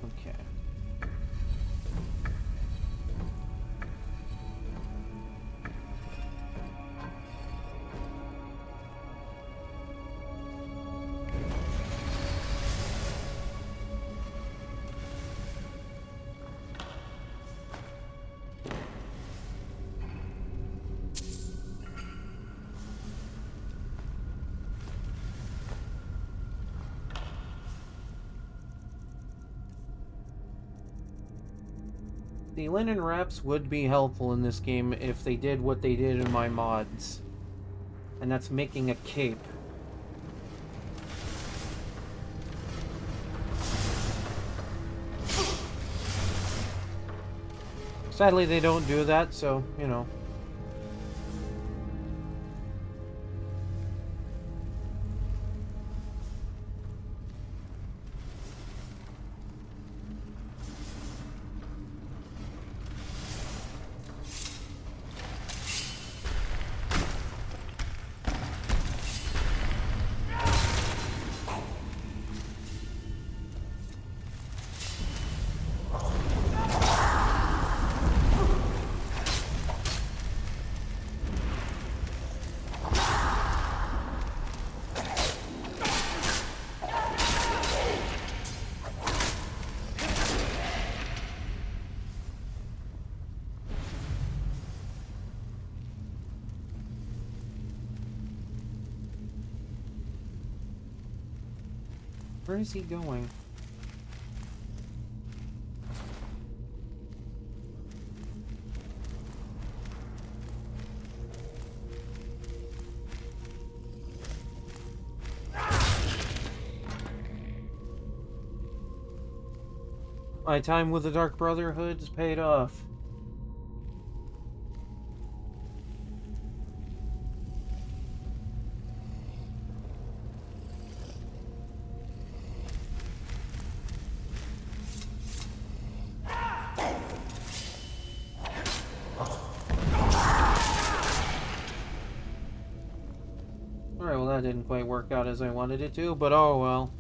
Okay. The linen wraps would be helpful in this game if they did what they did in my mods. And that's making a cape. Sadly, they don't do that, so, you know. Where is he going? My time with the Dark Brotherhood's paid off. Alright, well that didn't quite work out as I wanted it to, but oh well.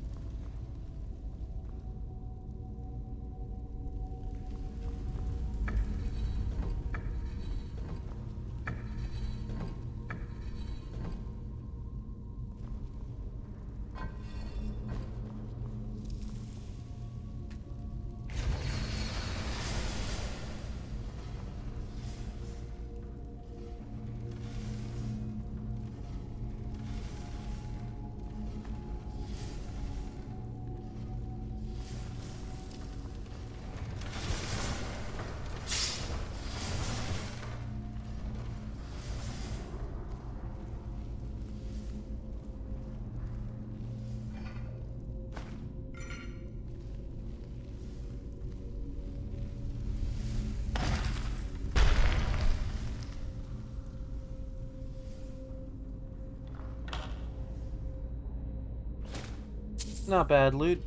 Not bad loot.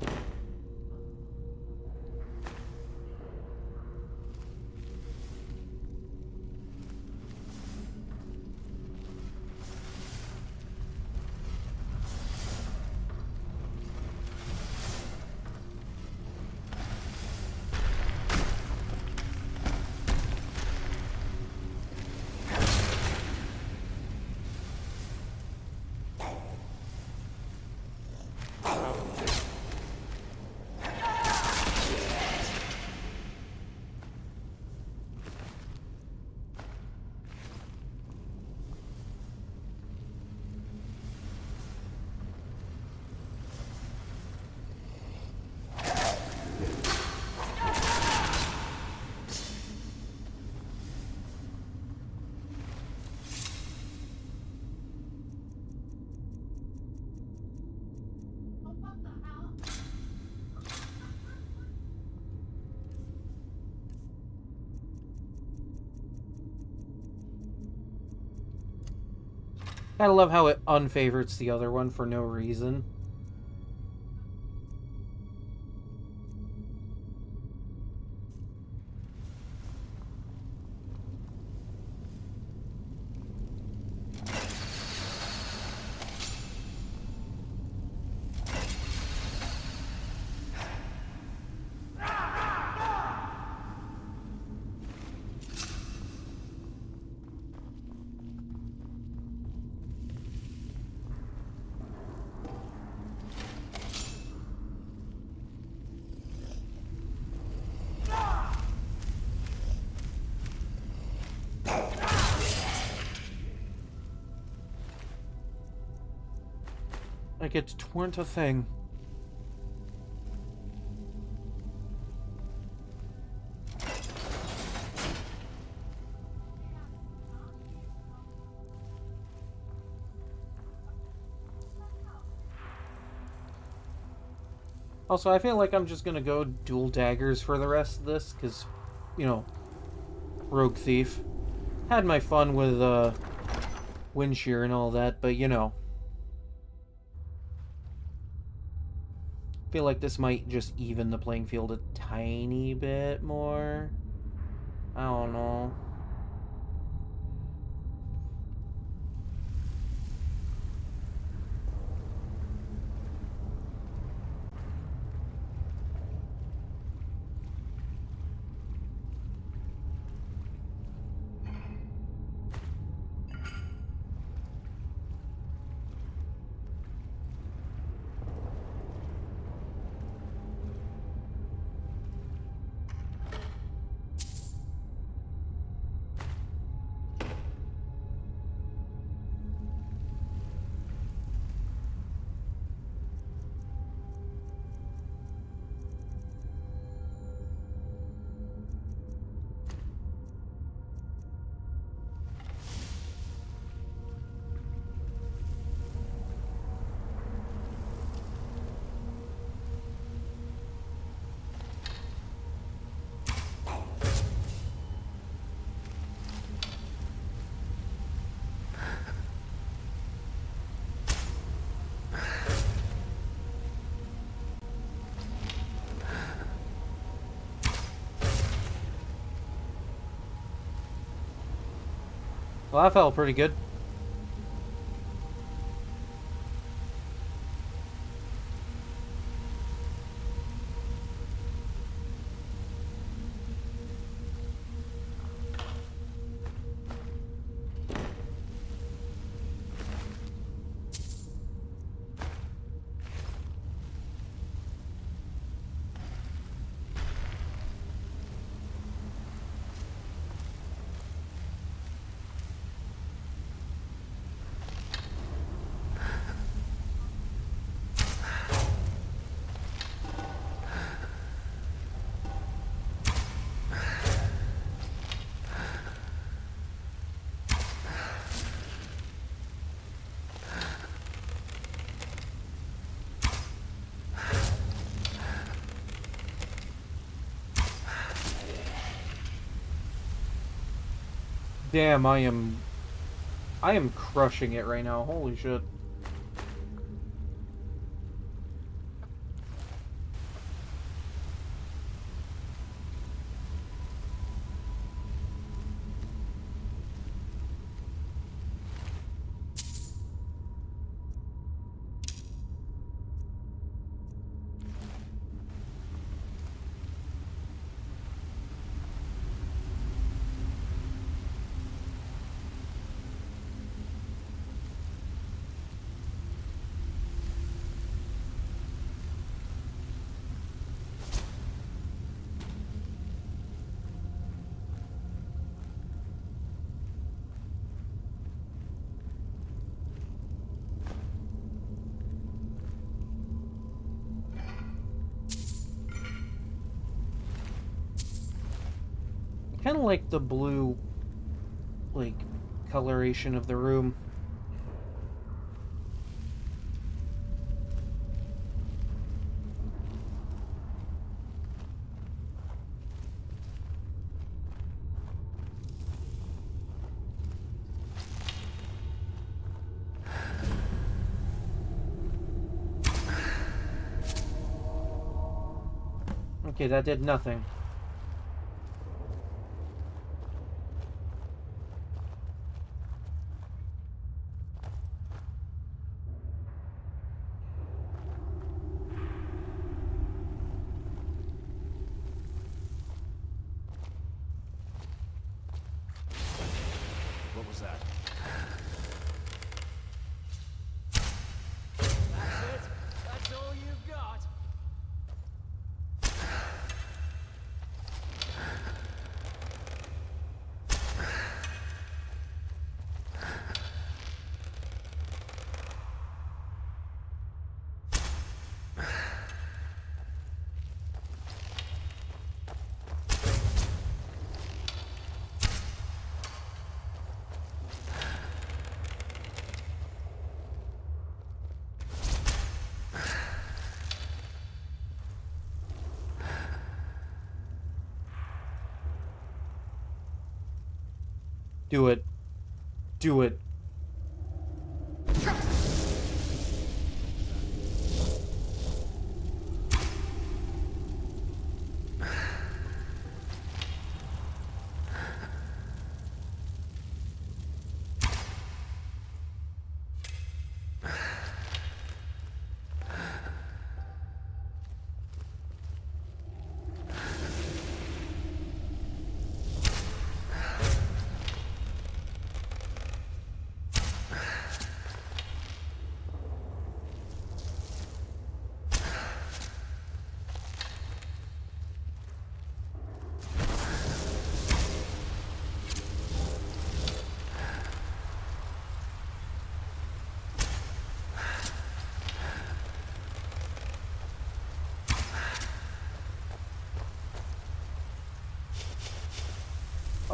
I love how it unfavorites the other one for no reason. Like it weren't a thing. Also, I feel like I'm just gonna go dual daggers for the rest of this, because, you know, Rogue Thief. Had my fun with, wind shear and all that, but, you know. Feel like this might just even the playing field a tiny bit more. I don't know. Well, that felt pretty good. Damn, I am crushing it right now. Holy shit. kind of like the blue, like, coloration of the room. Okay, that did nothing. What was that? That's it? That's all you've got? Do it. Do it.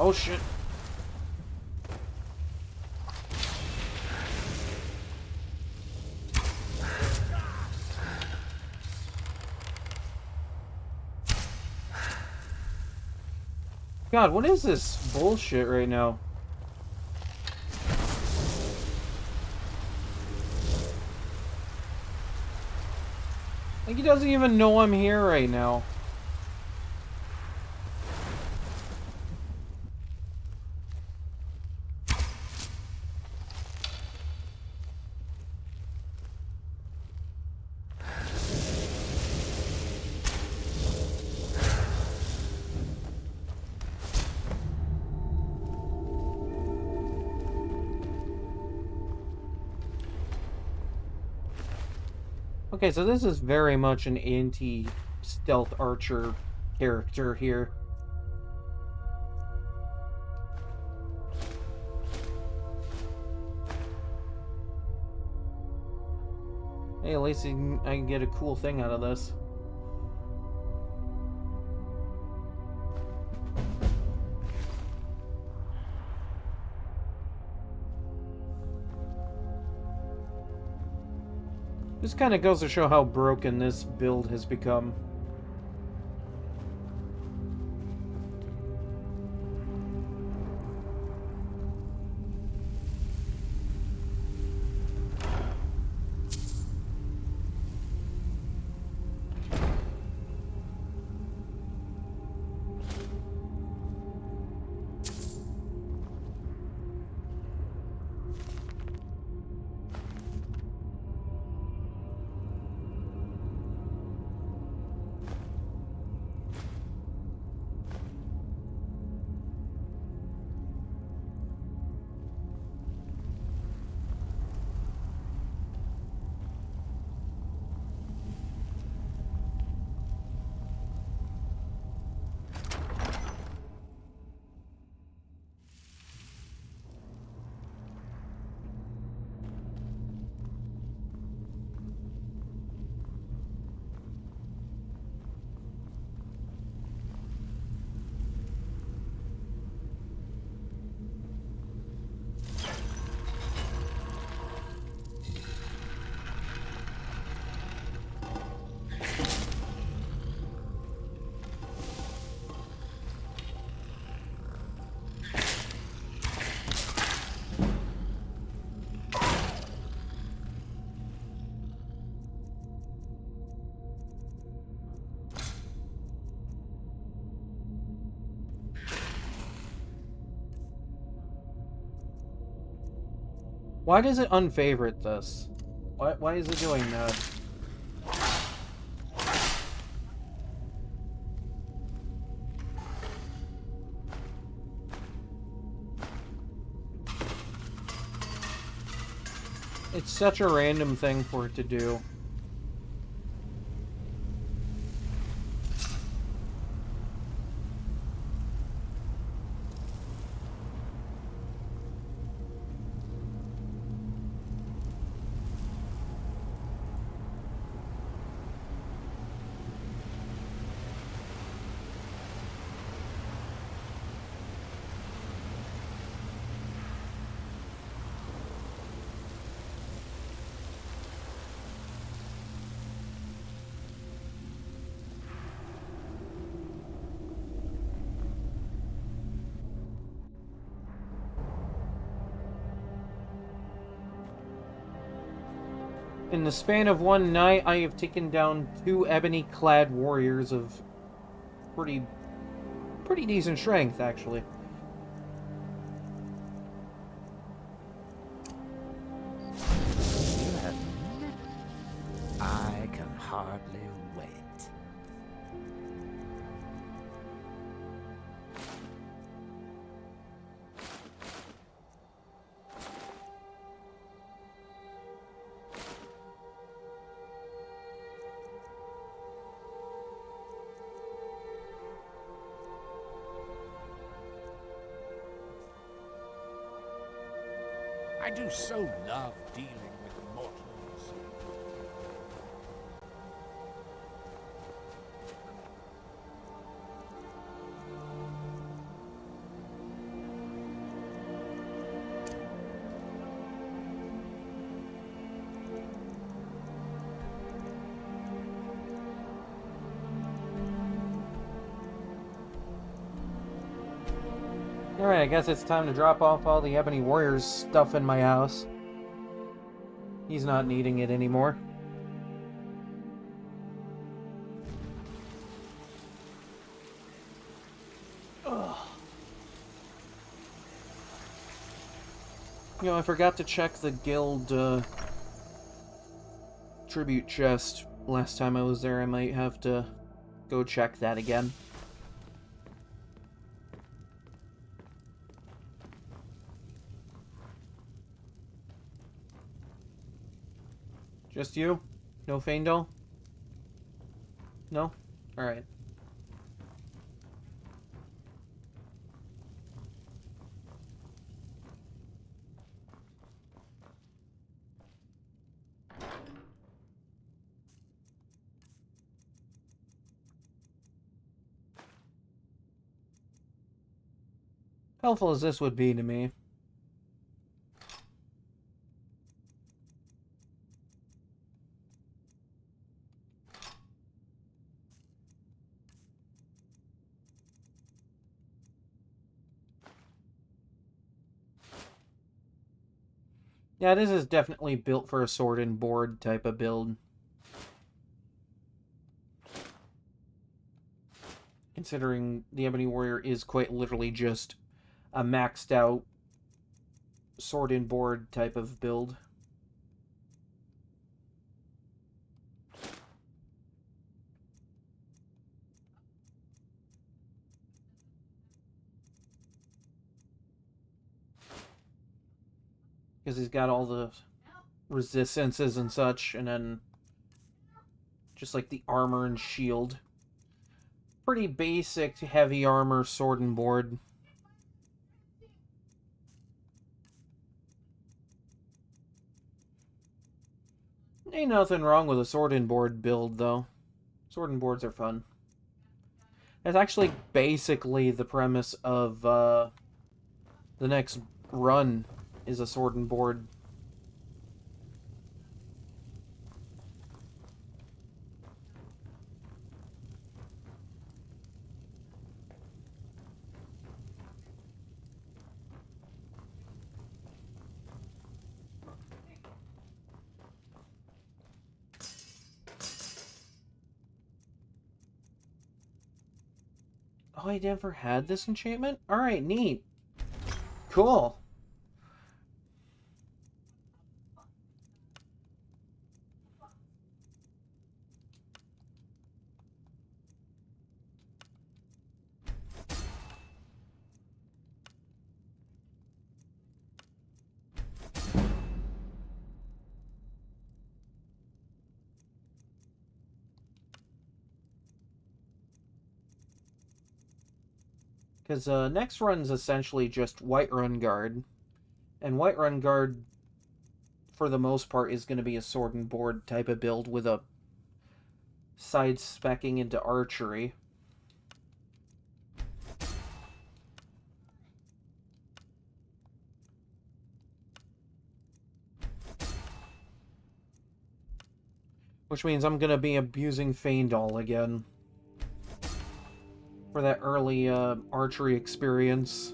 Oh shit. God, what is this bullshit right now? Like, he doesn't even know I'm here right now. Okay, so this is very much an anti-stealth archer character here. Hey, at least I can get a cool thing out of this. This kind of goes to show how broken this build has become. Why does it unfavorite this? Why is it doing that? It's such a random thing for it to do. In the span of one night, I have taken down 2 ebony-clad warriors of pretty decent strength, actually. I can hardly wait. I do so love dealing with mortals. Alright, I guess it's time to drop off all the Ebony Warriors stuff in my house. He's not needing it anymore. Ugh. You know, I forgot to check the guild tribute chest last time I was there. I might have to go check that again. Just you? No Faendal? No? Alright. Helpful as this would be to me. Yeah, this is definitely built for a sword and board type of build. Considering the Ebony Warrior is quite literally just a maxed out sword and board type of build. Because he's got all the resistances and such, and then just like the armor and shield. Pretty basic heavy armor sword and board. Ain't nothing wrong with a sword and board build, though. Sword and boards are fun. That's actually basically the premise of the next run is a sword and board. Oh, I never had this enchantment? Alright, neat. Cool. Because next run's essentially just Whiterun Guard. And Whiterun Guard, for the most part, is going to be a sword and board type of build with a side-specking into archery. Which means I'm going to be abusing Feindal again. For that early archery experience.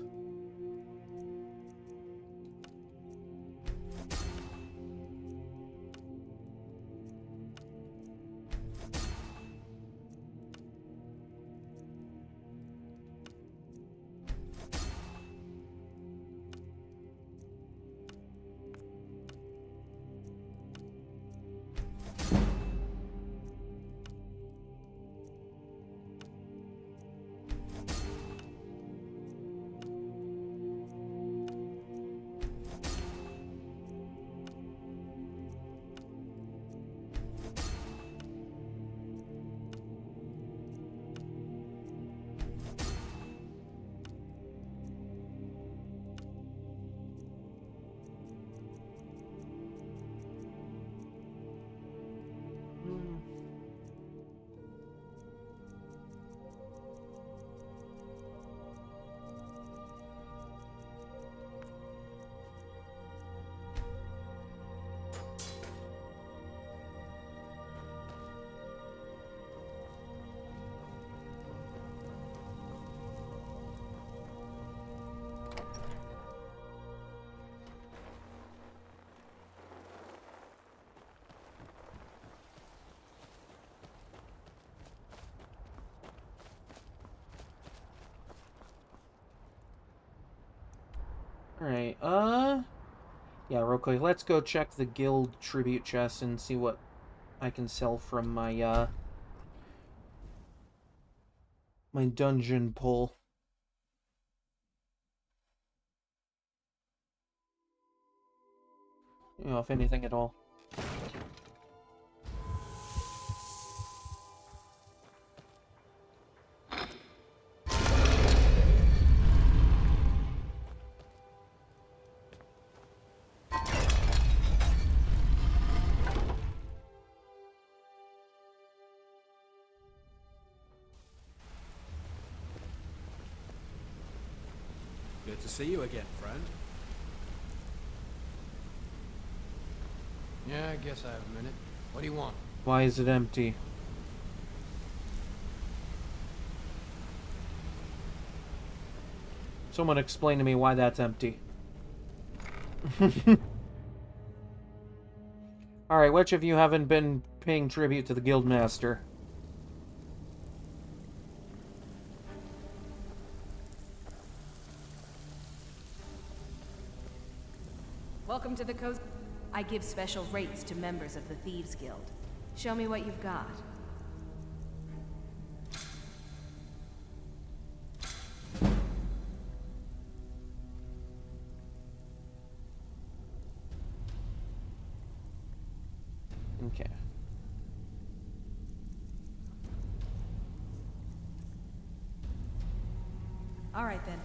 Alright, yeah, real quick, let's go check the guild tribute chest and see what I can sell from my, my dungeon pull. You know, if anything at all. Good to see you again, friend. Yeah, I guess I have a minute. What do you want? Why is it empty? Someone explain to me why that's empty. Alright, which of you haven't been paying tribute to the Guildmaster? Welcome to the coast. I give special rates to members of the Thieves Guild. Show me what you've got. Okay. All right, then.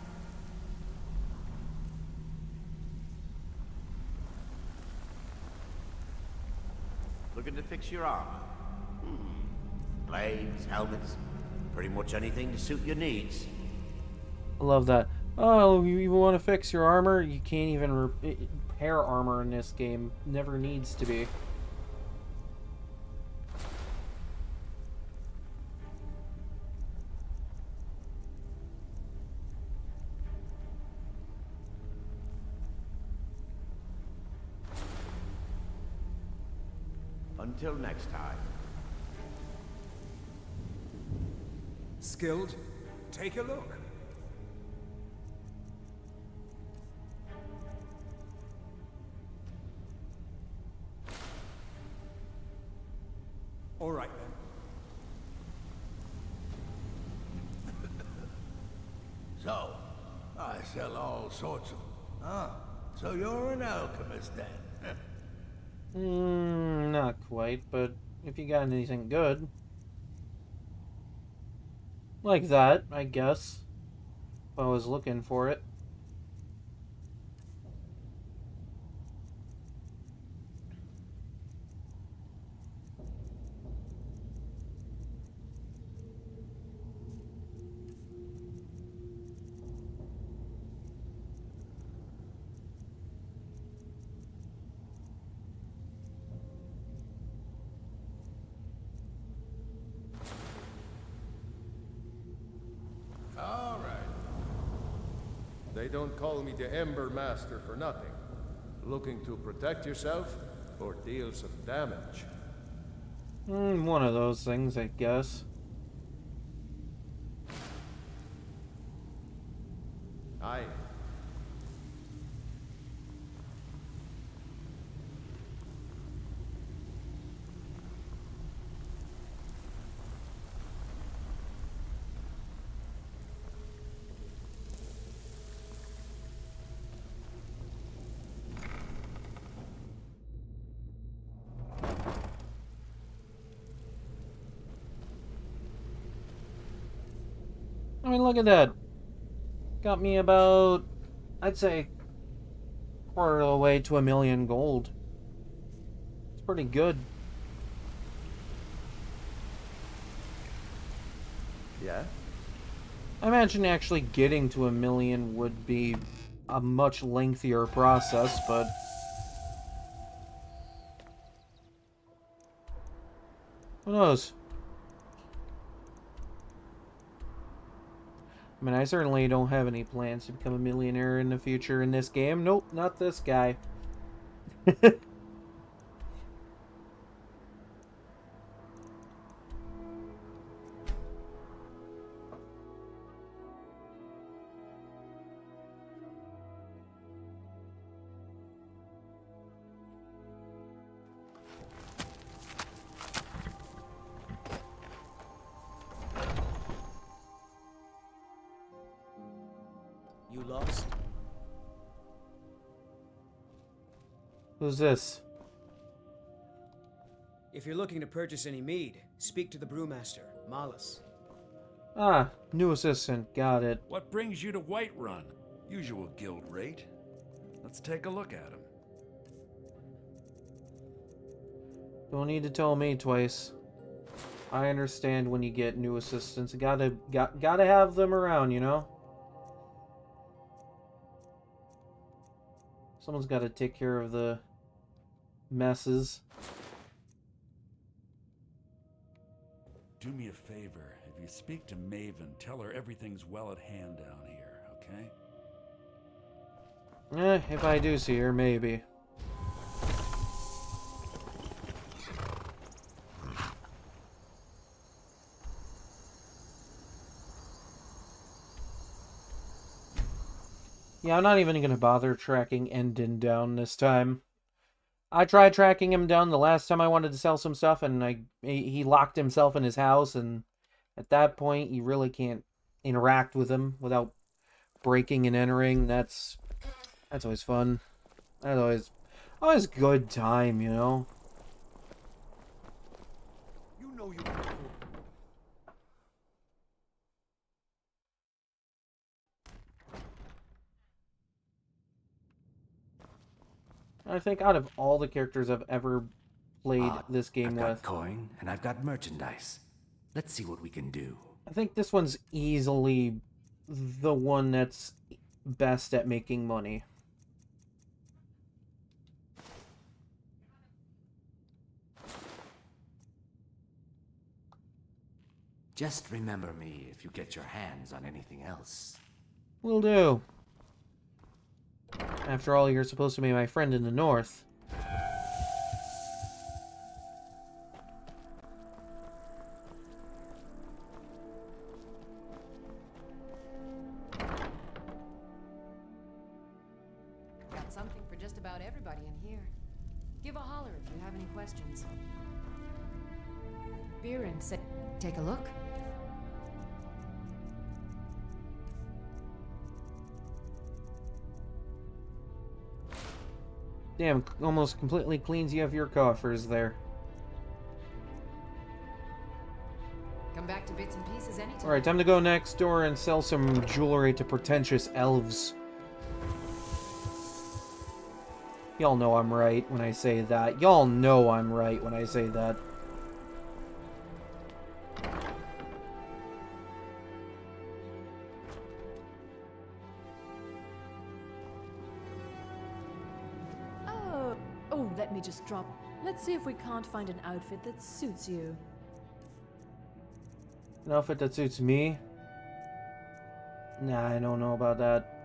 Looking to fix your armor? Blades, helmets, pretty much anything to suit your needs. I love that. Oh, you want to fix your armor? You can't even repair armor in this game. Never needs to be. Until next time. Skilled? Take a look. All right, then. So, I sell all sorts of... Ah, so you're an alchemist then? Not quite, but if you got anything good. Like that, I guess. I was looking for it. All right. They don't call me the Ember Master for nothing. Looking to protect yourself or deal some damage? One of those things, I guess. Aye. I mean, look at that. Got me about, I'd say, quarter of the way to 1,000,000 gold. It's pretty good. Yeah? I imagine actually getting to 1,000,000 would be a much lengthier process, but... who knows? I mean, I certainly don't have any plans to become a millionaire in the future in this game. Nope, not this guy. You lost? Who's this? If you're looking to purchase any mead, speak to the brewmaster, Malus. Ah, new assistant. Got it. What brings you to Whiterun? Usual guild rate. Let's take a look at him. Don't need to tell me twice. I understand when you get new assistants. Gotta have them around, you know? Someone's gotta take care of the messes. Do me a favor. If you speak to Maven, tell her everything's well at hand down here, okay? If I do see her, maybe. Yeah, I'm not even gonna bother tracking Endon down this time. I tried tracking him down the last time I wanted to sell some stuff, and he locked himself in his house, and at that point, you really can't interact with him without breaking and entering. That's always fun. That's always good time, you know? You know you can afford. I think out of all the characters I've ever played this game I've got with, coin and I've got merchandise. Let's see what we can do. I think this one's easily the one that's best at making money. Just remember me if you get your hands on anything else. Will do. After all, you're supposed to be my friend in the north. Got something for just about everybody in here. Give a holler if you have any questions. Viren said, take a look. Damn, almost completely cleans you of your coffers there. Come back to bits and pieces anytime. Alright, time to go next door and sell some jewelry to pretentious elves. Y'all know I'm right when I say that. Y'all know I'm right when I say that. Oh, let me just drop. Let's see if we can't find an outfit that suits you. An outfit that suits me? Nah, I don't know about that.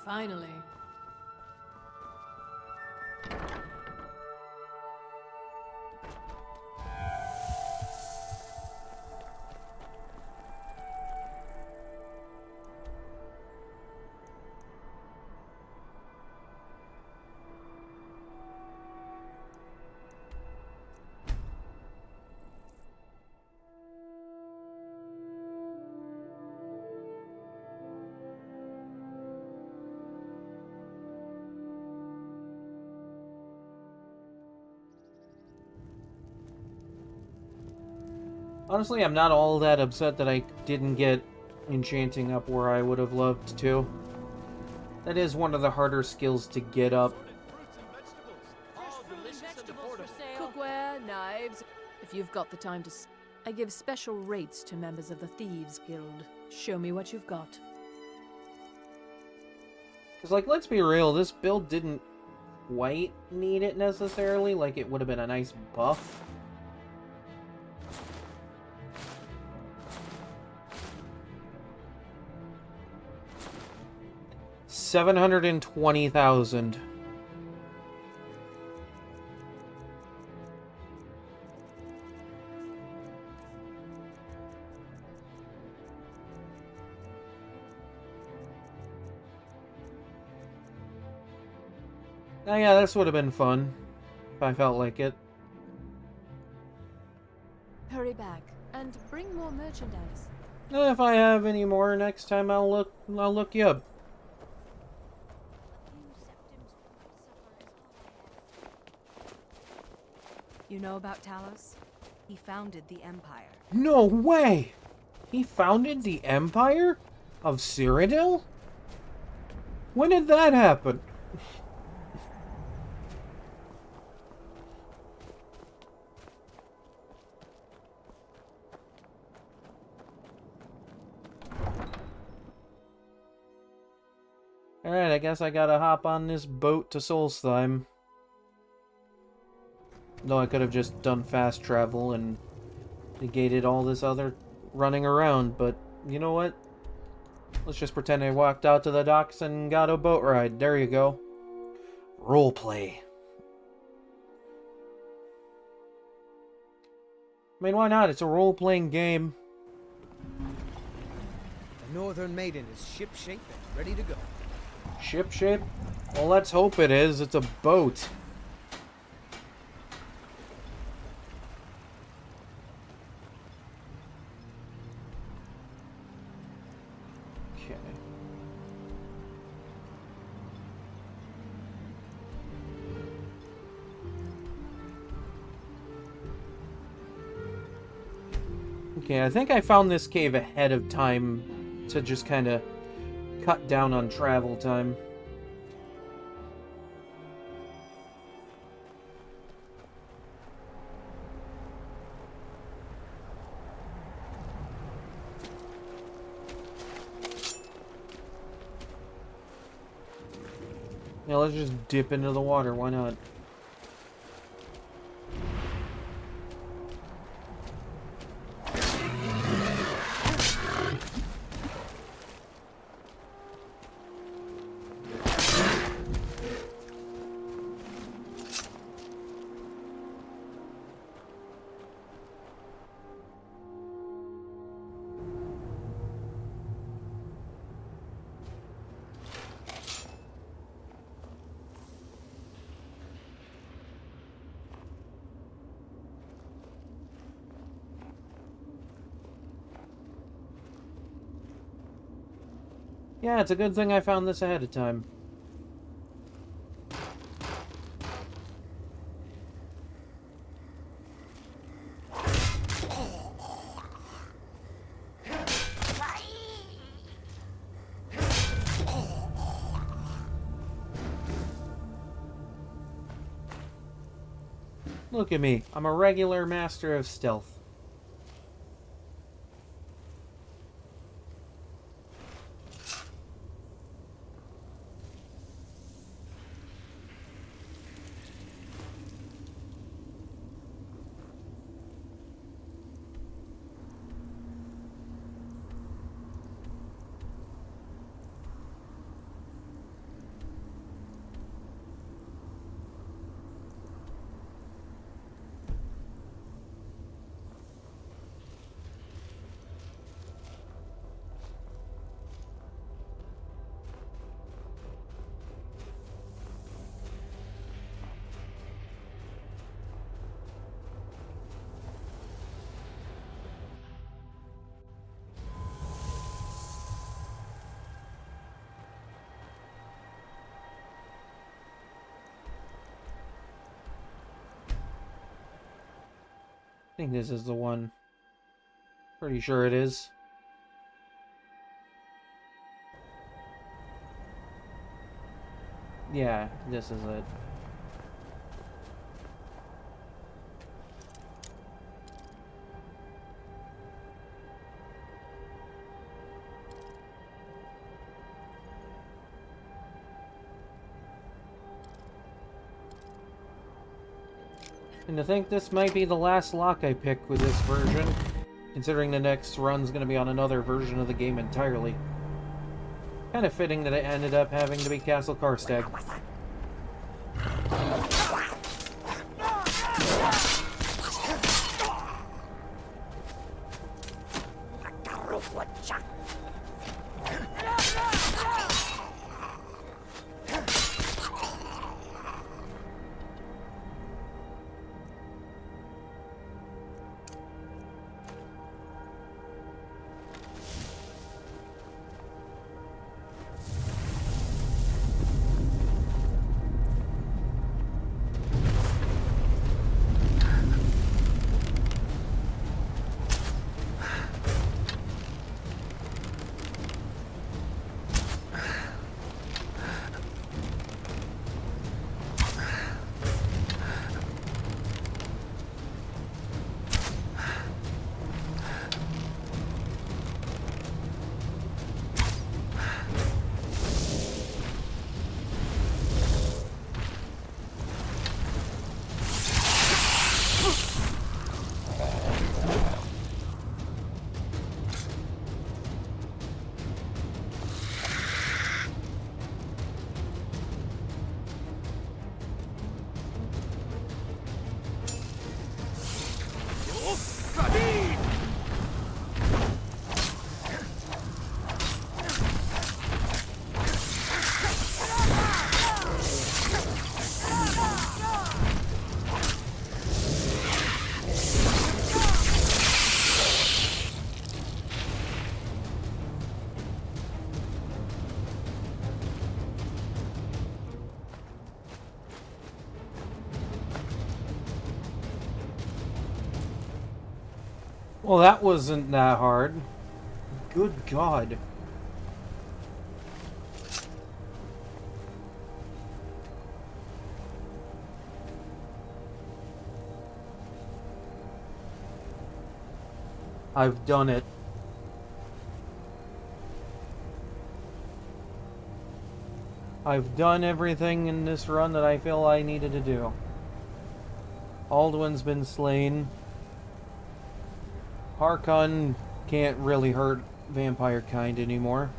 Finally. Honestly, I'm not all that upset that I didn't get enchanting up where I would have loved to. That is one of the harder skills to get up. Cookware, knives. If you've got the time to... I give special rates to members of the Thieves Guild. Show me what you've got. Because, like, let's be real, this build didn't quite need it necessarily. Like, it would have been a nice buff. $720,000. Oh yeah, this would have been fun if I felt like it. Hurry back and bring more merchandise. If I have any more next time, I'll look you up. You know about Talos? He founded the Empire. No way! He founded the Empire of Cyrodiil? When did that happen? Alright, I guess I gotta hop on this boat to Solstheim. Though I could have just done fast travel and negated all this other running around, but you know what? Let's just pretend I walked out to the docks and got a boat ride. There you go. Roleplay. I mean, why not? It's a role-playing game. The Northern Maiden is ship-shape and ready to go. Ship-shape? Well, let's hope it is. It's a boat. Okay. Okay, I think I found this cave ahead of time to just kind of cut down on travel time. Yeah, let's just dip into the water, why not? Yeah, it's a good thing I found this ahead of time. Look at me. I'm a regular master of stealth. I think this is the one. Pretty sure it is. Yeah, this is it. And to think this might be the last lock I pick with this version, considering the next run's going to be on another version of the game entirely. Kind of fitting that it ended up having to be Castle Karstag. Well, that wasn't that hard. Good God. I've done it. I've done everything in this run that I feel I needed to do. Alduin's been slain. Harkon can't really hurt vampire kind anymore.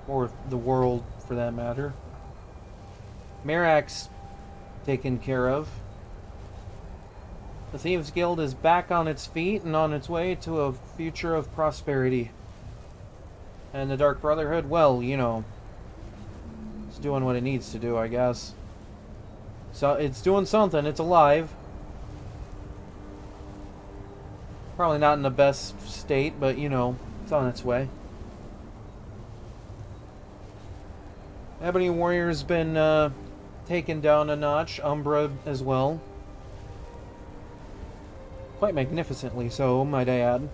Or the world, for that matter. Mirak's taken care of. The Thieves Guild is back on its feet and on its way to a future of prosperity. And the Dark Brotherhood, well, you know, it's doing what it needs to do, I guess. So it's doing something. It's alive. Probably not in the best state, but, you know, it's on its way. Ebony Warrior's been taken down a notch. Umbra as well. Quite magnificently so, might I add.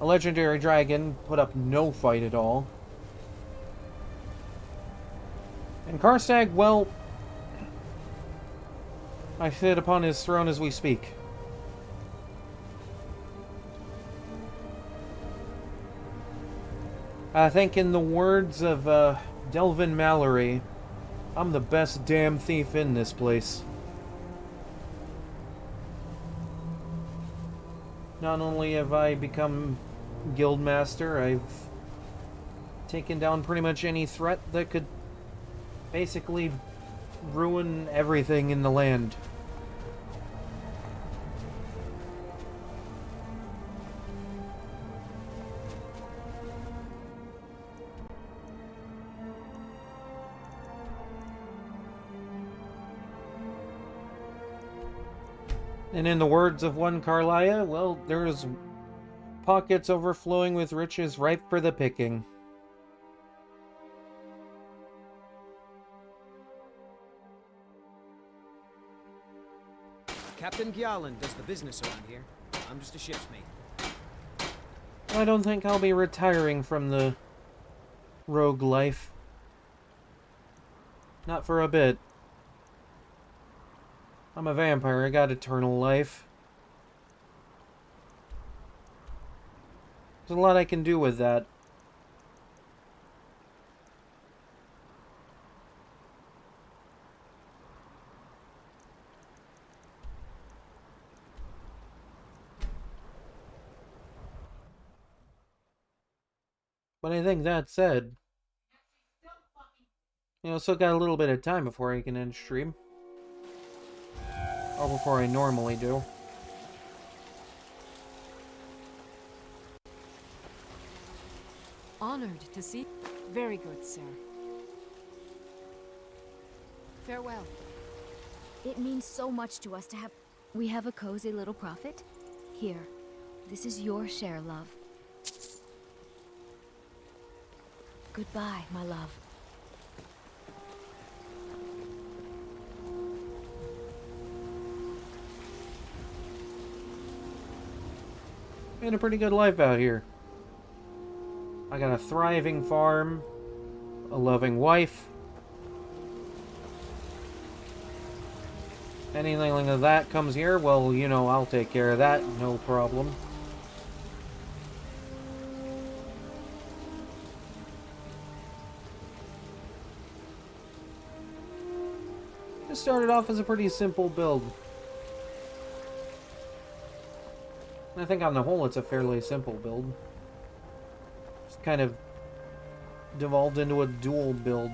A legendary dragon put up no fight at all. And Karstag, well, I sit upon his throne as we speak. I think in the words of Delvin Mallory, I'm the best damn thief in this place. Not only have I become Guildmaster, I've taken down pretty much any threat that could basically ruin everything in the land. And in the words of one Carlia, well, there's pockets overflowing with riches ripe for the picking. Captain Gjallan does the business around here. I'm just a ship's mate. I don't think I'll be retiring from the rogue life. Not for a bit. I'm a vampire, I got eternal life. There's a lot I can do with that. But I think that said, still got a little bit of time before I can end stream. Or before I normally do. Honored to see. Very good, sir. Farewell. It means so much to us to have... We have a cozy little prophet. Here, this is your share, love. Goodbye, my love. Made a pretty good life out here. I got a thriving farm, a loving wife. Anything like that comes here, well, I'll take care of that, no problem. This started off as a pretty simple build. I think on the whole it's a fairly simple build. Just kind of devolved into a dual build.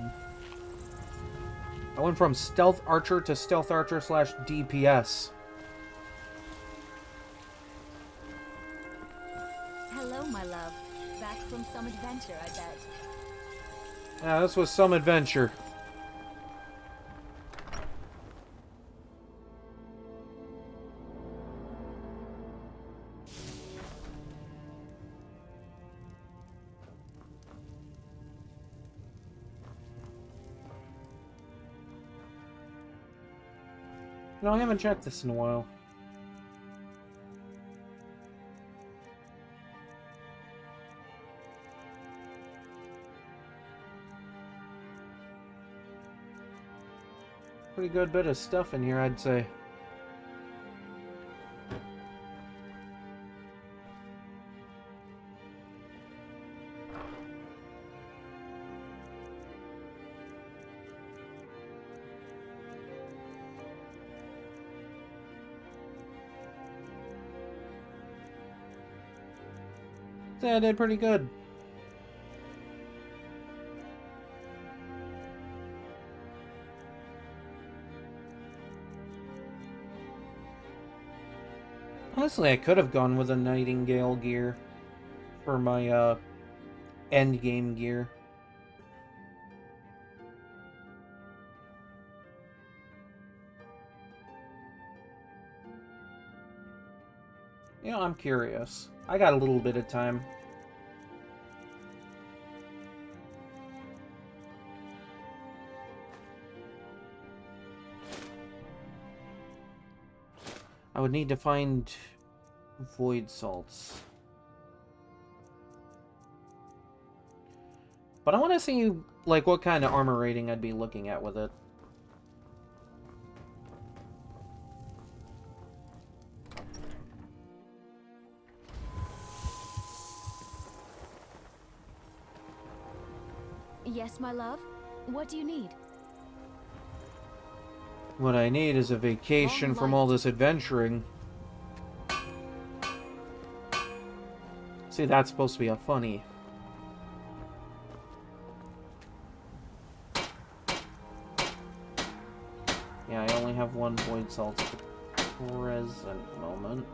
I went from Stealth Archer to Stealth Archer / DPS. Hello, my love. Back from some adventure, I bet. Yeah, this was some adventure. No, I haven't checked this in a while. Pretty good bit of stuff in here, I'd say. Yeah, I did pretty good. Honestly, I could have gone with a Nightingale gear for my end game gear. I'm curious. I got a little bit of time. I would need to find void salts. But I want to see, like, what kind of armor rating I'd be looking at with it. Yes, my love? What do you need? What I need is a vacation from all this adventuring. See, that's supposed to be a funny. Yeah, I only have one void salt at the present moment.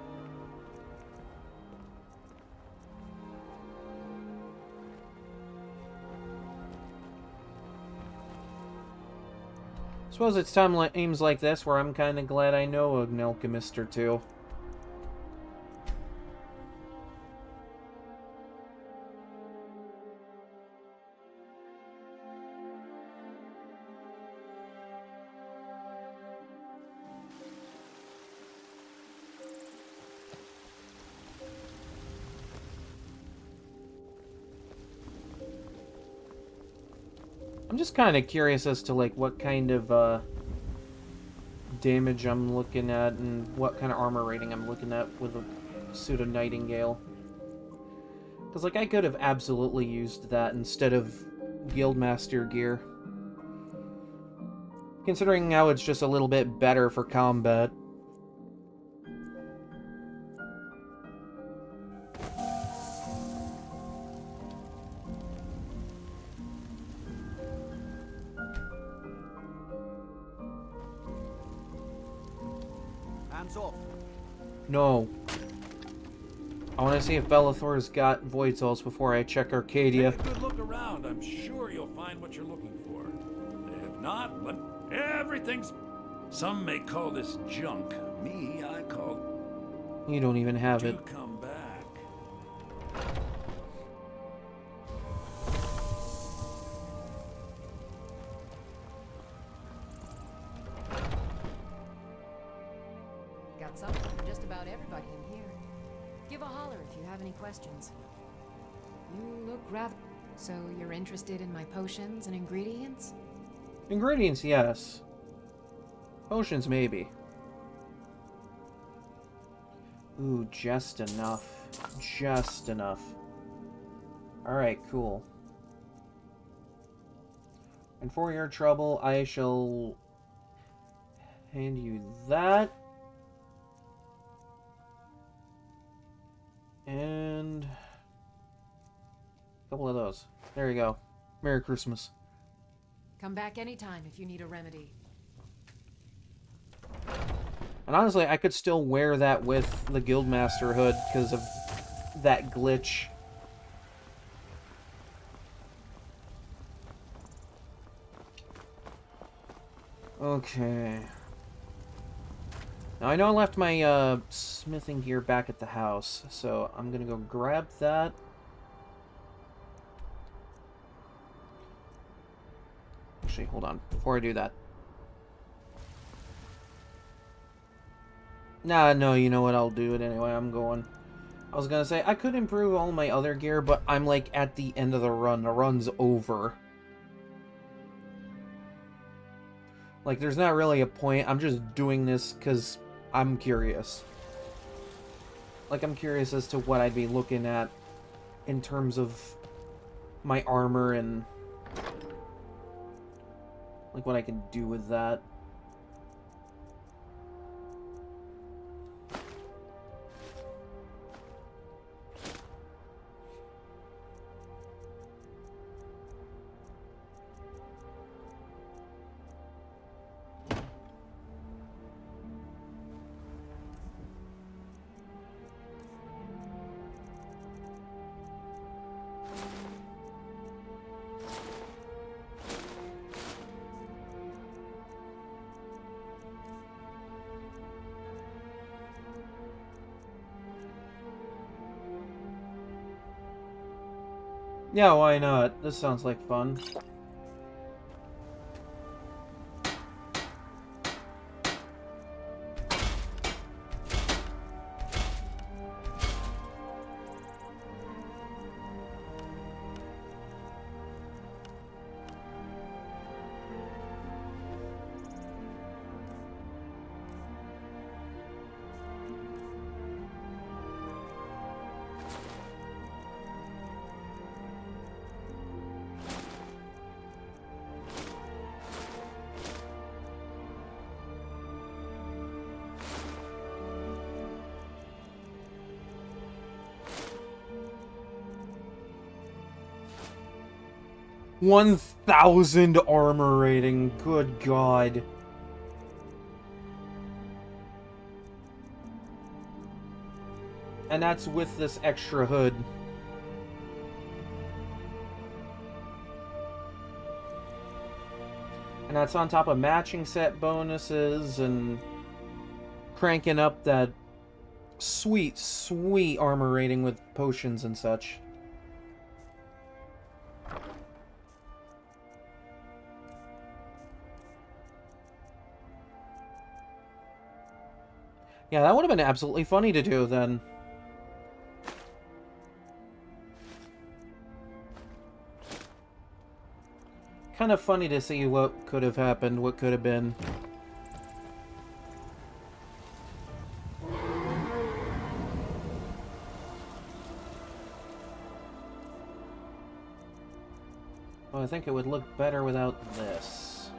Suppose it's times like this where I'm kind of glad I know an alchemist or two. I'm just kind of curious as to, like, what kind of, damage I'm looking at and what kind of armor rating I'm looking at with a suit of Nightingale. Because, like, I could have absolutely used that instead of Guildmaster gear. Considering how it's just a little bit better for combat. Hands off. No. I want to see if Bellathor's got void salts before I check Arcadia. Take a good look around. I'm sure you'll find what you're looking for. If not, but everything's... Some may call this junk. Me, I call... You don't even have it. Do come back. Got something for just about everybody in here. Give a holler if you have any questions. You look rather... So you're interested in my potions and ingredients? Ingredients, yes. Potions, maybe. Ooh, just enough. Just enough. Alright, cool. And for your trouble, I shall hand you that. And a couple of those. There you go. Merry Christmas. Come back anytime if you need a remedy. And honestly, I could still wear that with the Guildmaster hood because of that glitch. Okay. Now, I know I left my smithing gear back at the house, so I'm gonna go grab that. Actually, hold on. Before I do that. Nah, no, you know what? I'll do it anyway. I'm going. I was gonna say, I could improve all my other gear, but I'm, like, at the end of the run. The run's over. Like, there's not really a point. I'm just doing this because I'm curious. Like, I'm curious as to what I'd be looking at in terms of my armor and, like, what I can do with that. Yeah, why not? This sounds like fun. 1,000 armor rating. Good God. And that's with this extra hood. And that's on top of matching set bonuses and cranking up that sweet, sweet armor rating with potions and such. Yeah, that would have been absolutely funny to do then. Kind of funny to see what could have happened, what could have been. Well, I think it would look better without this.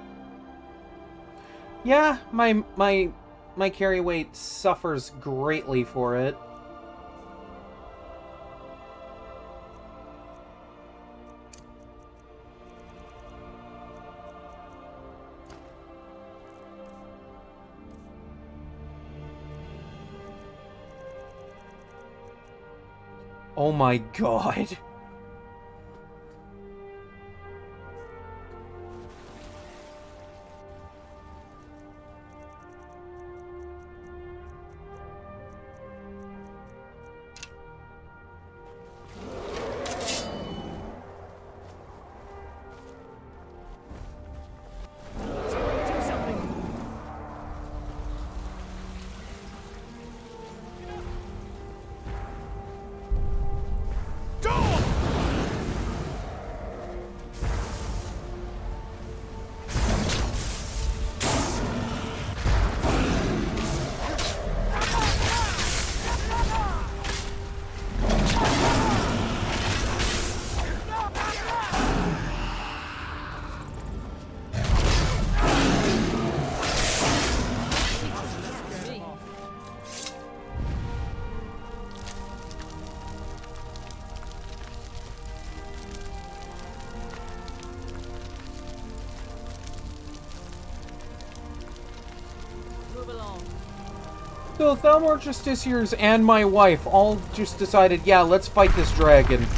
Yeah, my carry weight suffers greatly for it. Oh my God. So Thalmor Justiciars and my wife all just decided, yeah, let's fight this dragon. It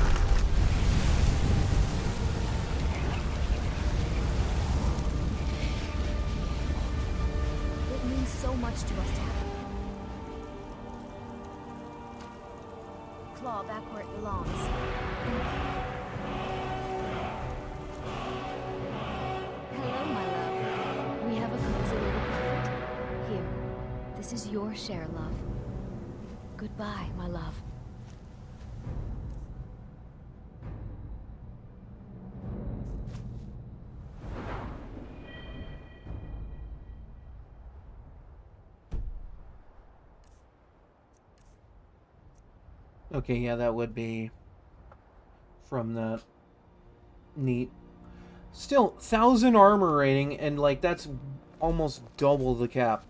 means so much to us to have Claw back where it belongs. Hello, my love. We have a cozy little prophet. Here. This is your share, love. Goodbye, my love. Okay, yeah, that would be from that. Neat. Still, 1,000 armor rating, and like that's almost double the cap.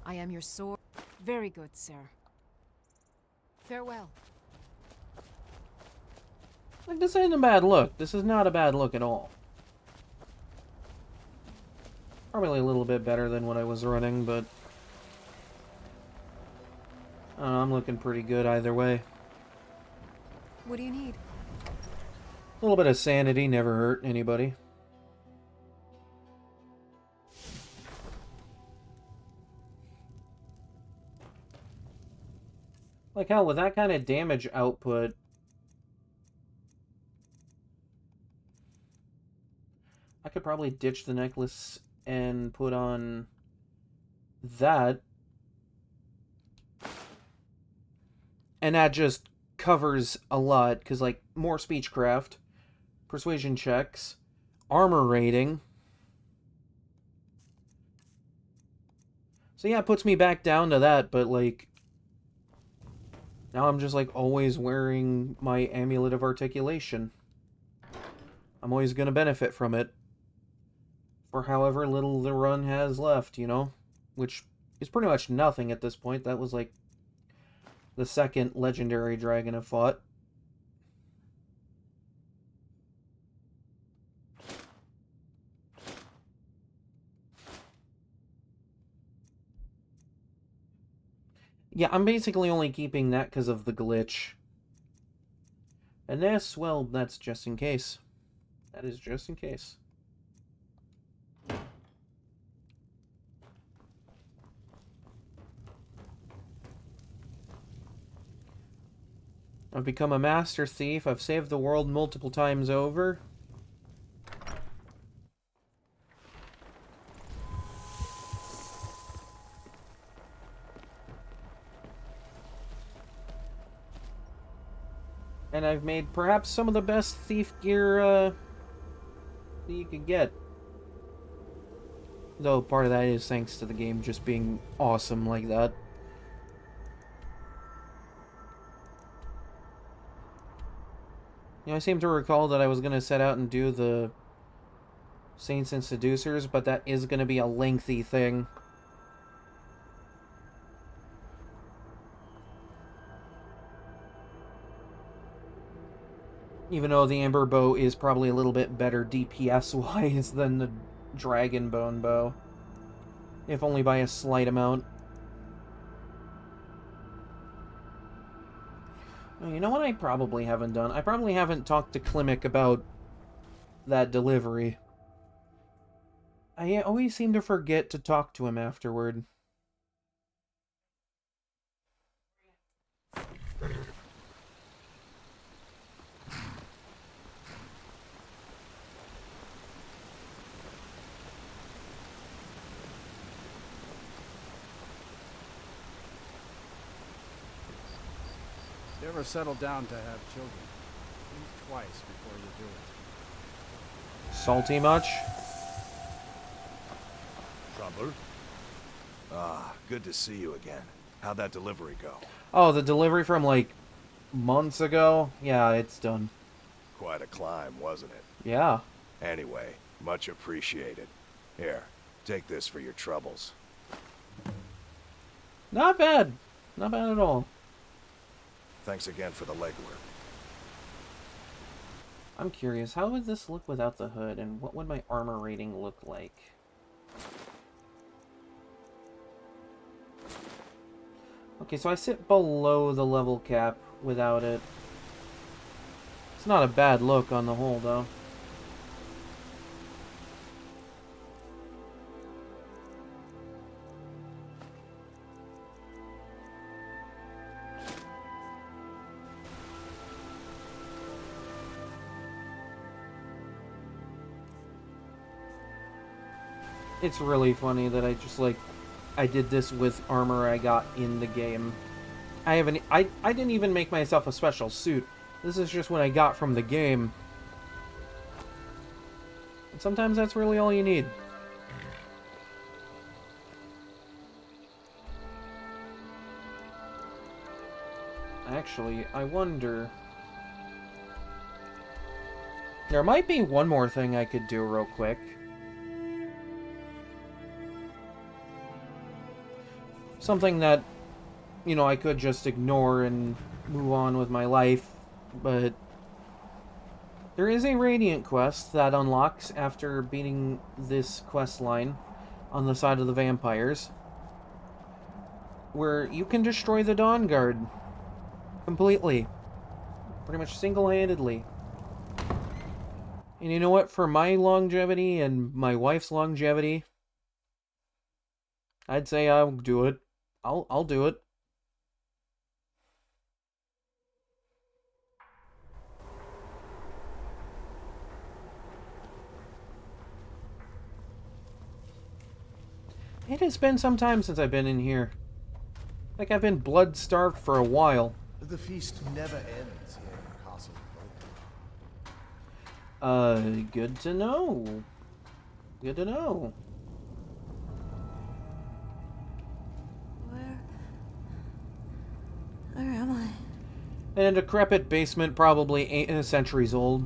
I am your sword. Very good, sir. Farewell. Like, this ain't a bad look. This is not a bad look at all. Probably a little bit better than what I was running, but I don't know, I'm looking pretty good either way. What do you need? A little bit of sanity never hurt anybody. Like hell, with that kind of damage output, I could probably ditch the necklace and put on that. And that just covers a lot, because like more speechcraft, persuasion checks, armor rating. So yeah, it puts me back down to that, but like now I'm just like always wearing my amulet of articulation. I'm always going to benefit from it for however little the run has left, you know? Which is pretty much nothing at this point. That was like the second legendary dragon I've fought. Yeah, I'm basically only keeping that because of the glitch. And this, well, that's just in case. That is just in case. I've become a master thief. I've saved the world multiple times over. And I've made perhaps some of the best thief gear that you could get. Though part of that is thanks to the game just being awesome like that. You know, I seem to recall that I was going to set out and do the Saints and Seducers, but that is going to be a lengthy thing. Even though the Amber Bow is probably a little bit better DPS-wise than the Dragon Bone Bow. If only by a slight amount. Oh, you know what I probably haven't done? I probably haven't talked to Klimek about that delivery. I always seem to forget to talk to him afterward. You ever settle down to have children? Think twice before you do it. Salty much? Trouble? Ah, good to see you again. How'd that delivery go? Oh, the delivery from, like, months ago? Yeah, it's done. Quite a climb, wasn't it? Yeah. Anyway, much appreciated. Here, take this for your troubles. Not bad. Not bad at all. Thanks again for the legwork. I'm curious, how would this look without the hood, and what would my armor rating look like? Okay, so I sit below the level cap without it. It's not a bad look on the whole, though. It's really funny that I just, like, I did this with armor I got in the game. I didn't even make myself a special suit. This is just what I got from the game. And sometimes that's really all you need. Actually, I wonder... There might be one more thing I could do real quick. Something that, you know, I could just ignore and move on with my life, but there is a Radiant quest that unlocks after beating this quest line on the side of the vampires, where you can destroy the Dawn Guard completely, pretty much single-handedly. And you know what? For my longevity and my wife's longevity, I'd say I'll do it. I'll do it. It has been some time since I've been in here. Like I've been blood-starved for a while. The feast never ends here in Castle Good to know. Good to know. Where am I? In a decrepit basement, probably 8 centuries old.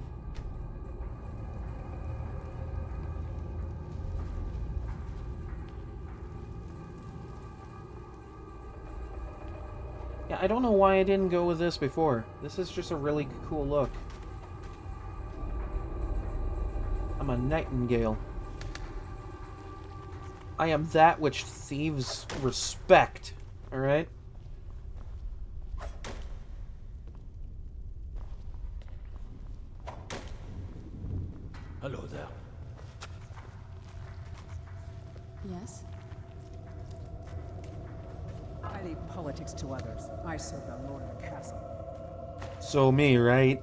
Yeah, Yeah, I don't know why I didn't go with this before. This is just a really cool look. I'm a nightingale. I am that which thieves respect. Alright? Hello there. Yes? I leave politics to others. I serve the Lord of the Castle. So me, right?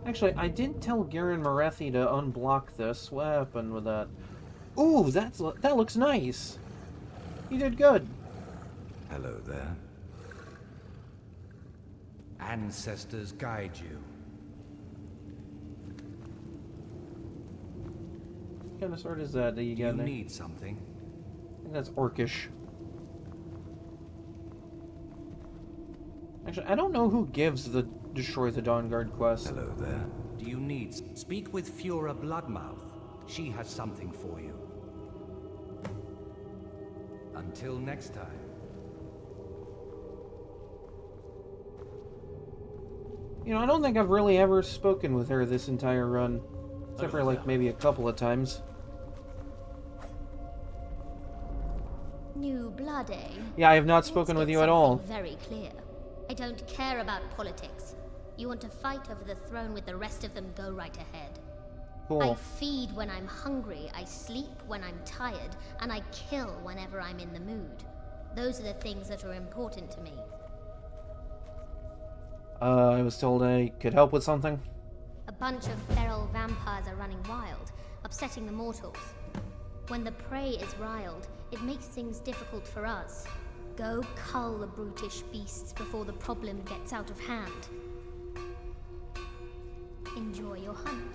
Actually, I did tell Garen Morethi to unblock this. What happened with that? Ooh, that looks nice. You did good. Hello there. Ancestors guide you. What kind of sword is that you got You there? need something? I think that's orcish. Actually, I don't know who gives the Destroy the Dawn Guard quest. Hello there. Do you need... Speak with Fura Bloodmouth. She has something for you. Until next time. You know, I don't think I've really ever spoken with her this entire run. Except for, like, maybe a couple of times. New blood, eh? Yeah, I have not spoken with you at all. Very clear. I don't care about politics. You want to fight over the throne with the rest of them, go right ahead. Cool. I feed when I'm hungry, I sleep when I'm tired, and I kill whenever I'm in the mood. Those are the things that are important to me. I was told I could help with something. A bunch of feral vampires are running wild, upsetting the mortals. When the prey is riled, it makes things difficult for us. Go cull the brutish beasts before the problem gets out of hand. Enjoy your hunt.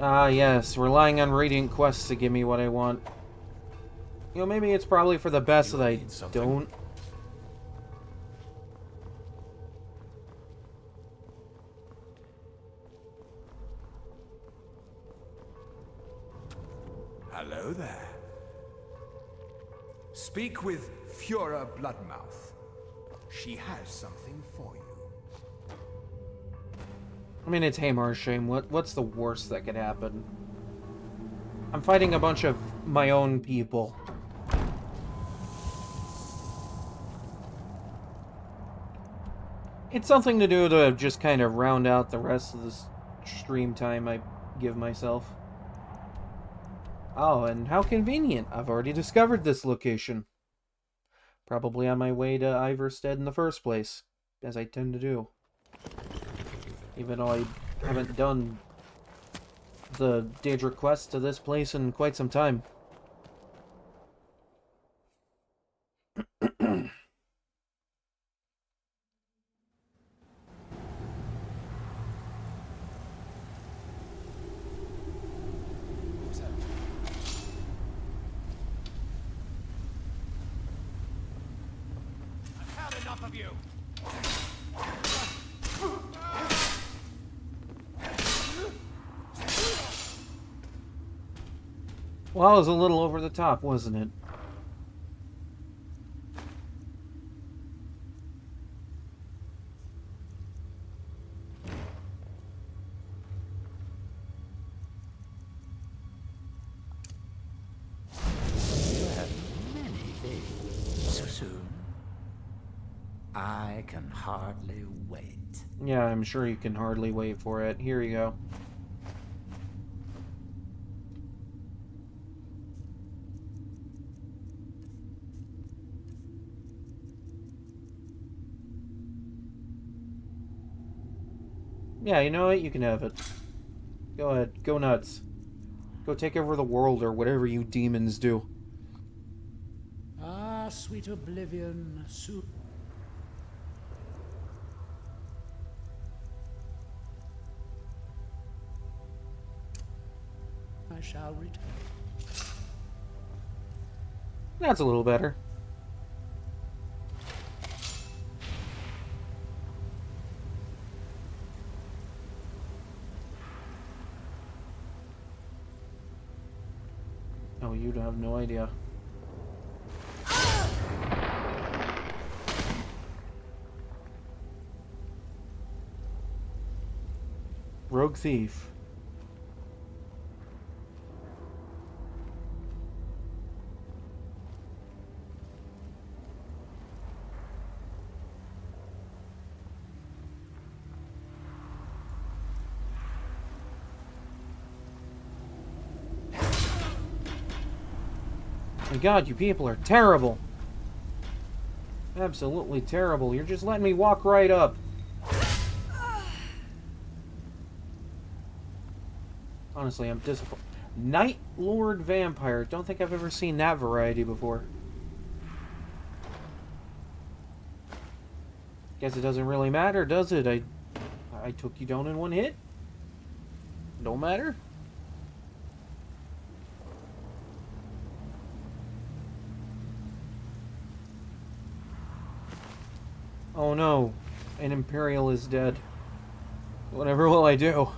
Ah, yes, relying on Radiant quests to give me what I want. You know, maybe it's probably for the best that I don't. Hello there. Speak with Fura Bloodmouth. She has something for you. I mean, it's Hamar's shame. What's the worst that could happen? I'm fighting a bunch of my own people. It's something to do to just kind of round out the rest of this stream time I give myself. Oh, and how convenient. I've already discovered this location. Probably on my way to Iverstead in the first place, as I tend to do. Even though I haven't done the Daedric quest to this place in quite some time. I've had enough of you. Well, that was a little over the top, wasn't it? You have many things. So soon. I can hardly wait. Yeah, I'm sure you can hardly wait for it. Here you go. Yeah, you know what? You can have it. Go ahead. Go nuts. Go take over the world or whatever you demons do. Ah, sweet oblivion, soon. I shall return. That's a little better. have no idea. Rogue thief. My God, you people are terrible. Absolutely terrible. You're just letting me walk right up. Honestly, I'm disappointed. Night Lord Vampire. Don't think I've ever seen that variety before. Guess it doesn't really matter, does it? I took you down in one hit. Don't matter. Oh no, an Imperial is dead. Whatever will I do?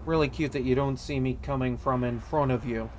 Really cute that you don't see me coming from in front of you.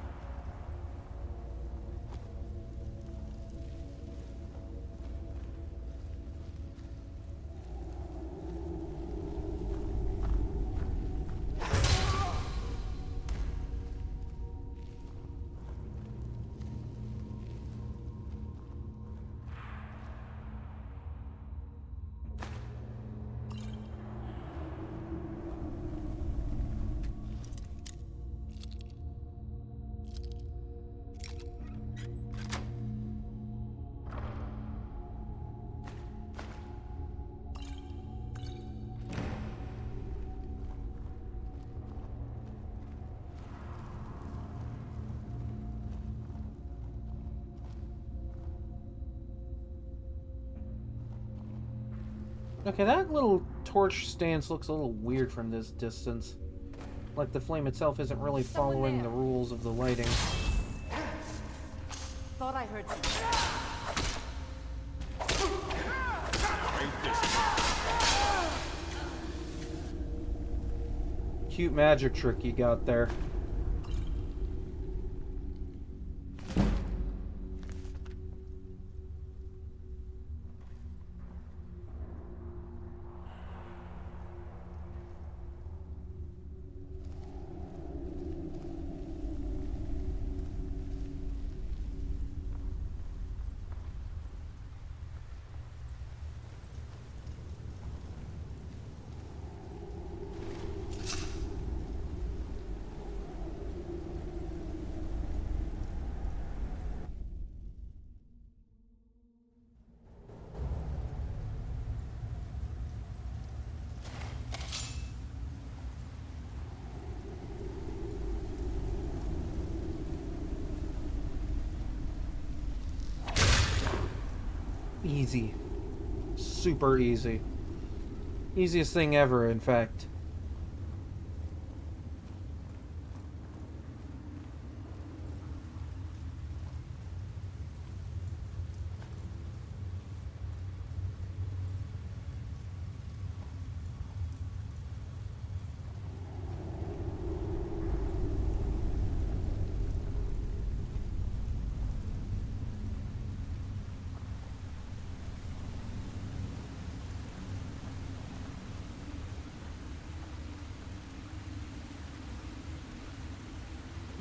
Okay, that little torch stance looks a little weird from this distance. Like the flame itself isn't really following the rules of the lighting. Thought I heard Cute magic trick you got there. Easy. Super easy. Easiest thing ever, in fact.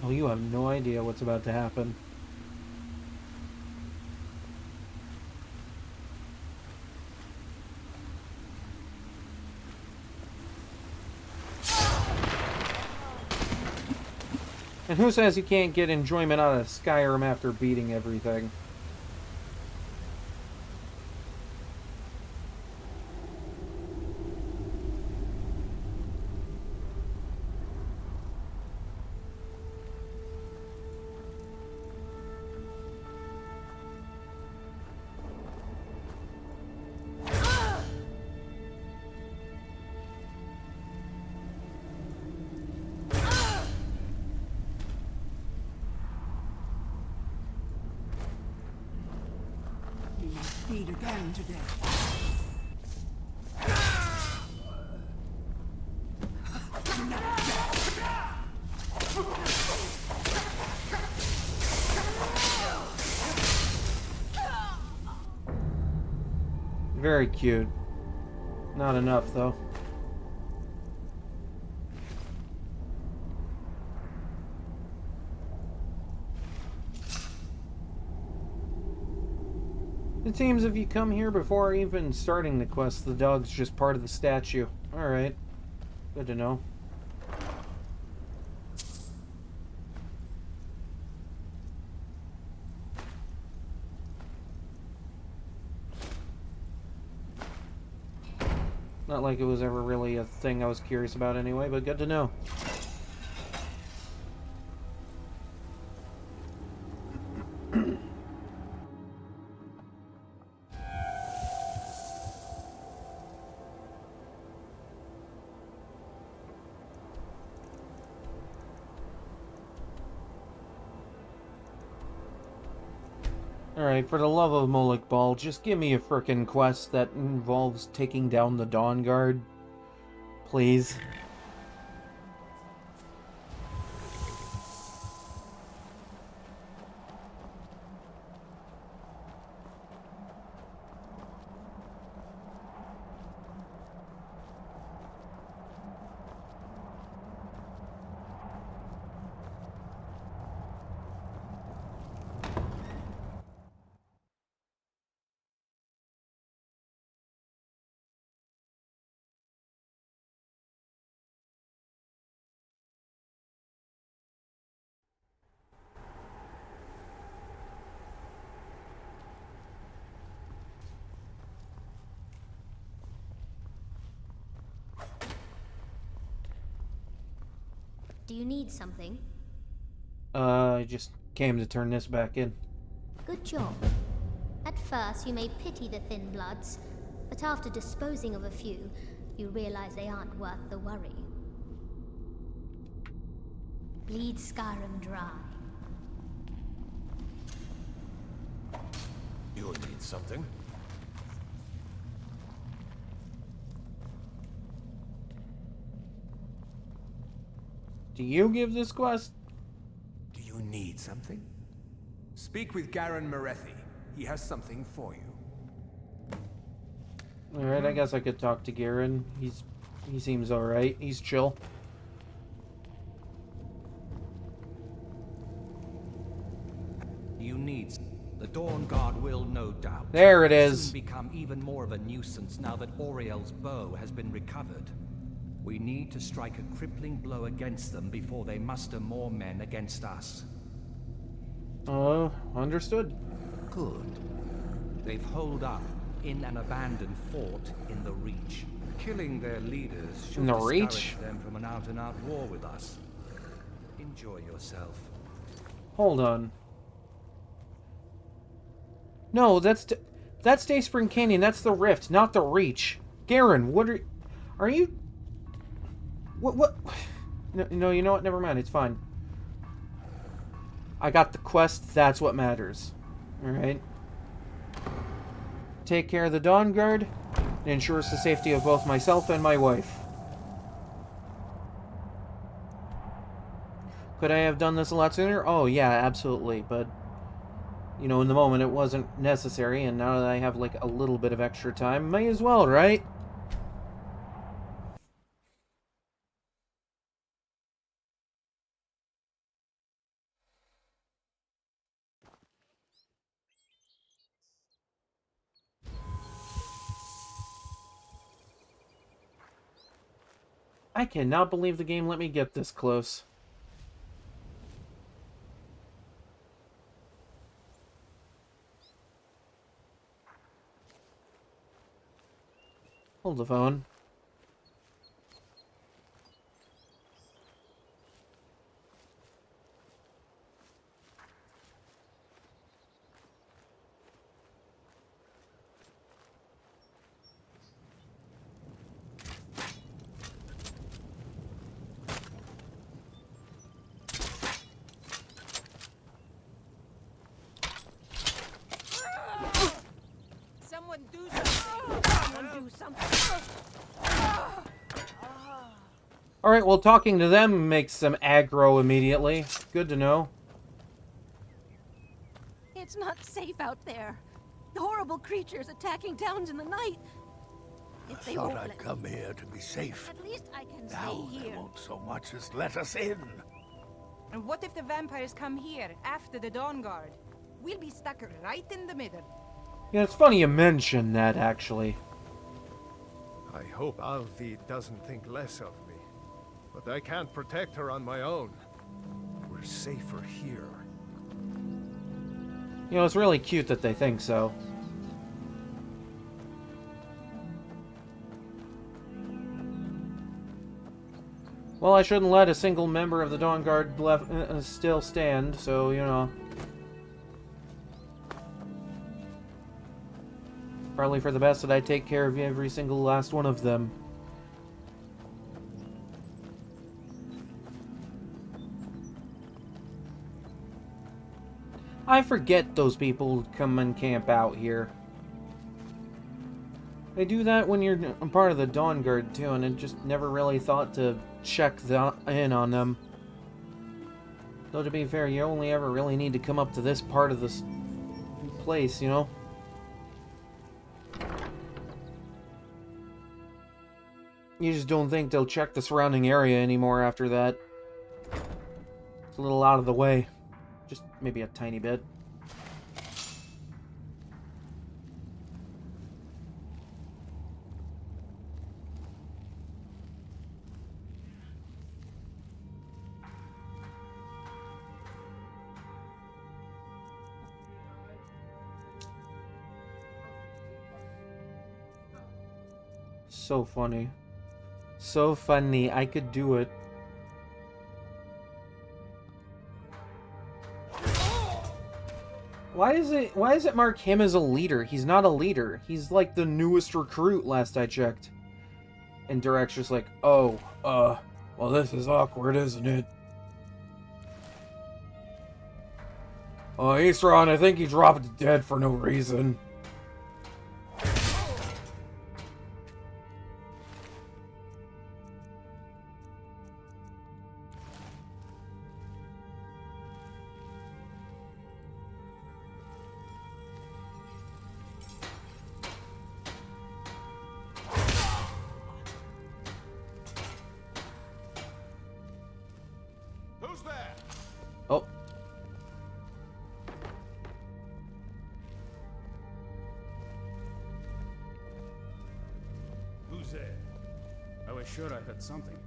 Oh, you have no idea what's about to happen. And who says you can't get enjoyment out of Skyrim after beating everything? speed again today. Very cute. Not enough, though. It seems if you come here before even starting the quest, the dog's just part of the statue. Alright. Good to know. Not like it was ever really a thing I was curious about anyway, but good to know. Alright, for the love of Moloch Ball, just give me a frickin' quest that involves taking down the Dawn Guard. Please. Do you need something? I just came to turn this back in. Good job. At first, you may pity the Thin Bloods, but after disposing of a few, you realize they aren't worth the worry. Bleed Skyrim dry. You need something? Do you give this quest? Do you need something? Speak with Garen Morethi. He has something for you. Alright, I guess I could talk to Garen. He seems alright. He's chill. You need... The Dawn Guard will, no doubt, there it is. soon become even more of a nuisance now that Auriel's bow has been recovered. We need to strike a crippling blow against them before they muster more men against us. Understood. Good. They've holed up in an abandoned fort in the Reach. Killing their leaders should In the discourage Reach? them from an out-and-out war with us. Enjoy yourself. Hold on. No, that's Dayspring Canyon. That's the Rift, not the Reach. Garen, what are you? What? No, you know what? Never mind. It's fine. I got the quest. That's what matters. Alright. Take care of the Dawn Guard. It ensures the safety of both myself and my wife. Could I have done this a lot sooner? Oh, yeah, absolutely. But, you know, in the moment it wasn't necessary, and now that I have, like, a little bit of extra time, may as well, right? I cannot believe the game let me get this close. Hold the phone. Alright, well, talking to them makes some aggro immediately. Good to know. It's not safe out there. The horrible creatures attacking towns in the night. If they Thought won't I'd let come here to be safe. At least I can Now stay they here. won't so much as let us in. And what if the vampires come here after the Dawn Guard? We'll be stuck right in the middle. Yeah, it's funny you mention that, actually. I hope Alvi doesn't think less of me. But I can't protect her on my own. We're safer here. You know, it's really cute that they think so. Well, I shouldn't let a single member of the Dawn Guard still stand, so, you know. Probably for the best that I take care of every single last one of them. I forget those people come and camp out here. They do that when you're a part of the Dawn Guard too, and I just never really thought to check in on them. Though to be fair, you only ever really need to come up to this part of this place, you know? You just don't think they'll check the surrounding area anymore after that. It's a little out of the way. Just maybe a tiny bit. So funny. So funny. I could do it. Why is it mark him as a leader? He's not a leader. He's like the newest recruit last I checked. And Durek's just like, oh, well this is awkward, isn't it? Oh, Eastron, I think he dropped dead for no reason. Who's there? Oh. Who's there? I was sure I heard something.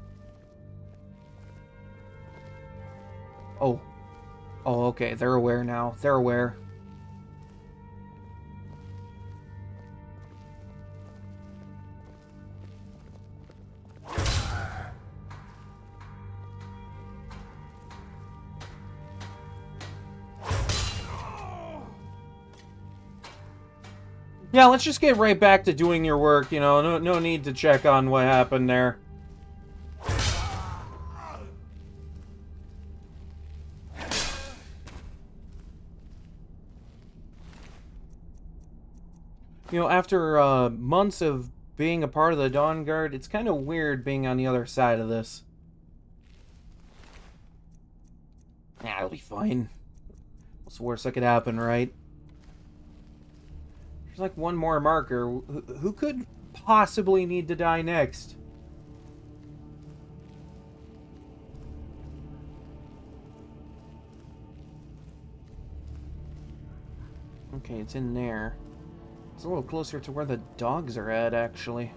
Oh. Oh, okay. They're aware now. They're aware. Yeah, let's just get right back to doing your work, you know. No need to check on what happened there. You know, after months of being a part of the Dawn Guard, it's kind of weird being on the other side of this. Yeah, it'll be fine. What's the worst that could happen, right? There's like one more marker. Who could possibly need to die next? Okay, it's in there. It's a little closer to where the dogs are at, actually.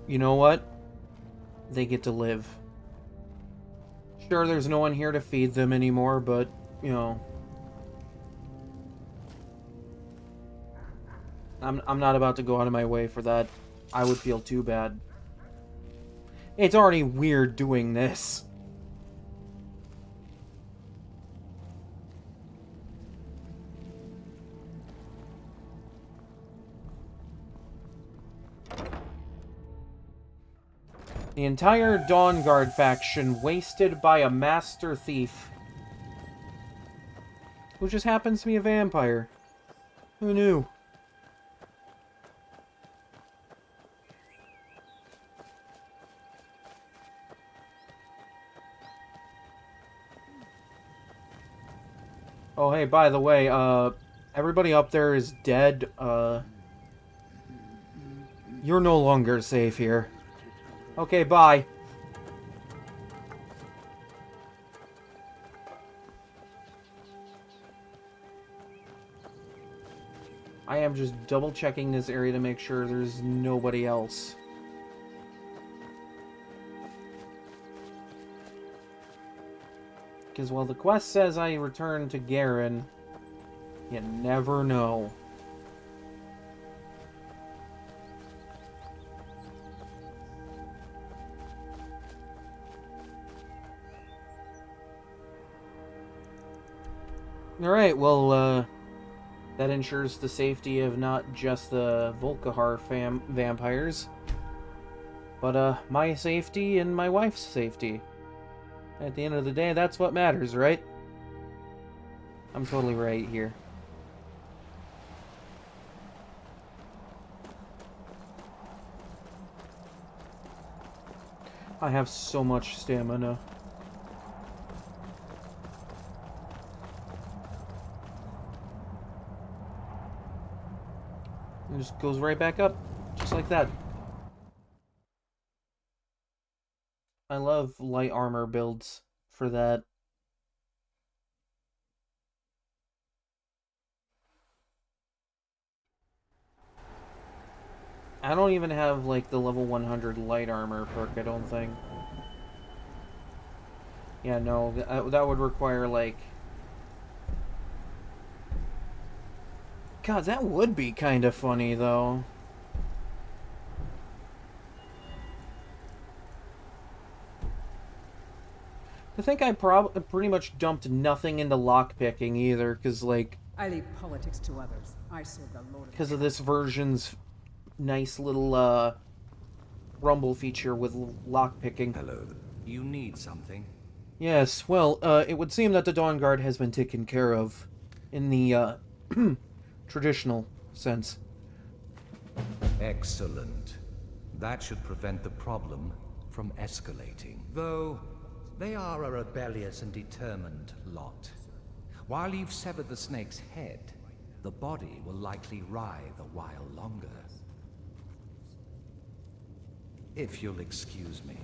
You know what? They get to live. Sure, there's no one here to feed them anymore, but, you know... I'm not about to go out of my way for that. I would feel too bad. It's already weird doing this. The entire Dawn Guard faction wasted by a master thief. Who just happens to be a vampire. Who knew? Oh, hey, by the way, everybody up there is dead. You're no longer safe here. Okay, bye. I am just double checking this area to make sure there's nobody else. Because while the quest says I return to Garen, you never know. Alright, well, that ensures the safety of not just the Volkihar vampires, but, my safety and my wife's safety. At the end of the day, that's what matters, right? I'm totally right here. I have so much stamina. It just goes right back up, just like that. I love light armor builds for that. I don't even have, like, the level 100 light armor perk, I don't think. Yeah, no, that would require, like... God, that would be kind of funny, though. I think I pretty much dumped nothing into lockpicking either, because, like... I leave politics to others. I serve the Lord. Because of this version's nice little, rumble feature with lockpicking. Hello. You need something? Yes, well, it would seem that the Dawn Guard has been taken care of in the, traditional sense. Excellent. That should prevent the problem from escalating. Though, they are a rebellious and determined lot. While you've severed the snake's head, the body will likely writhe a while longer. If you'll excuse me.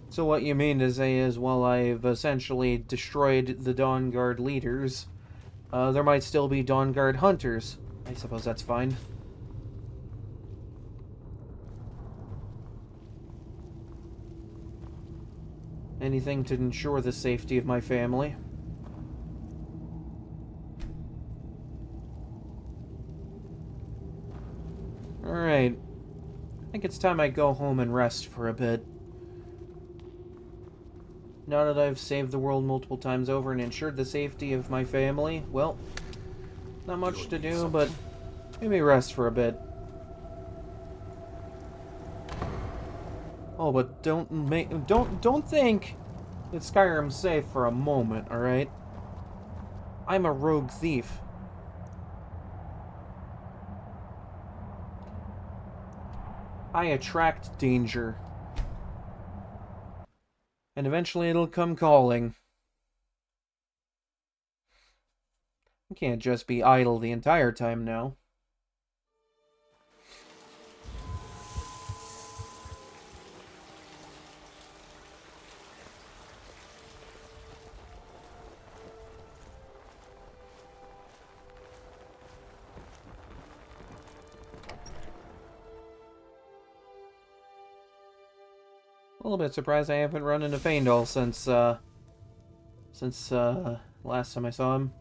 So what you mean to say is, while I've essentially destroyed the Dawn Guard leaders, there might still be Dawn Guard hunters. I suppose that's fine. Anything to ensure the safety of my family. Alright. I think it's time I go home and rest for a bit. Now that I've saved the world multiple times over and ensured the safety of my family, well, not much to do, but maybe rest for a bit. Oh, but don't think that Skyrim's safe for a moment, alright? I'm a rogue thief. I attract danger. And eventually it'll come calling. I can't just be idle the entire time now. A little bit surprised I haven't run into Faendal since last time I saw him.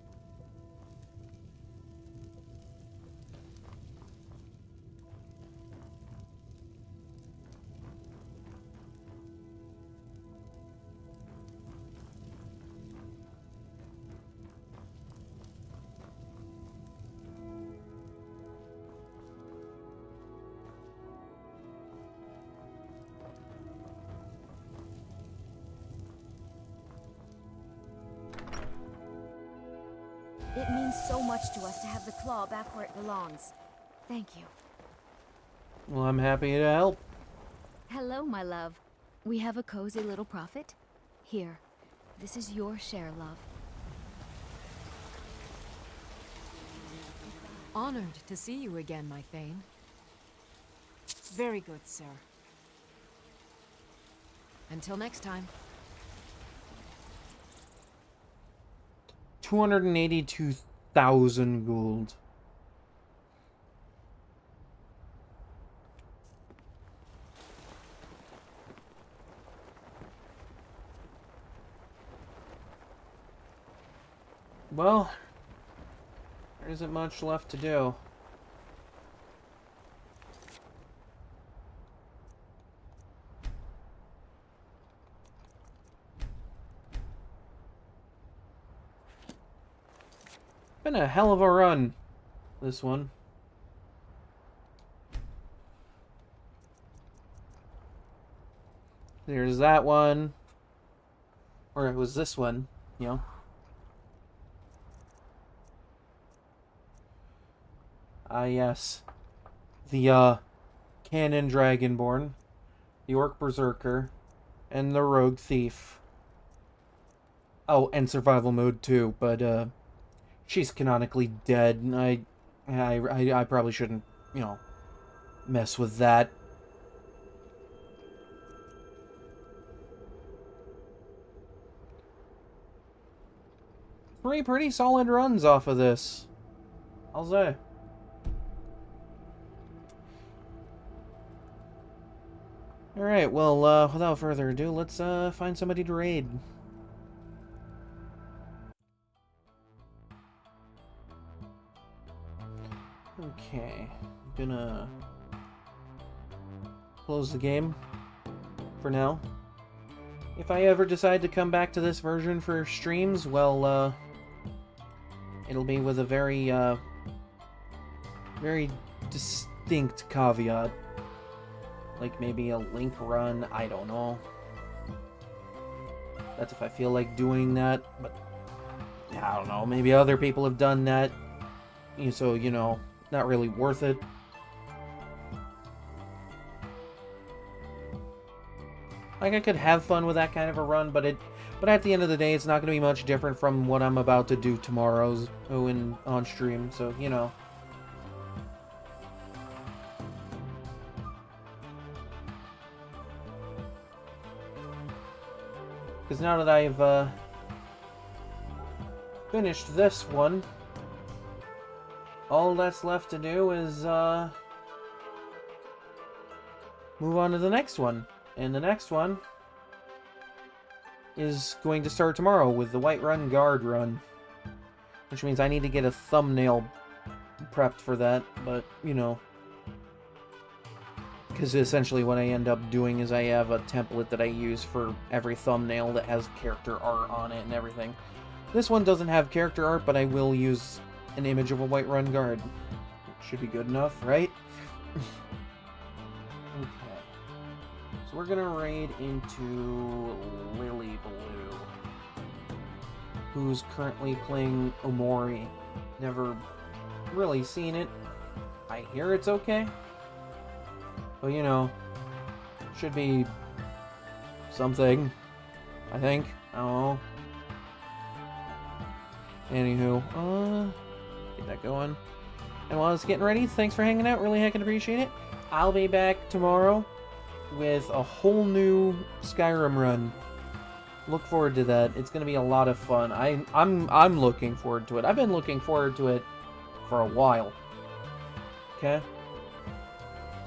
It means so much to us to have the claw back where it belongs. Thank you. Well, I'm happy to help. Hello, my love. We have a cozy little profit. Here, this is your share, love. Honored to see you again, my Thane. Very good, sir. Until next time. 282,000 gold. Well, there isn't much left to do. Been a hell of a run, this one. There's that one. Or it was this one, you know. Ah, yes. The, Canon Dragonborn, the Orc Berserker, and the Rogue Thief. Oh, and Survival Mode too, but, she's canonically dead, and I probably shouldn't, you know, mess with that. Three pretty solid runs off of this, I'll say. Alright, well, without further ado, let's, find somebody to raid. Okay, I'm gonna close the game for now. If I ever decide to come back to this version for streams, well, it'll be with a very, very distinct caveat. Like maybe a link run, I don't know. That's if I feel like doing that, but I don't know, maybe other people have done that. So, you know, not really worth it. Like, I could have fun with that kind of a run, but at the end of the day, it's not going to be much different from what I'm about to do tomorrow's on stream, so, you know. Because now that I've finished this one, all that's left to do is move on to the next one. And the next one is going to start tomorrow with the Whiterun Guard run. Which means I need to get a thumbnail prepped for that, but, you know. Because essentially what I end up doing is I have a template that I use for every thumbnail that has character art on it and everything. This one doesn't have character art, but I will use an image of a Whiterun Guard. It should be good enough, right? Okay. So we're gonna raid into Lily Blue, who's currently playing Omori. Never really seen it. I hear it's okay. But you know, should be something, I think. I don't know. Anywho, get that going. And while it's getting ready, thanks for hanging out. Really heckin' appreciate it. I'll be back tomorrow with a whole new Skyrim run. Look forward to that. It's gonna be a lot of fun. I'm looking forward to it. I've been looking forward to it for a while. Okay?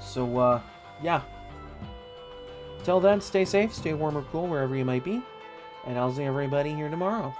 So, yeah. Till then, stay safe, stay warm or cool, wherever you might be. And I'll see everybody here tomorrow.